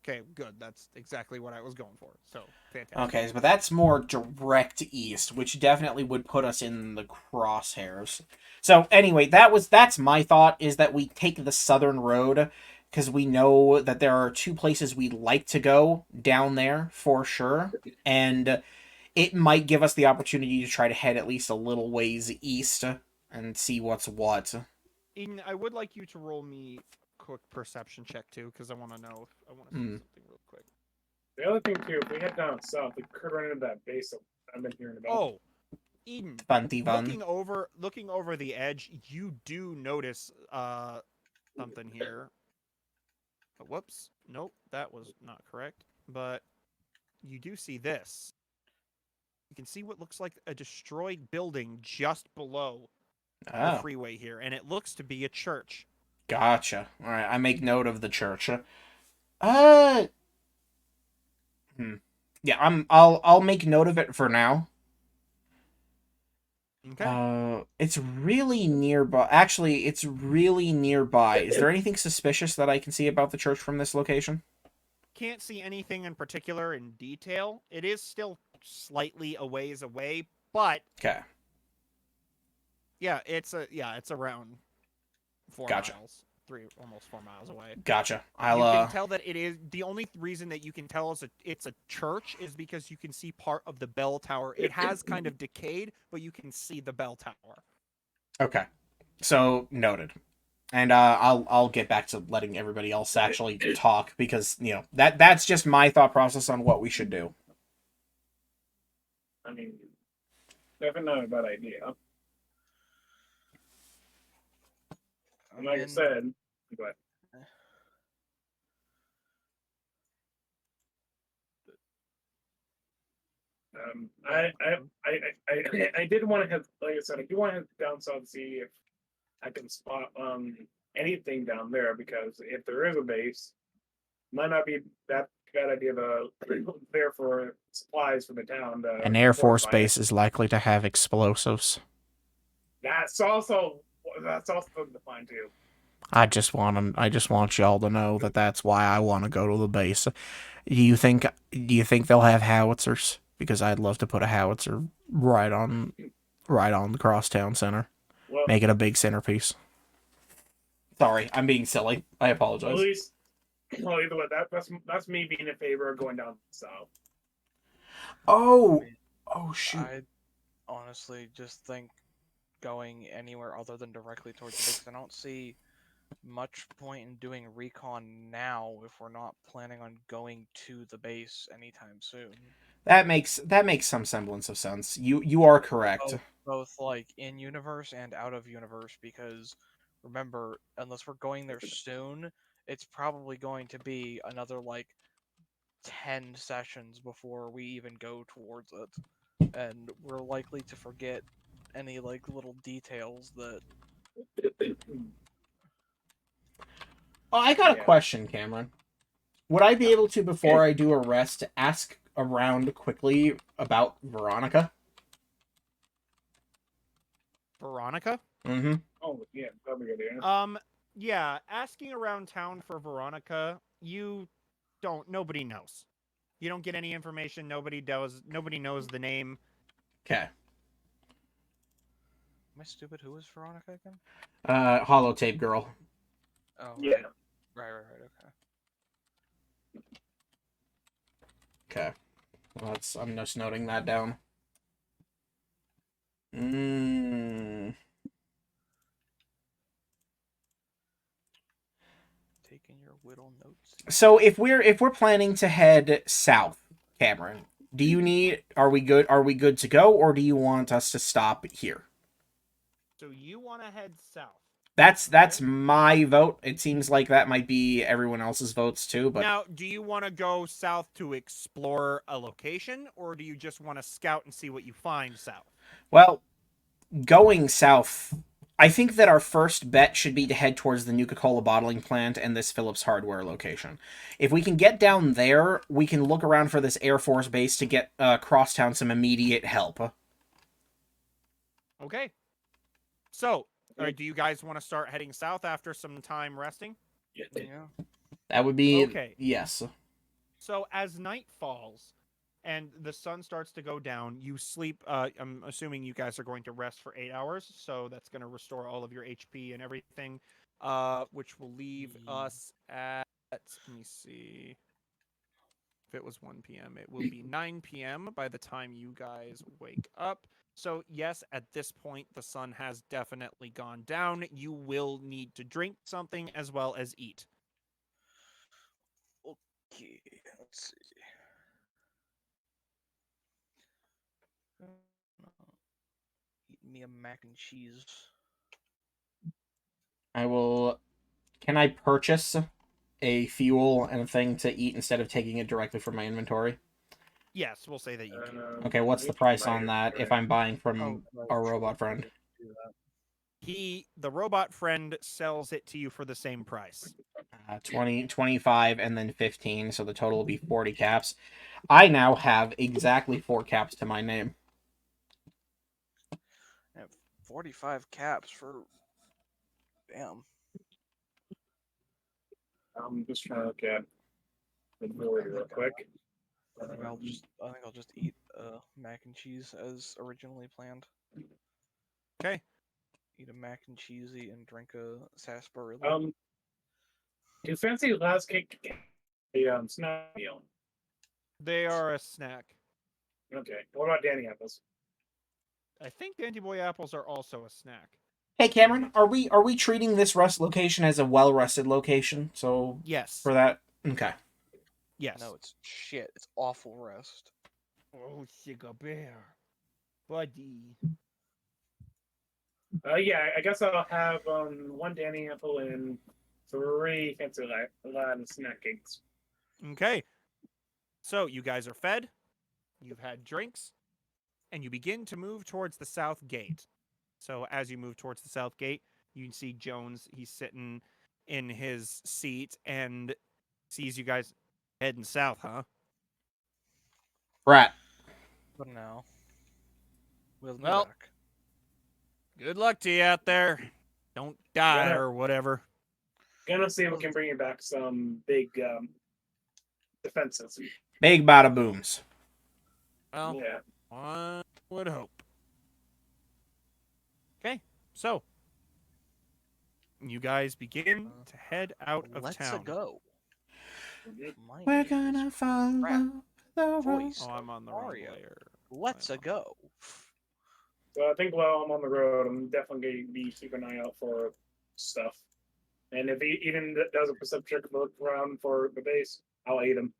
Okay, good. That's exactly what I was going for. So, fantastic. Okay, but that's more direct east, which definitely would put us in the crosshairs. So anyway, that's my thought, is that we take the southern road, because we know that there are two places we'd like to go down there for sure, and it might give us the opportunity to try to head at least a little ways east and see what's what. Eden, I would like you to roll me a quick perception check too, because I want to know. I want to see something real quick. The other thing too, if we head down south, we could run into that base that I've been hearing about. Oh, Eden, Funty looking over the edge, you do notice something here. Whoops. Nope, that was not correct. But you do see this. You can see what looks like a destroyed building just below the Oh, freeway here, and it looks to be a church. gotcha. All right, I make note of the church. Uh, yeah, I'll make note of it for now. Okay. It's really nearby. Actually, it's really nearby. Is there anything suspicious that I can see about the church from this location? Can't see anything in particular in detail. It is still slightly a ways away, but Okay, yeah, it's around 4 Gotcha. miles. Almost 4 miles away. gotcha. You can tell that it is the only reason that you can tell it's a church is because you can see part of the bell tower. It has kind of decayed, but you can see the bell tower. Okay, so noted. And I'll get back to letting everybody else actually talk, because that's just my thought process on what we should do. I mean, definitely not a bad idea. And like I said, but I did want to have, like I said, I do want to head down south to see if I can spot anything down there, because if there is a base, might not be that bad idea to there for supplies for the town. An Air Force fortify it. base is likely to have explosives. That's also something to find too. I just want y'all to know that that's why I want to go to the base. Do you think they'll have howitzers? Because I'd love to put a howitzer right on the crosstown center. Well, Make it a big centerpiece. Sorry, I'm being silly. I at apologize. least, well, either way, that's me being in favor of going down south. Oh shoot. I honestly just think going anywhere other than directly towards the base, I don't see much point in doing recon now if we're not planning on going to the base anytime soon. That makes some semblance of sense. You are correct. Both like in universe and out of universe, because remember, unless we're going there soon, it's probably going to be another like 10 sessions before we even go towards it. And we're likely to forget any like little details that Oh, I got a Yeah. question, Cameron. Would I be able to, before I do a rest, ask around quickly about Veronica? Veronica? Mm-hmm. Oh yeah, that'd be a good idea. Yeah, asking around town for Veronica, nobody knows. You don't get any information, nobody knows the name. Okay. Am I stupid? Who was Veronica again? Holotape girl. Oh, Yeah. Right, okay. Okay. Well, I'm just noting that down. Taking your Whittle notes. So if we're planning to head south, Cameron, are we good to go, or do you want us to stop here? So you want to head south. That's Okay. my vote. It seems like that might be everyone else's votes too, but Now, do you want to go south to explore a location, or do you just want to scout and see what you find south? well, going south, I think that our first bet should be to head towards the Nuka-Cola bottling plant and this Phillips Hardware location. If we can get down there, we can look around for this Air Force base to get Crosstown some immediate help. Okay. So, all right, do you guys want to start heading south after some time resting? Yeah. That would be Okay. yes. So as night falls and the sun starts to go down, you sleep. I'm assuming you guys are going to rest for 8 hours, so that's going to restore all of your HP and everything, which will leave us at. Let me see. If it was 1 p.m., it will be 9 p.m. by the time you guys wake up. So yes, at this point, the sun has definitely gone down. You will need to drink something as well as eat. Okay, let's see. Eat me a mac and cheese. I will. Can I purchase a fuel and a thing to eat instead of taking it directly from my inventory? Yes, we'll say that you can. Okay, what's the price on that if I'm buying from right, our sure, robot friend? do that. The robot friend sells it to you for the same price. 20, 25, and then 15, so the total will be 40 caps. I now have exactly 4 caps to my name. I have 45 caps for. Damn. I'm just trying to look at the board real quick. I think I'll just eat mac and cheese as originally planned. Okay. Eat a mac and cheesy and drink a sarsaparilla. Do you fancy last cake a snack meal? They are a snack. Okay. What about Danny apples? I think Dandy Boy apples are also a snack. Hey Cameron, are we treating this rest location as a well rested location? So Yes. for that, okay. Yes. No, it's shit. It's awful rest. Oh, Sugar Bear. Buddy. Yeah, I guess I'll have 1 Danny apple and 3 fancy Aladdin snack cakes. Okay. So you guys are fed, you've had drinks, and you begin to move towards the south gate. So as you move towards the south gate, you can see Jones. He's sitting in his seat and sees you guys heading south, huh? Rat. But now, we'll be Well- back. Good luck to you out there. Don't die Yeah. or whatever. Gonna see if we can bring you back some big defenses. Big bada booms. Well, Yeah. one would hope. Okay, so you guys begin to head out of Let's town. go. Mhm. My We're name is gonna follow the voice. road. Oh, I'm on the wrong Mario. layer. Let's I'm on- go. So I think while I'm on the road, I'm definitely going to be keeping an eye out for stuff. And if he even does a perception check, look around for the base, I'll aid him.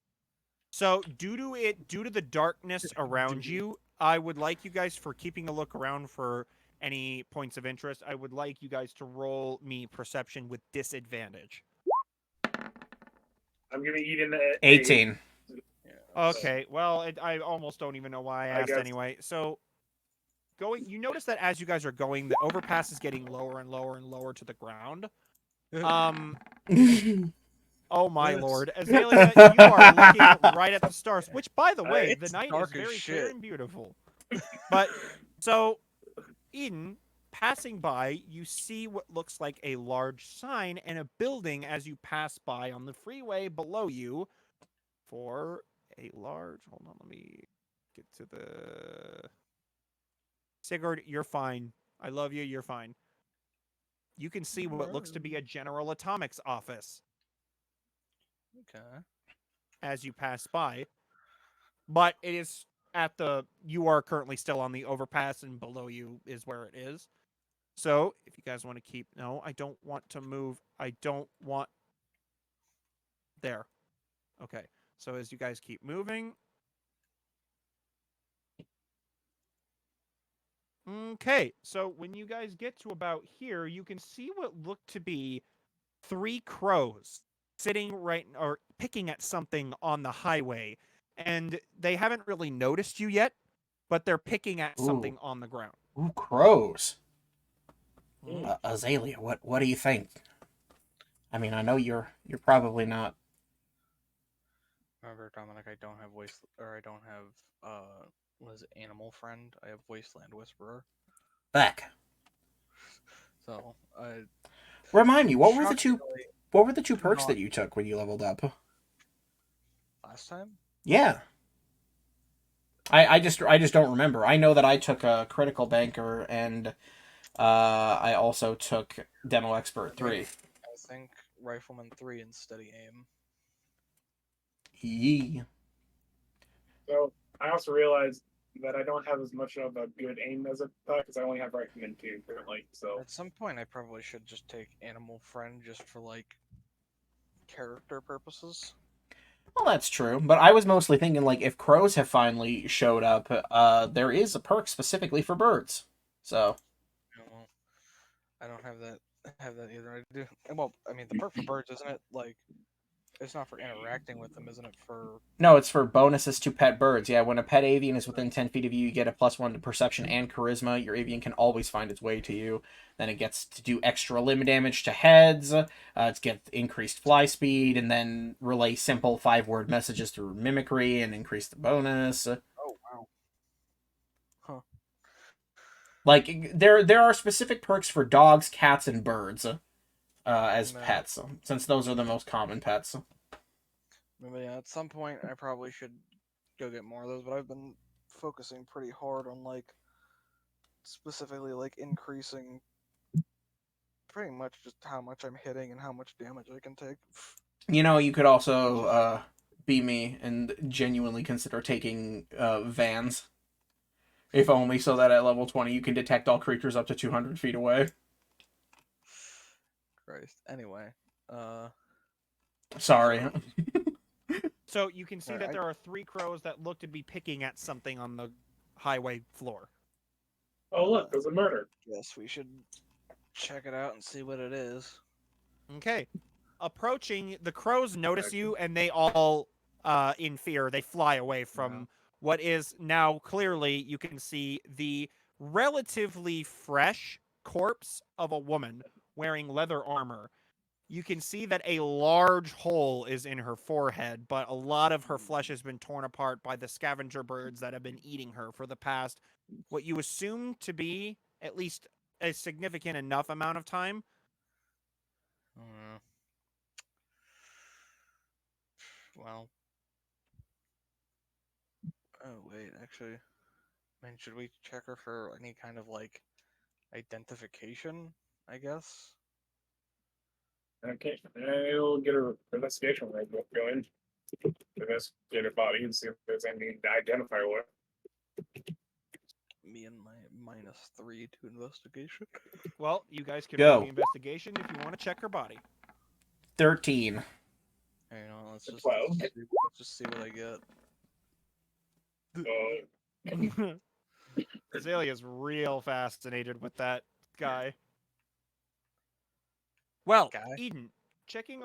So due to the darkness around you, I would like you guys, for keeping a look around for any points of interest, I would like you guys to roll me perception with disadvantage. I'm giving Eden a 18. Okay, well, I almost don't even know why I I asked guess- anyway. So you notice that as you guys are going, the overpass is getting lower and lower and lower to the ground. Oh my Yes. lord, Azalea, you are looking right at the stars. Which, by the way, the It's night is dark as very clear shit. and beautiful. But so, Eden, passing by, you see what looks like a large sign and a building as you pass by on the freeway below you. For a large, hold on, let me get to the. Sigurd, you're fine. I love you. You're fine. You can see what looks to be a General Atomics office Okay. as you pass by, but it is at the. You are currently still on the overpass, and below you is where it is. So, if you guys want to keep, no, I don't want to move. I don't want. There. Okay. So as you guys keep moving. Okay. So when you guys get to about here, you can see what look to be 3 crows sitting right or picking at something on the highway. And they haven't really noticed you yet, but they're picking at something on the ground. Ooh, crows. Mm. Azalea, what do you think? I mean, I know you're probably not. Remember, Dominic, I don't have I don't have what is it, Animal Friend. I have Wasteland Whisperer. Back. So I Remind me, what were the two shockingly perks not that you took when you leveled up? last time. Yeah. I just don't remember. I know that I took a critical banker and I also took demo expert 3. I think Rifleman 3 and Steady Aim. Yee. So I also realized that I don't have as much of a good aim as I thought because I only have Rifleman 2 currently. So At some point, I probably should just take Animal Friend just for like character purposes. Well, that's true, but I was mostly thinking like if crows have finally showed up, there is a perk specifically for birds. So You know, well, I don't have that either. I do. Well, I mean, the perk for birds, isn't it? Like, it's not for interacting with them, isn't it? For no, it's for bonuses to pet birds. Yeah, when a pet avian is within 10 feet of you, you get a +1 to perception and charisma. Your avian can always find its way to you. Then it gets to do extra limb damage to heads. It's get increased fly speed, and then relay simple 5-word messages through mimicry and increase the bonus. oh wow, Like there are specific perks for dogs, cats, and birds as No. pets, since those are the most common pets. But yeah, at some point, I probably should go get more of those. But I've been focusing pretty hard on like specifically like increasing pretty much just how much I'm hitting and how much damage I can take. You know, you could also be me and genuinely consider taking Vans. If only so that at level 20 you can detect all creatures up to 200 feet away. Christ. Anyway, Sorry. So you can see Alright, that I- there are 3 crows that look to be picking at something on the highway floor. oh look, there's a murder. guess we should check it out and see what it is. Okay. Approaching, the crows notice you, and they all, in fear, they fly away from what is now clearly, you can see, the relatively fresh corpse of a woman wearing leather armor. You can see that a large hole is in her forehead, but a lot of her flesh has been torn apart by the scavenger birds that have been eating her for the past, what you assume to be at least a significant enough amount of time. Well. Oh wait, actually, I mean, should we check her for any kind of like identification? I guess. Okay, I'll get a investigation right go in. Investigate her body and see if there's anything to identify her with. Me and my -3 to investigation. Well, you guys can Go. roll the investigation if you want to check her body. 13. Hey, you know, let's just 12. let's just see what I get. Azalea's real fascinated with that guy. Well, Guy? Eden, checking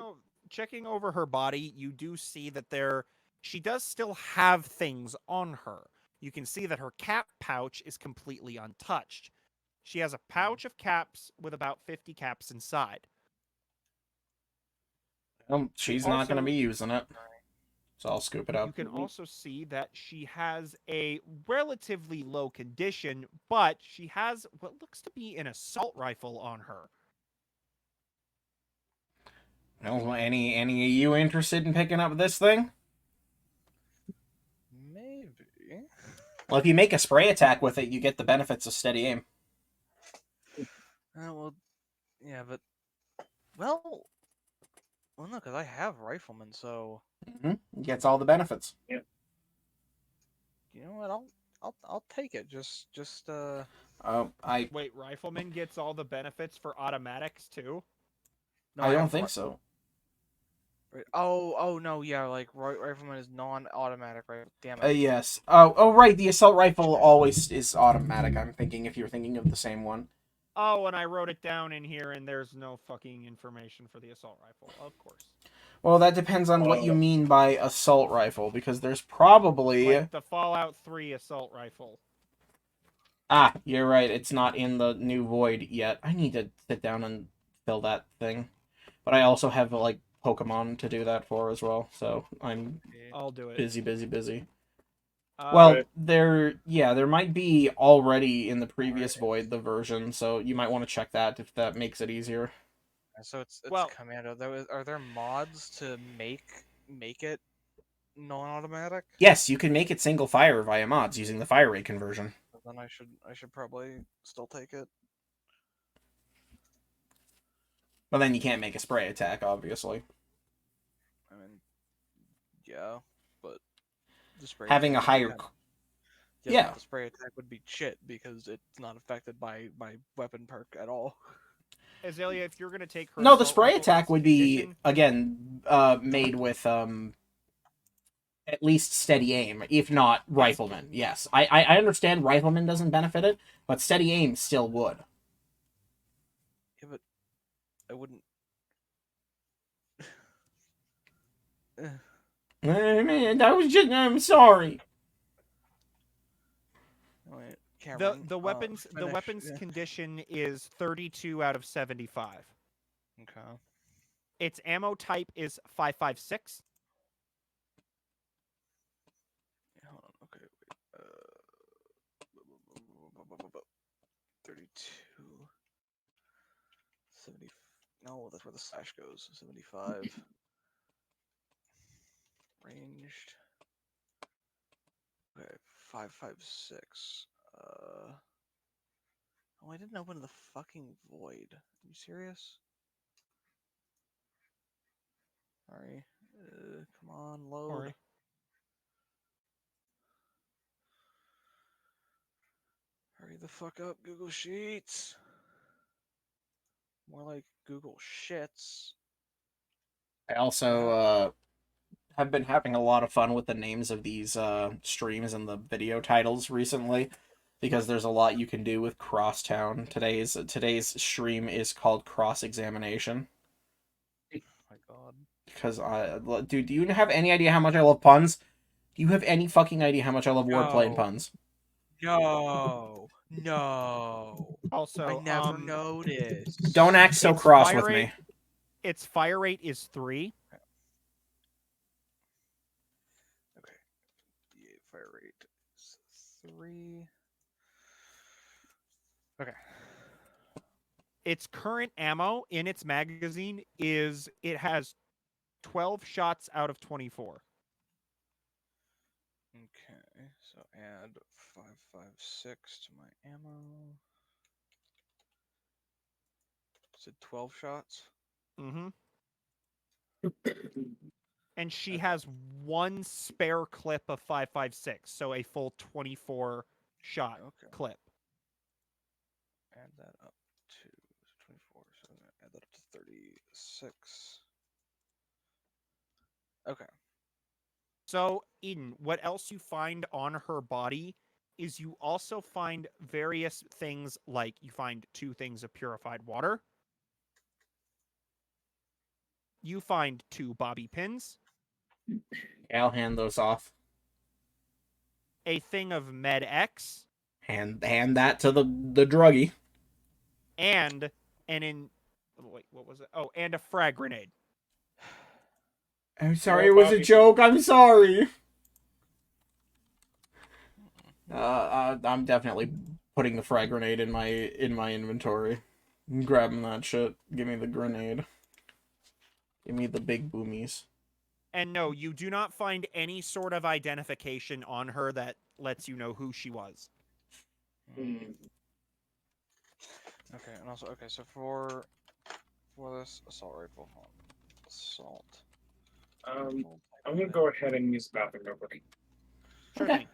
over her body, you do see that she does still have things on her. You can see that her cap pouch is completely untouched. She has a pouch of caps with about 50 caps inside. She's not going to also- be using it. So I'll scoop it You up. can also see that she has a relatively low condition, but she has what looks to be an assault rifle on her. Well, any of you interested in picking up this thing? Maybe. Well, if you make a spray attack with it, you get the benefits of steady aim. Well, yeah, but well, no, because I have rifleman, so Gets all the benefits. you know what? I'll take it. Just Wait, Rifleman gets all the benefits for automatics too? No, I don't have think so. Right. Oh no, yeah, like rifleman is non-automatic, right? Damn it. Yes. Oh, right. The assault rifle Shit. always is automatic. I'm thinking if you're thinking of the same one. Oh, and I wrote it down in here, and there's no fucking information for the assault rifle. Of course. Well, that depends on what you Uh, mean by assault rifle, because there's probably Like the Fallout 3 assault rifle. You're right. It's not in the new Void yet. I need to sit down and fill that thing, but I also have like Pokemon to do that for as well. So I'm I'll do it. busy. Uh, Well, there might be already in the previous Void the version, so you might want to check that if that makes it easier. So it's Well- Commando. Are there mods to make it non-automatic? Yes, you can make it single fire via mods using the fire rate conversion. Then I should probably still take it. But then you can't make a spray attack, obviously. I mean, yeah, but the spray Having a attack would be higher kinda- yeah. yeah, but the spray attack would be shit because it's not affected by weapon perk at all. Azalea, if you're gonna take her, No, the assault spray rifle attack as would be condition- again made with at least steady aim, if not rifleman. Yes, I understand rifleman doesn't benefit it, but steady aim still would. Yeah, but I wouldn't. Man, I'm sorry. Wait, the Cameron, the weapons the finish, weapons yeah. condition is 32 out of 75. Okay. Its ammo type is 5.56. Yeah, hold on. Okay, wait. 32. 70. No, that's where the slash goes. 75. Ranged. Okay, 5.56. Oh, I didn't open the fucking void. Are you serious? Sorry. Come on, load. Sorry. Hurry the fuck up, Google Sheets. More like Google Shits. I also have been having a lot of fun with the names of these streams and the video titles recently, because there's a lot you can do with Crosstown. Today's stream is called Cross Examination. Oh my god. Because dude, do you have any idea how much I love puns? Do you have any fucking idea how much I love wordplay and No. puns? No. No. Also, I never noticed. Don't act so Its cross fire with rate- me. its fire rate is 3. Okay. The fire rate is 3. Okay. Its current ammo in its magazine is it has 12 shots out of 24. Okay. So add 5.56 to my ammo. Is it 12 shots? Mm-hmm. And she has one spare clip of 5.56, so a full 24 shot Okay. clip. Add that up to 24. So I'm gonna add that up to 36. Okay. So, Eden, what else you find on her body is you also find various things, like you find 2 things of purified water. You find 2 bobby pins, I'll hand those off. a thing of Med X, Hand that to the druggie. and wait, what was it? Oh, and a frag grenade. I'm sorry, it was a joke. I'm sorry. I'm definitely putting the frag grenade in my inventory. I'm grabbing that shit. Give me the grenade. Give me the big boomies. And no, you do not find any sort of identification on her that lets you know who she was. Mm. Okay, and also so for this assault rifle, hold on. Assault. I'm gonna go ahead and use the bathroom real quick. Sure Okay. thing.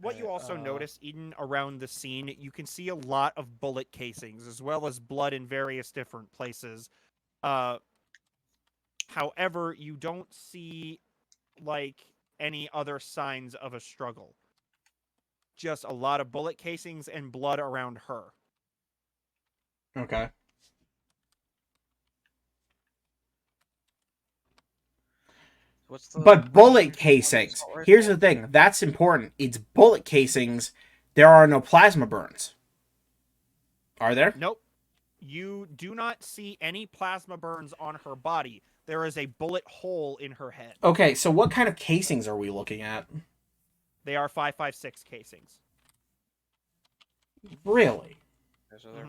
What you also Okay, notice, Eden, around the scene, you can see a lot of bullet casings, as well as blood in various different places. However, you don't see like any other signs of a struggle. Just a lot of bullet casings and blood around her. Okay. What's the But range bullet on the casings. assault rifle? Here's the thing. That's important. It's bullet casings. There are no plasma burns. Are there? Nope. You do not see any plasma burns on her body. There is a bullet hole in her head. Okay, so what kind of casings are we looking at? They are 5.56 casings. Really? Okay, so there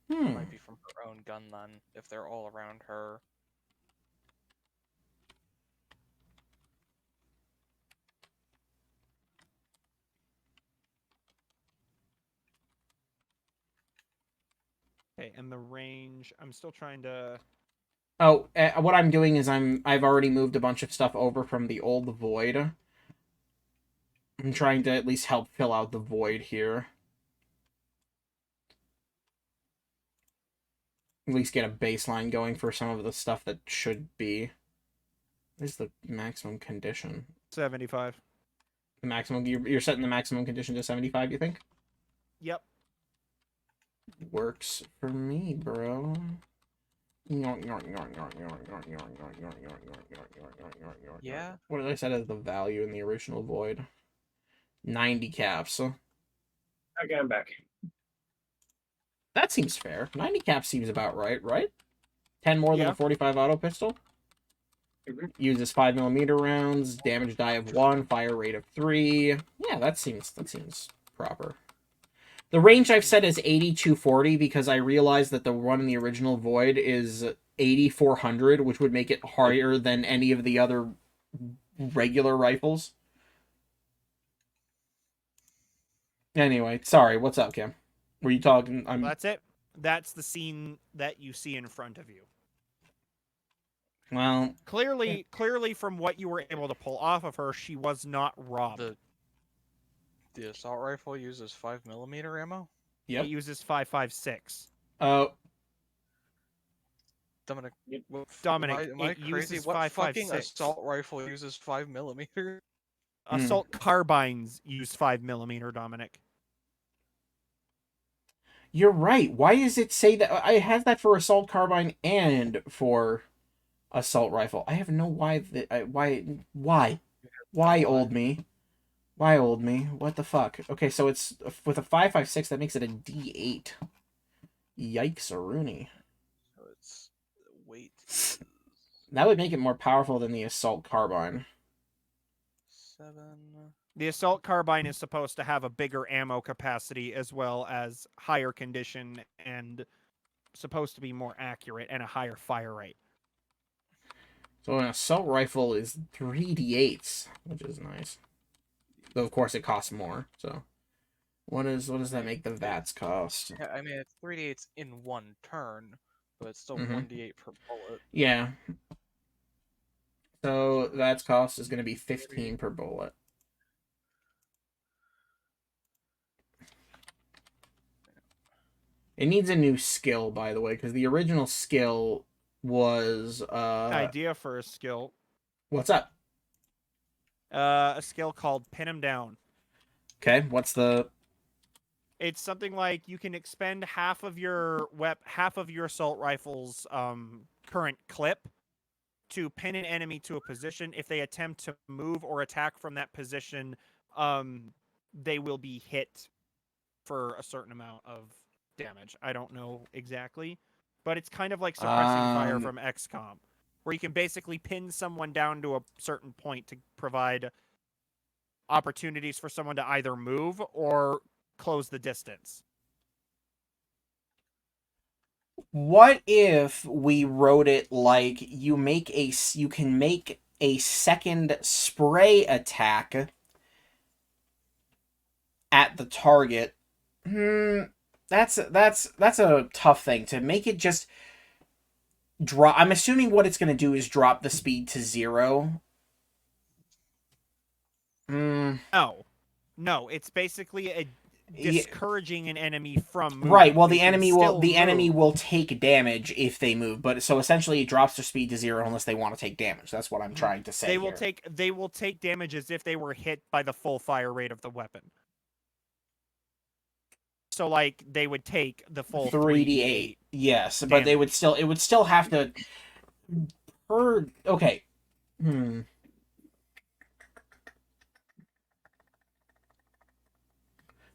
Mhm. might be from her own gun then, if they're all around her. Okay, and the range. I'm still trying to. Oh, what I'm doing is I've already moved a bunch of stuff over from the old void. I'm trying to at least help fill out the void here. At least get a baseline going for some of the stuff that should be. What is the maximum condition? 75. The maximum you're setting the maximum condition to 75, you think? Yep. Works for me, bro. Yeah. What did I set as the value in the original void? 90 caps. Okay, I'm back. That seems fair. 90 caps seems about right? 10 more than Yeah. a 45 auto pistol. Mhm. Uses 5mm rounds, damage die of 1, fire rate of 3. Yeah, that seems proper. The range I've set is 80-240 because I realized that the one in the original void is 8400, which would make it higher than any of the other regular rifles. Anyway, sorry, what's up, Kim? Were you talking? That's it. That's the scene that you see in front of you. Well, Clearly, from what you were able to pull off of her, she was not robbed. The assault rifle uses 5mm ammo? yep. It uses 5.56. Oh, Dominic, Yep. Dominic, am I it crazy? uses What fucking 5.56. assault rifle uses 5mm? Assault carbines use 5mm, Dominic. you're right. Why does it say that? It has that for assault carbine and for assault rifle. I have no why. Why old me? Why old me? What the fuck? Okay, so it's with a 5.56. That makes it a D8. Yikes, a Rooney. So it's weight That would make it more powerful than the assault carbine. 7. The assault carbine is supposed to have a bigger ammo capacity as well as higher condition and supposed to be more accurate and a higher fire rate. So an assault rifle is 3d8s, which is nice. Though of course it costs more. So what does that make the VATS cost? Yeah, I mean it's 3d8s in one turn, but it's still Mhm. 1d8 per bullet. Yeah. So VATS cost is going to be 15 per bullet. It needs a new skill, by the way, because the original skill was Idea for a skill. what's up? A skill called Pin 'em Down. Okay, what's the It's something like you can expend half of your assault rifle's current clip to pin an enemy to a position. If they attempt to move or attack from that position, they will be hit for a certain amount of damage. I don't know exactly, but it's kind of like suppressing fire from XCOM, where you can basically pin someone down to a certain point to provide opportunities for someone to either move or close the distance. What if we wrote it like you can make a second spray attack at the target? That's a tough thing to make it just drop. I'm assuming what it's going to do is drop the speed to 0. No, it's basically discouraging an enemy from moving. Right. Well, They the can enemy will still move. take damage if they move, but so essentially it drops their speed to 0 unless they want to take damage. That's what I'm trying to say They will here. take damage as if they were hit by the full fire rate of the weapon. So like they would take the full 3d8. Yes, but they would still it would still have to okay.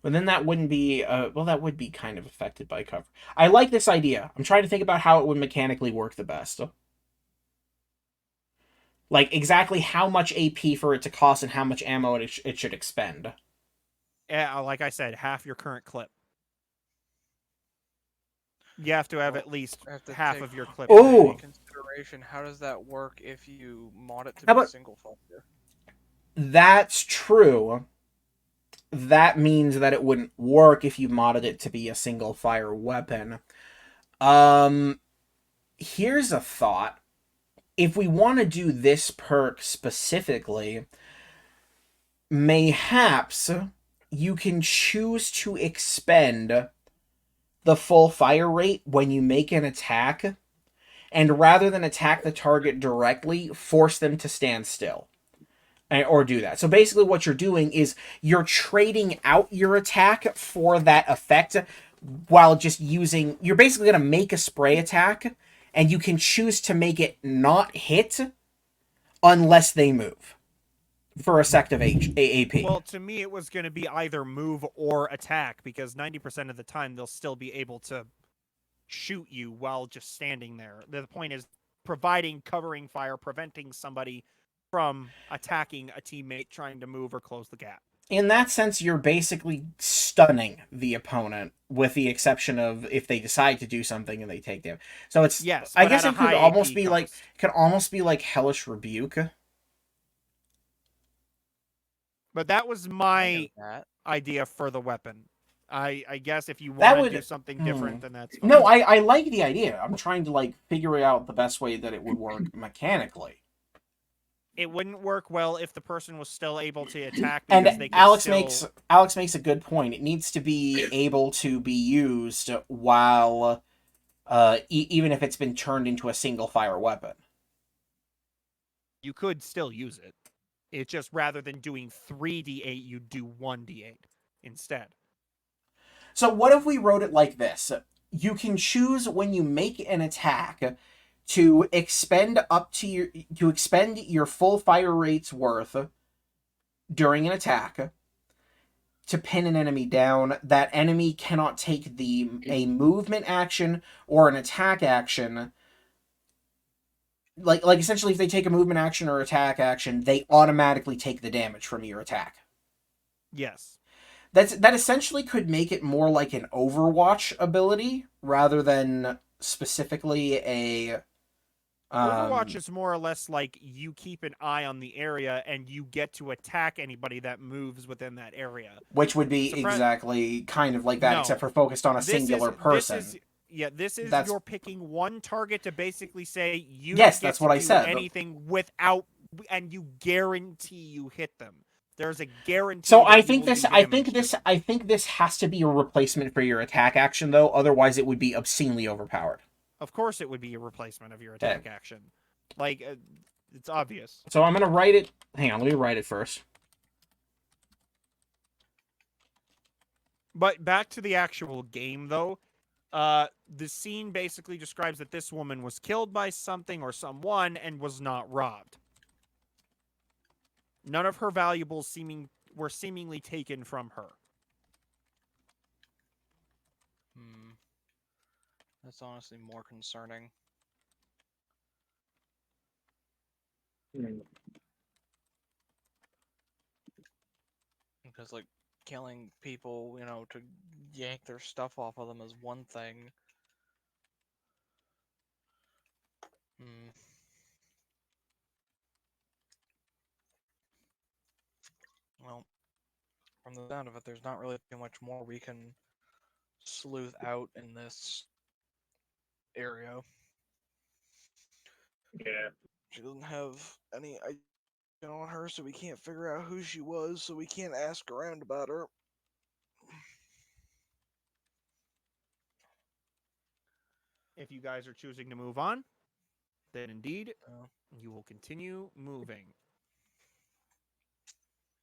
But then that wouldn't be well, that would be kind of affected by cover. I like this idea. I'm trying to think about how it would mechanically work the best. Like exactly how much AP for it to cost and how much ammo it should expend. Yeah, like I said, half your current clip. You have to have Well, at least I have to half take of your clip. Oh! into consideration, how does that work if you mod it to How be about- single fire? That's true. That means that it wouldn't work if you modded it to be a single fire weapon. Here's a thought. If we want to do this perk specifically, mayhaps you can choose to expend the full fire rate when you make an attack, and rather than attack the target directly, force them to stand still. Or do that. So basically what you're doing is you're trading out your attack for that effect while just using... You're basically going to make a spray attack, and you can choose to make it not hit unless they move for effective AP. Well, to me, it was going to be either move or attack, because 90% of the time they'll still be able to shoot you while just standing there. The point is providing covering fire, preventing somebody from attacking a teammate trying to move or close the gap. In that sense, you're basically stunning the opponent, with the exception of if they decide to do something and they take damage. So it's... Yes, I but guess at a it could high almost AP be like Hellish Rebuke. But that was I know my that. idea for the weapon. I guess if you That want to would- do something different, then that's fine. No, I like the idea. I'm trying to figure out the best way that it would work mechanically. It wouldn't work well if the person was still able to attack, And because they could Alex still... makes a good point. It needs to be able to be used while even if it's been turned into a single fire weapon. You could still use it. It's just rather than doing 3d8, you do 1d8 instead. So what if we wrote it like this? You can choose when you make an attack to expend your full fire rate's worth during an attack to pin an enemy down. That enemy cannot take a movement action or an attack action. Like essentially, if they take a movement action or attack action, they automatically take the damage from your attack. Yes. That essentially could make it more like an Overwatch ability rather than specifically a... Overwatch is more or less like you keep an eye on the area and you get to attack anybody that moves within that area. Which would be exactly kind of like that, No. except for focused on a singular person. This is That's- you're picking one target to basically say you Yes, don't get that's to what I do said. anything without, and you guarantee you hit them. There's a guarantee. So that I you think will this do I damage think to this them. I think this has to be a replacement for your attack action though, otherwise it would be obscenely overpowered. Of course, it would be a replacement of your attack action. It's obvious. So I'm gonna write it. Hang on, let me write it first. But back to the actual game, though. The scene basically describes that this woman was killed by something or someone and was not robbed. None of her valuables were seemingly taken from her. That's honestly more concerning. Because, killing people, to yank their stuff off of them is one thing. Well, from the sound of it, there's not really too much more we can sleuth out in this area. Yeah. She doesn't have any idea on her, so we can't figure out who she was, so we can't ask around about her. if you guys are choosing to move on, then indeed Oh. you will continue moving.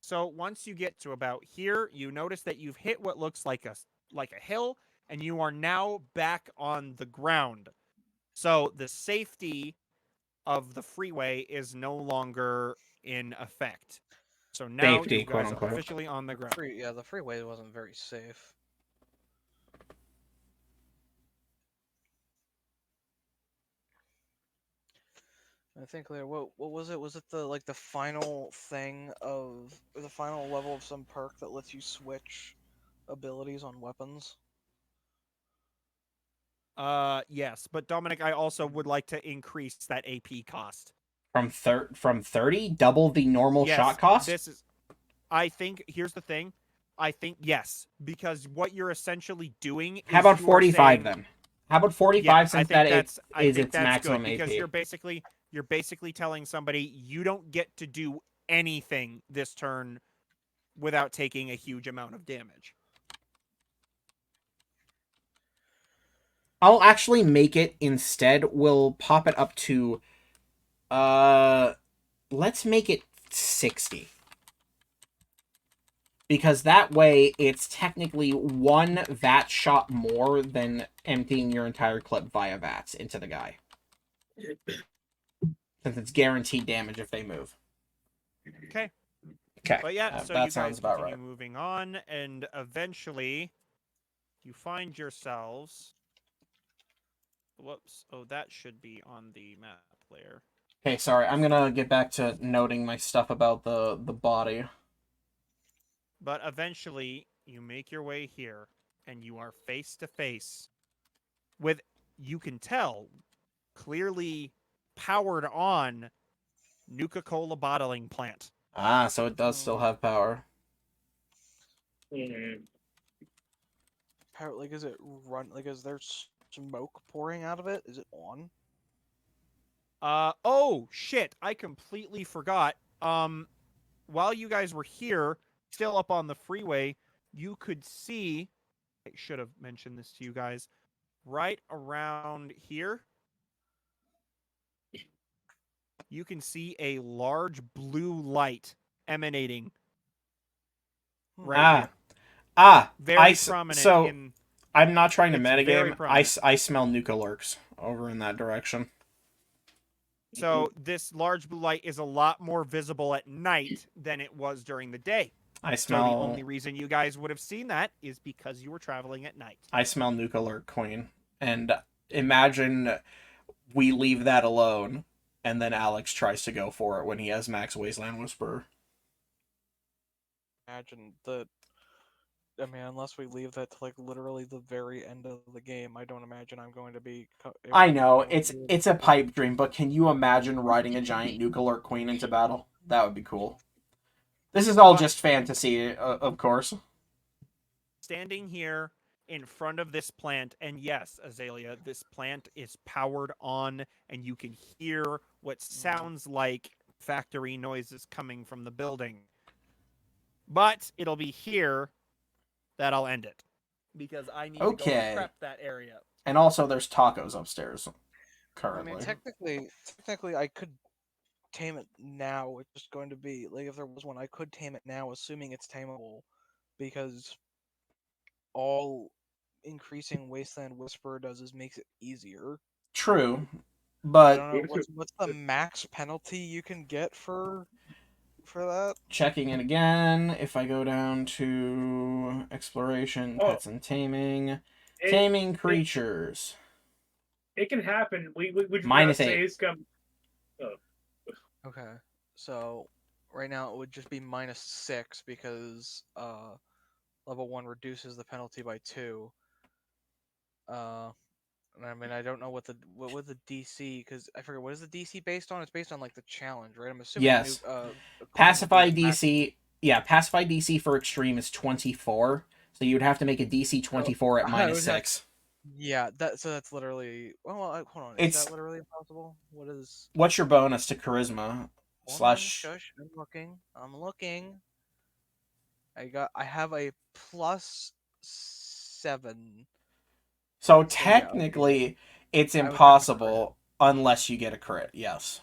So once you get to about here, you notice that you've hit what looks like a hill, and you are now back on the ground. So the safety of the freeway is no longer in effect. So now Safety, you guys quote are unquote. officially on the ground. The freeway wasn't very safe. I think like, what was it? Was it the final thing of or the final level of some perk that lets you switch abilities on weapons? Yes, but Dominic, I also would like to increase that AP cost. From 30, double the normal Yes, shot cost. this is. I think here's the thing. I think yes, because what you're essentially doing is How about you are 45 saying, then? How about 45 yeah, I since think that that's I is think its that's maximum good because AP? you're basically telling somebody you don't get to do anything this turn without taking a huge amount of damage. I'll actually make it instead. We'll pop it up to let's make it 60. Because that way it's technically one VAT shot more than emptying your entire clip via VATs into the guy. Since it's guaranteed damage if they move. Okay. Okay. But yeah, so that you sounds guys about continue right. moving on, and eventually you find yourselves. Whoops. Oh, that should be on the map layer. Okay, sorry. I'm gonna get back to noting my stuff about the body. But eventually, you make your way here, and you are face to face with, you can tell, clearly powered on Nuka-Cola bottling plant. Ah, so it does still have power. Mhm. Like, is it run? Like, is there smoke pouring out of it? Is it on? Oh shit, I completely forgot. While you guys were here, still up on the freeway, you could see, I should have mentioned this to you guys, right around here, you can see a large blue light emanating right here. Very prominent so in. I'm not trying to It's very metagame. prominent. I smell Nuka Lurks over in that direction. So this large blue light is a lot more visible at night than it was during the day. I So the smell only reason you guys would have seen that is because you were traveling at night. Nuka Lurk Queen. And imagine we leave that alone and then Alex tries to go for it when he has Max Wasteland Whisperer. Imagine that. I mean, unless we leave that to like literally the very end of the game, I don't imagine I'm going to be. I know, it's a pipe dream, but can you imagine riding a giant Nuka Lurk Queen into battle? That would be cool. This is all just fantasy, of course. Standing here in front of this plant, and yes, Azalea, this plant is powered on, and you can hear what sounds like factory noises coming from the building. But it'll be here that I'll end it. Because I need to go and prep that area. And also there's tacos upstairs currently. I mean, technically, I could tame it now. It's just going to be like if there was one, I could tame it now, assuming it's tameable, because all increasing Wasteland Whisperer does is makes it easier. True, I but don't know what's the max penalty you can get for that. Checking it again. If I go down to exploration, pets and taming, taming creatures. It can happen. We -8. Say it's come. Okay, so right now it would just be -6 because level 1 reduces the penalty by 2. I mean, I don't know what was the DC, because I forget, what is the DC based on? It's based on like the challenge, right? I'm assuming. Yes. Pacify DC. Yeah, Pacify DC for extreme is 24, so you'd have to make a DC 24 at -6. Yeah, that's literally. Well, hold on. Is that literally impossible? What's your bonus to charisma? Shush, I'm looking. I have a +7. So technically, It's I would have to impossible unless you get a crit. Yes.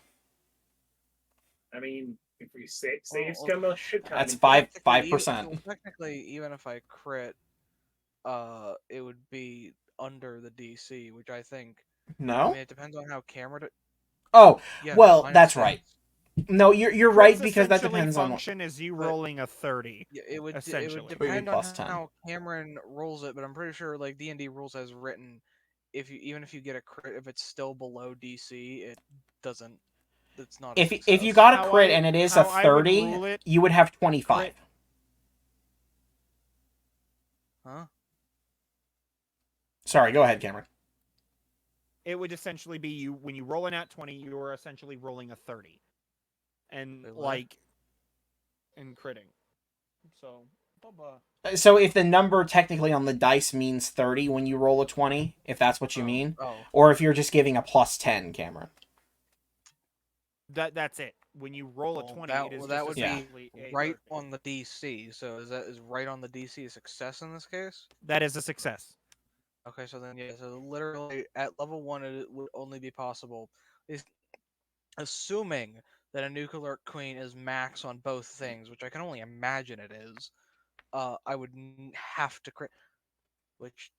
I mean, if we save Well, scum a shit ton. That's and- five Technically, percent. Technically, even if I crit, it would be under the DC, which I think. I No. mean, it depends on how camera. Oh, Yeah, well, minus that's 10. right. No, you're Crits right because that essentially depends on. function as you But- rolling a 30. Yeah, it would Essentially. depend on plus 10. how Cameron rolls it, but I'm pretty sure like D&D rules as written, even if you get a crit, if it's still below DC, it doesn't. It's not. A If you success. got a How crit I- and it is a how I would 30, rule it, you would have 25. Huh? Sorry, go ahead, Cameron. It would essentially be you when you roll a nat 20, you are essentially rolling a 30. And Wait, what? like and critting. So So if the number technically on the dice means 30 when you roll a 20, if that's what you Oh. mean, Oh, or if you're just giving a plus 10, Cameron. that's it. When you roll a Well, 20, that- it is well, just that would be essentially a right 30. on the DC. So is right on the DC a success in this case? That is a success. Okay, so then yeah, so literally at level 1 it would only be possible is assuming that a nuclear queen is max on both things, which I can only imagine it is. I would have to crit, which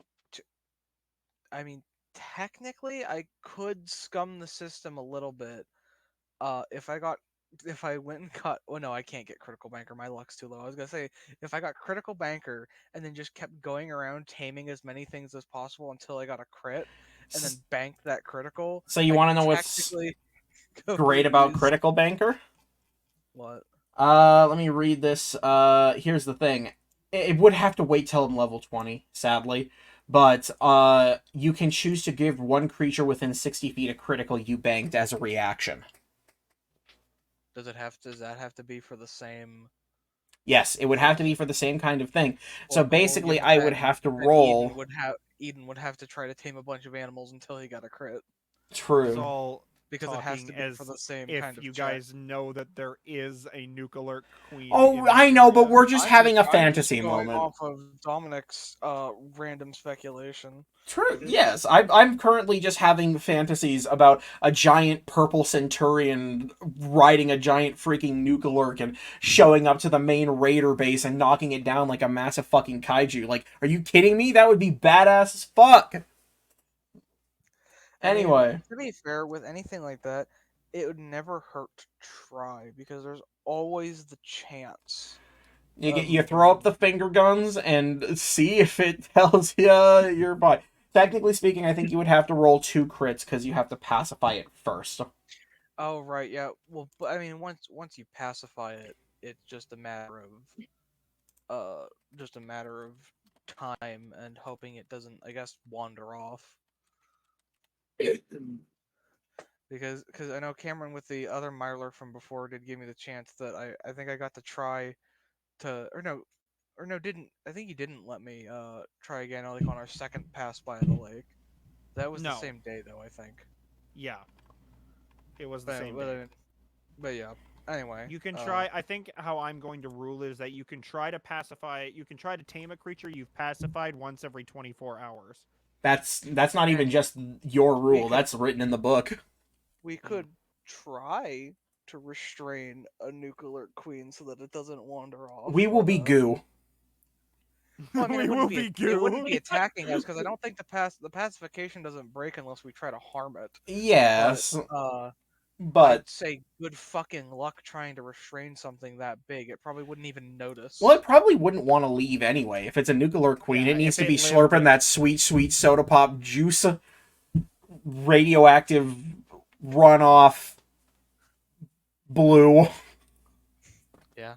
I mean technically I could scum the system a little bit. If I went and got, oh no, I can't get critical banker. My luck's too low. I was gonna say if I got critical banker and then just kept going around taming as many things as possible until I got a crit, and then banked that critical. So you I want to could know what's technically go great about use- Critical Banker? What? Let me read this. Here's the thing. It would have to wait till I'm level 20, sadly. But you can choose to give one creature within 60 feet a critical you banked as a reaction. Does that have to be for the same? Yes, it would have to be for the same kind of thing. So Well, basically, yeah, I would then- have to then roll. Eden would have to try to tame a bunch of animals until he got a crit It's True. all because it has to talking be as for the same if kind of you check. guys know that there is a nuclear queen. Oh, in I this know, but area. we're just having a I'm fantasy going moment. off of Dominic's random speculation. True. Yes, I'm currently just having fantasies about a giant purple centurion riding a giant freaking nuclear and showing up to the main raider base and knocking it down like a massive fucking kaiju. Like, are you kidding me? That would be badass as fuck. I mean, Anyway, to be fair, with anything like that, it would never hurt to try because there's always the chance. you throw up the finger guns and see if it tells you you're fine. Technically speaking, I think you would have to roll 2 crits because you have to pacify it first. Oh right, yeah. Well, but I mean, once you pacify it, it's just a matter of time and hoping it doesn't, I guess, wander off. Because I know Cameron with the other Myler from before did give me the chance that I think I got to try to didn't I think he didn't let me try again like on our second pass by the lake. That was the No. same day though, I think. Yeah, it was the But, same. but, day. but yeah. Anyway, You can try. I think how I'm going to rule is that you can try to pacify. You can try to tame a creature you've pacified once every 24 hours. That's not even just your rule. That's written in the book. we could try to restrain a nuclear queen so that it doesn't wander off. We will but, be goo. Well, I mean, We it will wouldn't be It goo. wouldn't be attacking us because I don't think the pacification doesn't break unless we try to harm it. Yes, I'd but say good fucking luck trying to restrain something that big. It probably wouldn't even notice. well, it probably wouldn't want to leave anyway. If it's a nuclear queen, Yeah, it needs if to be it lived slurping in- that sweet, sweet soda pop juice, radioactive runoff, blue. Yeah.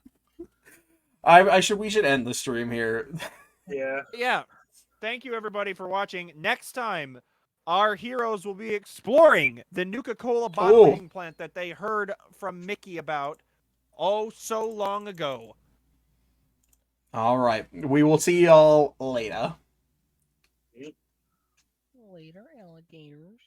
We should end the stream here. Yeah. Yeah. Thank you everybody for watching. Next time, our heroes will be exploring the Nuka-Cola bottling plant that they heard from Mickey about oh so long ago. All right, we will see y'all later. Later, alligators.